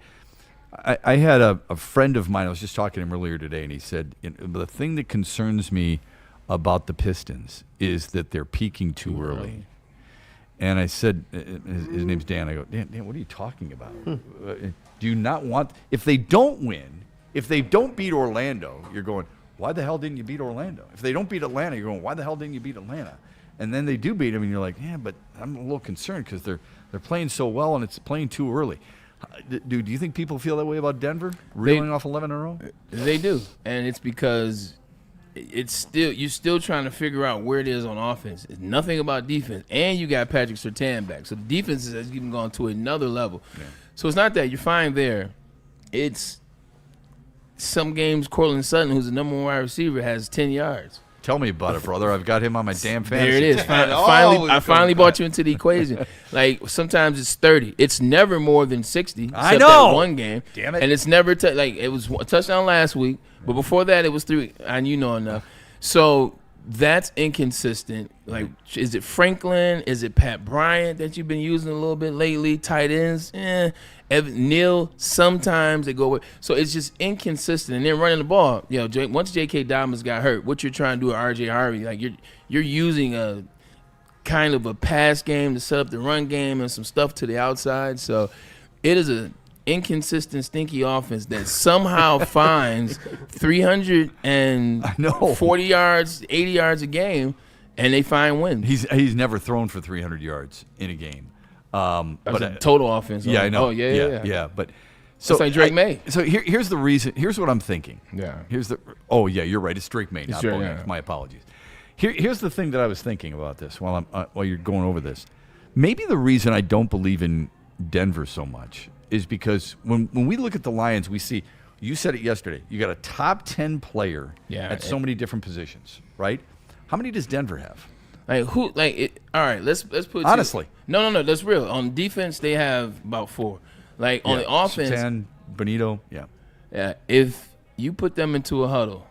I had a friend of mine, I was just talking to him earlier today, and he said, the thing that concerns me about the Pistons is that they're peaking too early. And I said, his name's Dan, I go, Dan, what are you talking about? Do you not want, if they don't win, if they don't beat Orlando, you're going, why the hell didn't you beat Orlando? If they don't beat Atlanta, you're going, why the hell didn't you beat Atlanta? And then they do beat them, and you're like, yeah, but I'm a little concerned because they're playing so well and it's playing too early. Dude, do you think people feel that way about Denver, reeling off 11 in a row? They do, and it's because you're still trying to figure out where it is on offense. It's nothing about defense, and you got Patrick Surtain back, so the defense has even gone to another level. Yeah. So it's not that you're fine there. It's some games. Cortland Sutton, who's the number 1 wide receiver, has 10 yards. Tell me about it, brother. I've got him on my damn fantasy. There it is. I finally brought you into the equation. Like sometimes it's 30. It's never more than 60. I know. That one game. Damn it. And it's never like it was a touchdown last week, but before that it was 3. And you know enough. So that's inconsistent. Like, is it Franklin? Is it Pat Bryant that you've been using a little bit lately? Tight ends? Evan Neal, sometimes they go away. So it's just inconsistent. And then running the ball, once J.K. Dobbins got hurt, what you're trying to do with R.J. Harvey, like you're using a kind of a pass game to set up the run game and some stuff to the outside. So it is a inconsistent, stinky offense that somehow finds 340 yards, 80 yards a game, and they find wins. He's never thrown for 300 yards in a game. But total offense. Yeah, I know. Oh, yeah. But so it's like Drake May. So here's the reason. Here's what I'm thinking. Yeah. Oh yeah, you're right. It's Drake May, not Drake, Bo Nix. My apologies. Here's the thing that I was thinking about this while you're going over this. Maybe the reason I don't believe in Denver so much is because when we look at the Lions, we see. You said it yesterday. You got a top 10 player at so many different positions, right? How many does Denver have? Like who? Like it, all right. Let's put honestly. No. That's real. On defense, they have about 4. Like on the offense, Surtain, Benito. Yeah. If you put them into a huddle,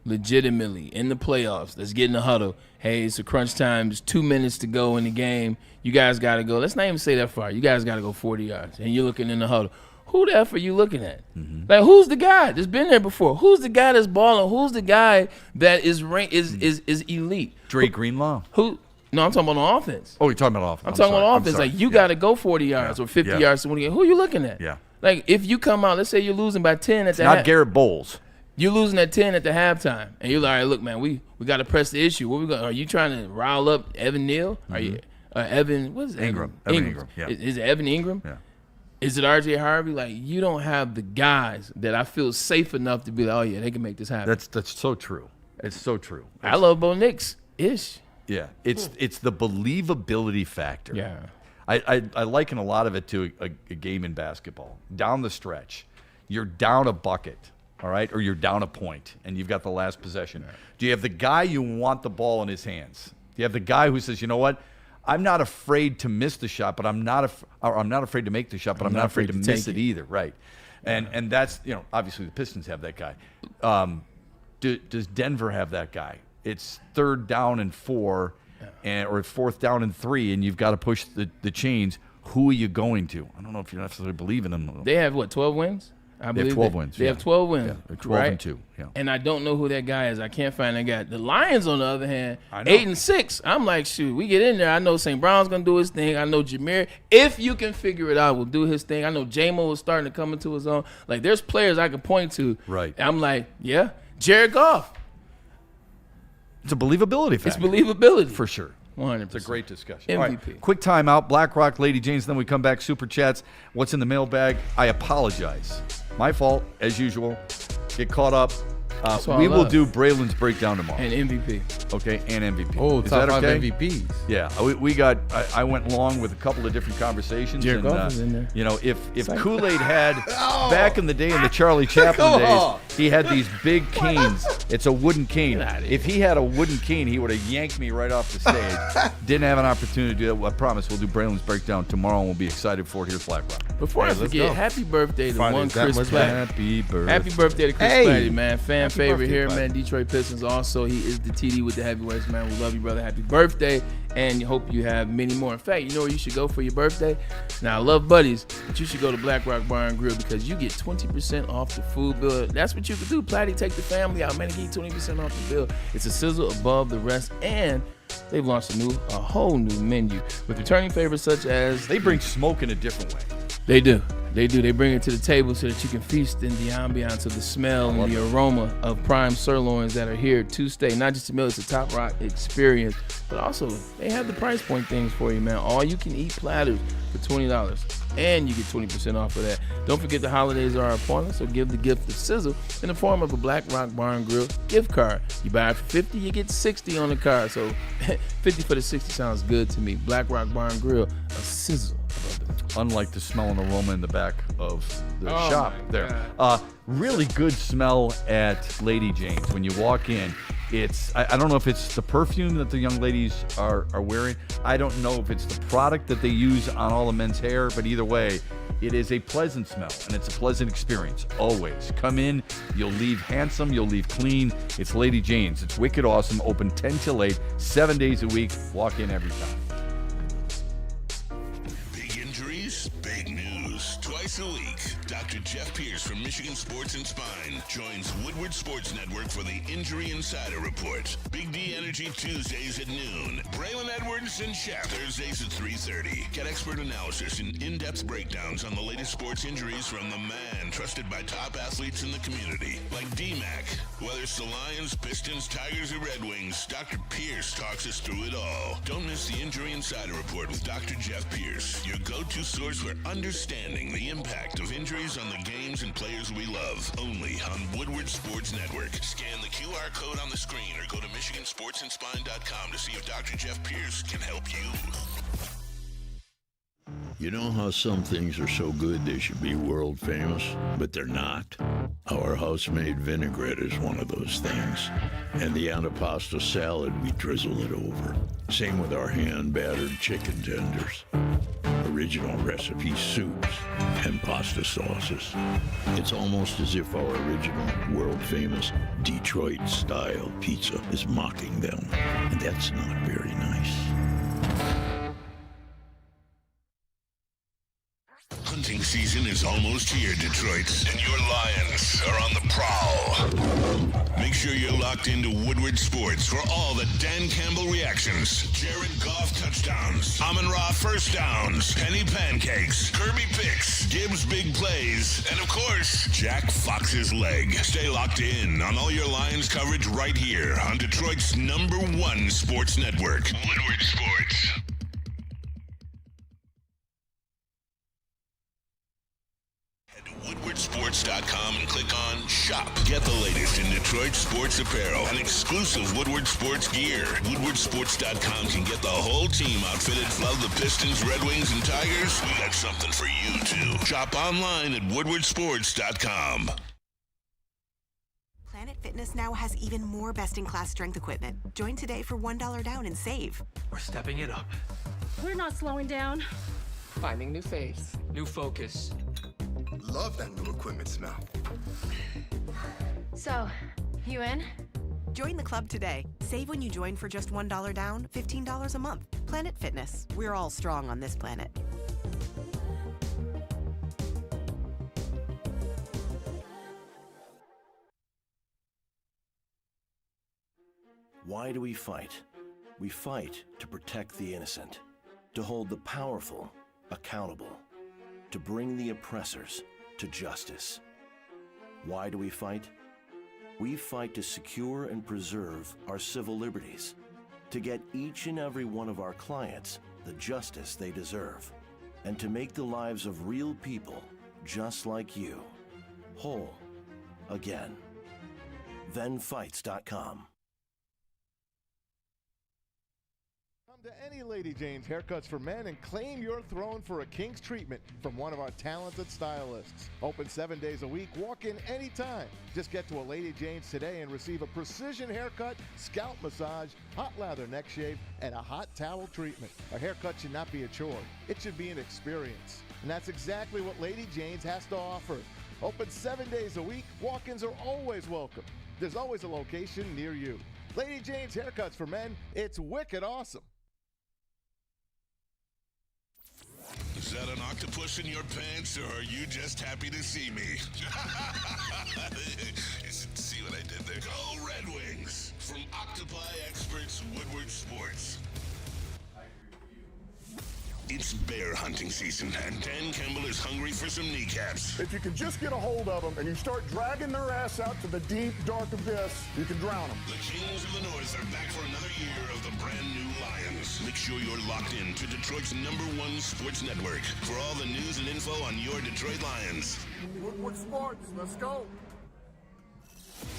legitimately in the playoffs, let's get in the huddle. Hey, it's a crunch time. There's 2 minutes to go in the game. You guys got to go. Let's not even say that far. You guys got to go 40 yards, and you're looking in the huddle. Who the F are you looking at? Mm-hmm. Like, who's the guy that's been there before? Who's the guy that's balling? Who's the guy that is elite? Dre Greenlaw. Who? No, I'm talking about on offense. Oh, you're talking about offense. I'm talking about offense. Like, you got to go 40 yards or 50 yards to win the game. Who are you looking at? Yeah. Like, if you come out, let's say you're losing by 10 at the not Garrett Bowles. You're losing at 10 at the halftime, and you're like, all right, look, man, we got to press the issue. What we going? Are you trying to rile up Evan Neal? Are you Evan? What is it? Ingram? Evan Ingram. Yeah. Is it Evan Ingram? Yeah. Is it R.J. Harvey? Like, you don't have the guys that I feel safe enough to be like, oh yeah, they can make this happen. That's so true. It's so true. I love Bo Nix ish. Yeah, it's the believability factor. Yeah, I liken a lot of it to a game in basketball. Down the stretch, you're down a bucket, all right, or you're down a point, and you've got the last possession. Right. Do you have the guy you want the ball in his hands? Do you have the guy who says, you know what? I'm not afraid to miss the shot, but I'm not afraid to make the shot, but I'm not afraid to miss it either. Right, and that's obviously the Pistons have that guy. Does Denver have that guy? It's 3rd down and 4, or 4th down and 3, and you've got to push the chains. Who are you going to? I don't know if you necessarily believe in them. They have 12 wins? I They have believe 12 wins. They have 12 wins. Yeah, they're 12 right? and 2. Yeah. And I don't know who that guy is. I can't find that guy. The Lions, on the other hand, I know. 8 and 6. I'm like, shoot, we get in there. I know St. Brown's gonna do his thing. I know Jameer, if you can figure it out, will do his thing. I know J-Mo is starting to come into his own. Like, there's players I can point to. Right. I'm like, yeah, Jared Goff. It's a believability factor. It's believability for sure. 100%. It's a great discussion. MVP. All right, quick timeout. BlackRock, Lady Janes. Then we come back. Super chats. What's in the mailbag? I apologize. My fault, as usual. Get caught up. We will do Braylon's breakdown tomorrow. And MVP. Okay, and MVP. Oh, Is top that 5 okay? MVPs. Yeah, we got. I went along with a couple of different conversations. Jared and, Goff is in there. You know, if Psych. Kool-Aid had back in the day in the Charlie Chaplin days, he had these big canes. It's a wooden cane. If he had a wooden cane, he would have yanked me right off the stage. Didn't have an opportunity to do that. I promise we'll do Braylon's breakdown tomorrow, and we'll be excited for it here at BlackRock. Before I forget, happy birthday to one Chris Platt. Happy birthday. Happy birthday to Chris Platty, man. Fan Happy favorite birthday, here, Platt. man. Detroit Pistons also. He is the TD with the heavyweights, man. We love you, brother. Happy birthday. And hope you have many more. In fact, you know where you should go for your birthday? Now, I love buddies, but you should go to Black Rock Bar and Grill because you get 20% off the food bill. That's what you can do. Platty, take the family out, man, and get 20% off the bill. It's a sizzle above the rest, and they've launched a whole new menu with returning favorites such as... They bring smoke in a different way. They do. They do. They bring it to the table so that you can feast in the ambiance of the smell and the aroma of prime sirloins that are here to stay. Not just a meal, it's a top rock experience, but also they have the price point things for you, man. All you can eat platters for $20, and you get 20% off of that. Don't forget the holidays are upon us, so give the gift of sizzle in the form of a Black Rock Bar and Grill gift card. You buy it for $50, you get $60 on the card. So 50 for the 60 sounds good to me. Black Rock Bar and Grill, a sizzle. Unlike the smell and aroma in the back of the Oh shop my there. Really good smell at Lady Jane's. When you walk in, it's, I don't know if it's the perfume that the young ladies are wearing. I don't know if it's the product that they use on all the men's hair, but either way, it is a pleasant smell, and it's a pleasant experience, always. Come in, you'll leave handsome, you'll leave clean. It's Lady Jane's. It's wicked awesome, open 10 till 8, 7 days a week. Walk in every time. Big injuries, big news. Twice a week, Dr. Jeff Pierce from Michigan Sports and Spine joins Woodward Sports Network for the Injury Insider Report. Big D Energy Tuesdays at noon. Braylon Edwards and Shep Thursdays at 3:30. Get expert analysis and in-depth breakdowns on the latest sports injuries from the man trusted by top athletes in the community, like D-Mac. Whether it's the Lions, Pistons, Tigers, or Red Wings, Dr. Pierce talks us through it all. Don't miss the Injury Insider Report with Dr. Jeff Pierce, your go-to source for understanding the impact of injuries on the games and players we love. Only on Woodward Sports Network. Scan the QR code on the screen or go to MichiganSportsandSpine.com to see if Dr. Jeff Pierce can help you. You know how some things are so good they should be world famous, but they're not? Our house-made vinaigrette is one of those things. And the antipasta salad, we drizzle it over. Same with our hand-battered chicken tenders. Original recipe soups and pasta sauces. It's almost as if our original, world-famous Detroit-style pizza is mocking them. And that's not very nice. Hunting season is almost here, Detroit, and your Lions are on the prowl. Make sure you're locked into Woodward Sports for all the Dan Campbell reactions, Jared Goff touchdowns, Amon-Ra first downs, Penny pancakes, Kirby picks, Gibbs big plays, and of course, Jack Fox's leg. Stay locked in on all your Lions coverage right here on Detroit's #1 sports network, Woodward Sports. WoodwardSports.com and click on Shop. Get the latest in Detroit sports apparel and exclusive Woodward Sports gear. WoodwardSports.com can get the whole team outfitted. Love the Pistons, Red Wings, and Tigers? We got something for you, too. Shop online at WoodwardSports.com. Planet Fitness now has even more best-in-class strength equipment. Join today for $1 down and save. We're stepping it up. We're not slowing down. Finding new faiths. New focus. Love that new equipment smell. So, you in? Join the club today. Save when you join for just $1 down, $15 a month. Planet Fitness. We're all strong on this planet. Why do we fight? We fight to protect the innocent, to hold the powerful accountable, to bring the oppressors to justice. Why do we fight? We fight to secure and preserve our civil liberties, to get each and every one of our clients the justice they deserve, and to make the lives of real people just like you whole again. ThenFights.com. Come to any Lady Jane's Haircuts for Men and claim your throne for a king's treatment from one of our talented stylists. Open 7 days a week. Walk in anytime. Just get to a Lady Jane's today and receive a precision haircut, scalp massage, hot lather neck shave, and a hot towel treatment. A haircut should not be a chore. It should be an experience. And that's exactly what Lady Jane's has to offer. Open 7 days a week. Walk-ins are always welcome. There's always a location near you. Lady Jane's Haircuts for Men. It's wicked awesome. Is that an octopus in your pants, or are you just happy to see me? See what I did there? Go Red Wings! From Octopi Experts Woodward Sports. It's bear hunting season, and Dan Campbell is hungry for some kneecaps. If you can just get a hold of them and you start dragging their ass out to the deep, dark abyss, you can drown them. The Kings of the North are back for another year of the brand new Lions. Make sure you're locked in to Detroit's #1 sports network for all the news and info on your Detroit Lions. Woodward Sports, let's go.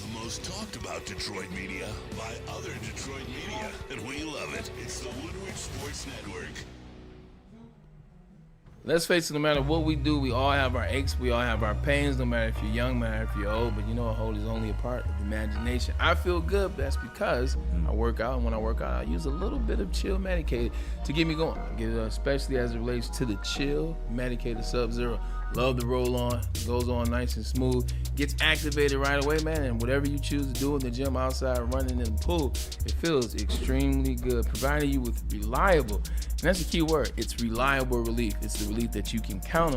The most talked about Detroit media by other Detroit media, and we love it. It's the Woodward Sports Network. Let's face it, no matter what we do, we all have our aches, we all have our pains, no matter if you're young, no matter if you're old, but you know, a whole is only a part of the imagination. I feel good, but that's because I work out, and when I work out, I use a little bit of Chill Medicated to get me going, especially as it relates to the Chill Medicated Sub-Zero. Love the roll-on, goes on nice and smooth, gets activated right away, man, and whatever you choose to do in the gym, outside, running in the pool, it feels extremely good, providing you with reliable, and that's the key word, it's reliable relief. It's the relief that you can count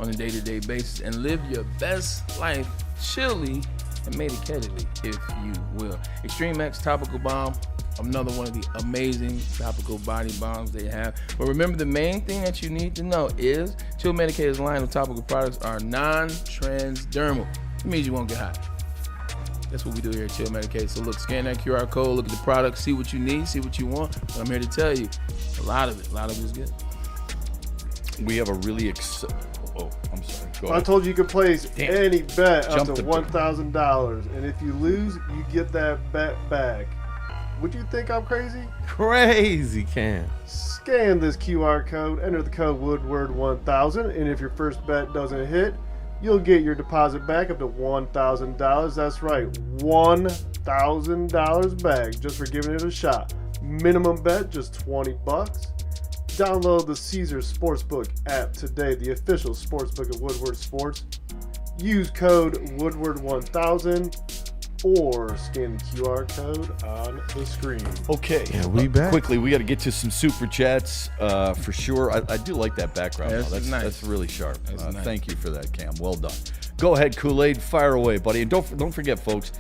on a day-to-day basis and live your best life chilly and medicatedly, if you will. Extreme X Topical Balm, another one of the amazing topical body balms they have. But remember, the main thing that you need to know is Chill Medicated's line of topical products are non-transdermal. It means you won't get hot. That's what we do here at Chill Medicated. So look, scan that QR code, look at the product, see what you need, see what you want. But I'm here to tell you, a lot of it is good. We have a really I'm sorry. Go ahead. I told you could place any bet up to $1,000, and if you lose, you get that bet back. Would you think I'm crazy? Crazy, Cam. Scan this QR code, enter the code Woodward1000, and if your first bet doesn't hit, you'll get your deposit back up to $1,000. That's right, $1,000 back just for giving it a shot. Minimum bet just $20. Download the Caesars Sportsbook app today, the official sportsbook of Woodward Sports. Use code Woodward1000 or scan the QR code on the screen. Okay. Yeah, we back. Quickly, we got to get to some super chats for sure. I do like that background. Yeah, that's nice. That's really sharp. Nice. Thank you for that, Cam. Well done. Go ahead, Kool-Aid. Fire away, buddy. And don't forget, folks,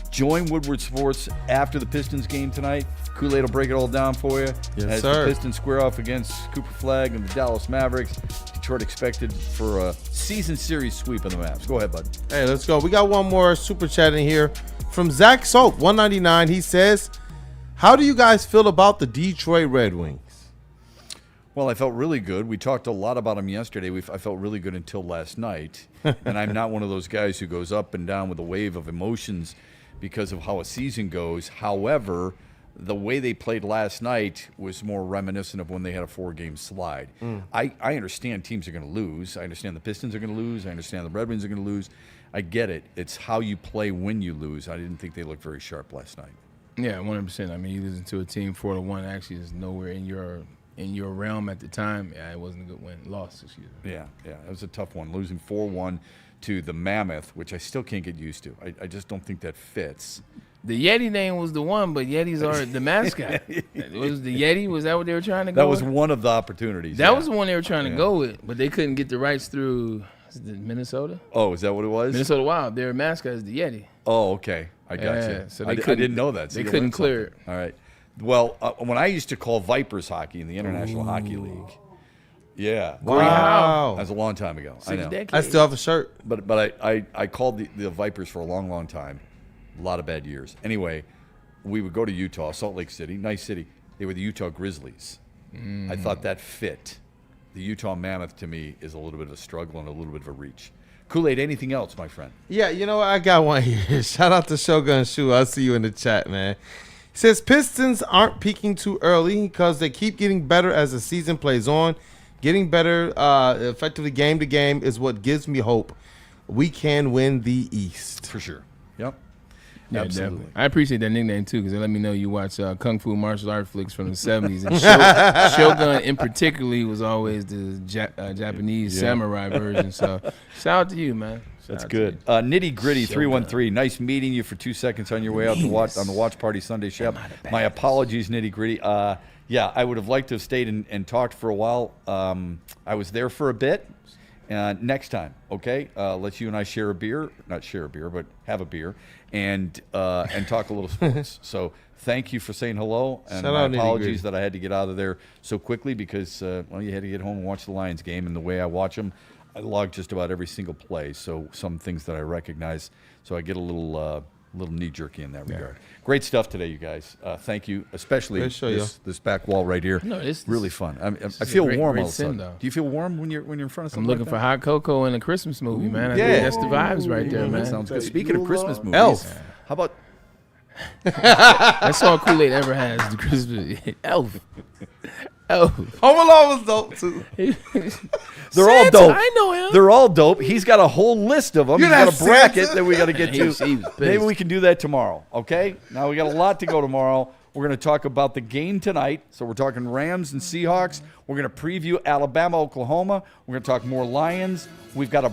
join Woodward Sports after the Pistons game tonight. Kool-Aid will break it all down for you. Yes, as sir. the Pistons square off against Cooper Flagg and the Dallas Mavericks. Detroit expected for a season series sweep of the Mavs. Go ahead, bud. Hey, let's go. We got one more super chat in here from Zach Soap, 199. He says, how do you guys feel about the Detroit Red Wings? Well, I felt really good. We talked a lot about them yesterday. I felt really good until last night. And I'm not one of those guys who goes up and down with a wave of emotions because of how a season goes. However, the way they played last night was more reminiscent of when they had a 4-game slide. I understand teams are going to lose. I understand the Pistons are going to lose. I understand the Red Wings are going to lose. I get it. It's how you play when you lose. I didn't think they looked very sharp last night. Yeah, 100%. I mean, you losing to a team 4-1 actually is nowhere in your realm at the time. Yeah, it wasn't a good win. Loss, excuse me. Yeah, it was a tough one. Losing 4-1 to the Mammoth, which I still can't get used to. I just don't think that fits. The Yeti name was the one, but Yetis are the mascot. Was the Yeti? Was that what they were trying to go That was with? one of the opportunities. That was the one they were trying to go with, but they couldn't get the rights through Is it Minnesota? Oh, is that what it was? Minnesota Wild. Their mascot is the Yeti. Oh, okay. I got you. So I didn't know that. They couldn't clear it. All right. Well, when I used to call Vipers hockey in the International Hockey League. Yeah. Wow. That was a long time ago. I know. decades. I still have a shirt. But I called the Vipers for a long, long time. A lot of bad years. Anyway, we would go to Utah, Salt Lake City, nice city. They were the Utah Grizzlies. I thought that fit. The Utah Mammoth, to me, is a little bit of a struggle and a little bit of a reach. Kool-Aid, anything else, my friend? Yeah, you know what? I got one here. Shout out to Shogun Shu. I'll see you in the chat, man. He says Pistons aren't peaking too early because they keep getting better as the season plays on. Getting better effectively game to game is what gives me hope. We can win the East. For sure. Yep. Yeah, Absolutely. definitely. I appreciate that nickname, too, because they let me know you watch kung fu martial art flicks from the 70s. And Shogun, in particular, was always the Japanese samurai version. So shout out to you, man. That's good. Nitty Gritty 313. Nice meeting you for 2 seconds on your way out to watch on the watch party Sunday, Shep. My apologies, Nitty Gritty. Yeah, I would have liked to have stayed and talked for a while. I was there for a bit. Next time, okay? Let's you and I share a beer. Not share a beer, but have a beer and talk a little sports. So thank you for saying hello. And my apologies that I had to get out of there so quickly because, you had to get home and watch the Lions game. And the way I watch them, I log just about every single play. So some things that I recognize. So I get a little knee-jerky in that regard. Great stuff today, you guys. Thank you, especially this back wall right here. No, it's really fun. I feel warm all of a sudden. Do you feel warm when you're in front of something? I'm looking for hot cocoa in a Christmas movie, man. I think that's the vibes right there, man. That sounds good. Speaking of Christmas movies, Elf. How about that's all Kool-Aid ever has. The Christmas Elf. Elf. Home Alone was dope too. They're all dope. I know him. They're all dope. He's got a whole list of them. He's got a bracket Santa? that we got to get to. He Maybe we can do that tomorrow. Okay. Now we got a lot to go tomorrow. We're going to talk about the game tonight. So we're talking Rams and Seahawks. We're going to preview Alabama, Oklahoma. We're going to talk more Lions. We've got a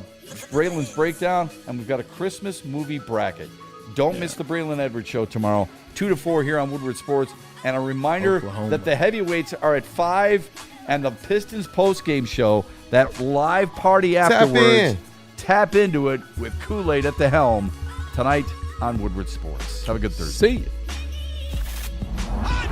Braylon's breakdown, and we've got a Christmas movie bracket. Don't miss the Braylon Edwards Show tomorrow, 2 to 4 here on Woodward Sports. And a reminder that the heavyweights are at 5, and the Pistons postgame show, that live party afterwards. Tap into it with Kool-Aid at the helm tonight on Woodward Sports. Have a good Thursday. See you.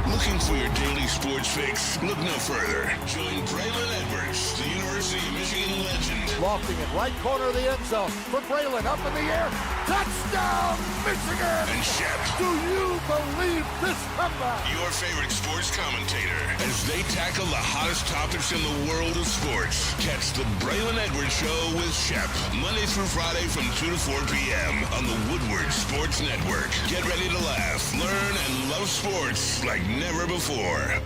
Looking for your daily sports fix? Look no further. Join Braylon Edwards, the University of Michigan legend. Lofting it right corner of the end zone for Braylon, up in the air. Touchdown, Michigan! And Shep. Do you believe this comeback? Your favorite sports commentator as they tackle the hottest topics in the world of sports. Catch the Braylon Edwards Show with Shep, Monday through Friday from 2 to 4 p.m. on the Woodward Sports Network. Get ready to laugh, learn, and love sports like never before.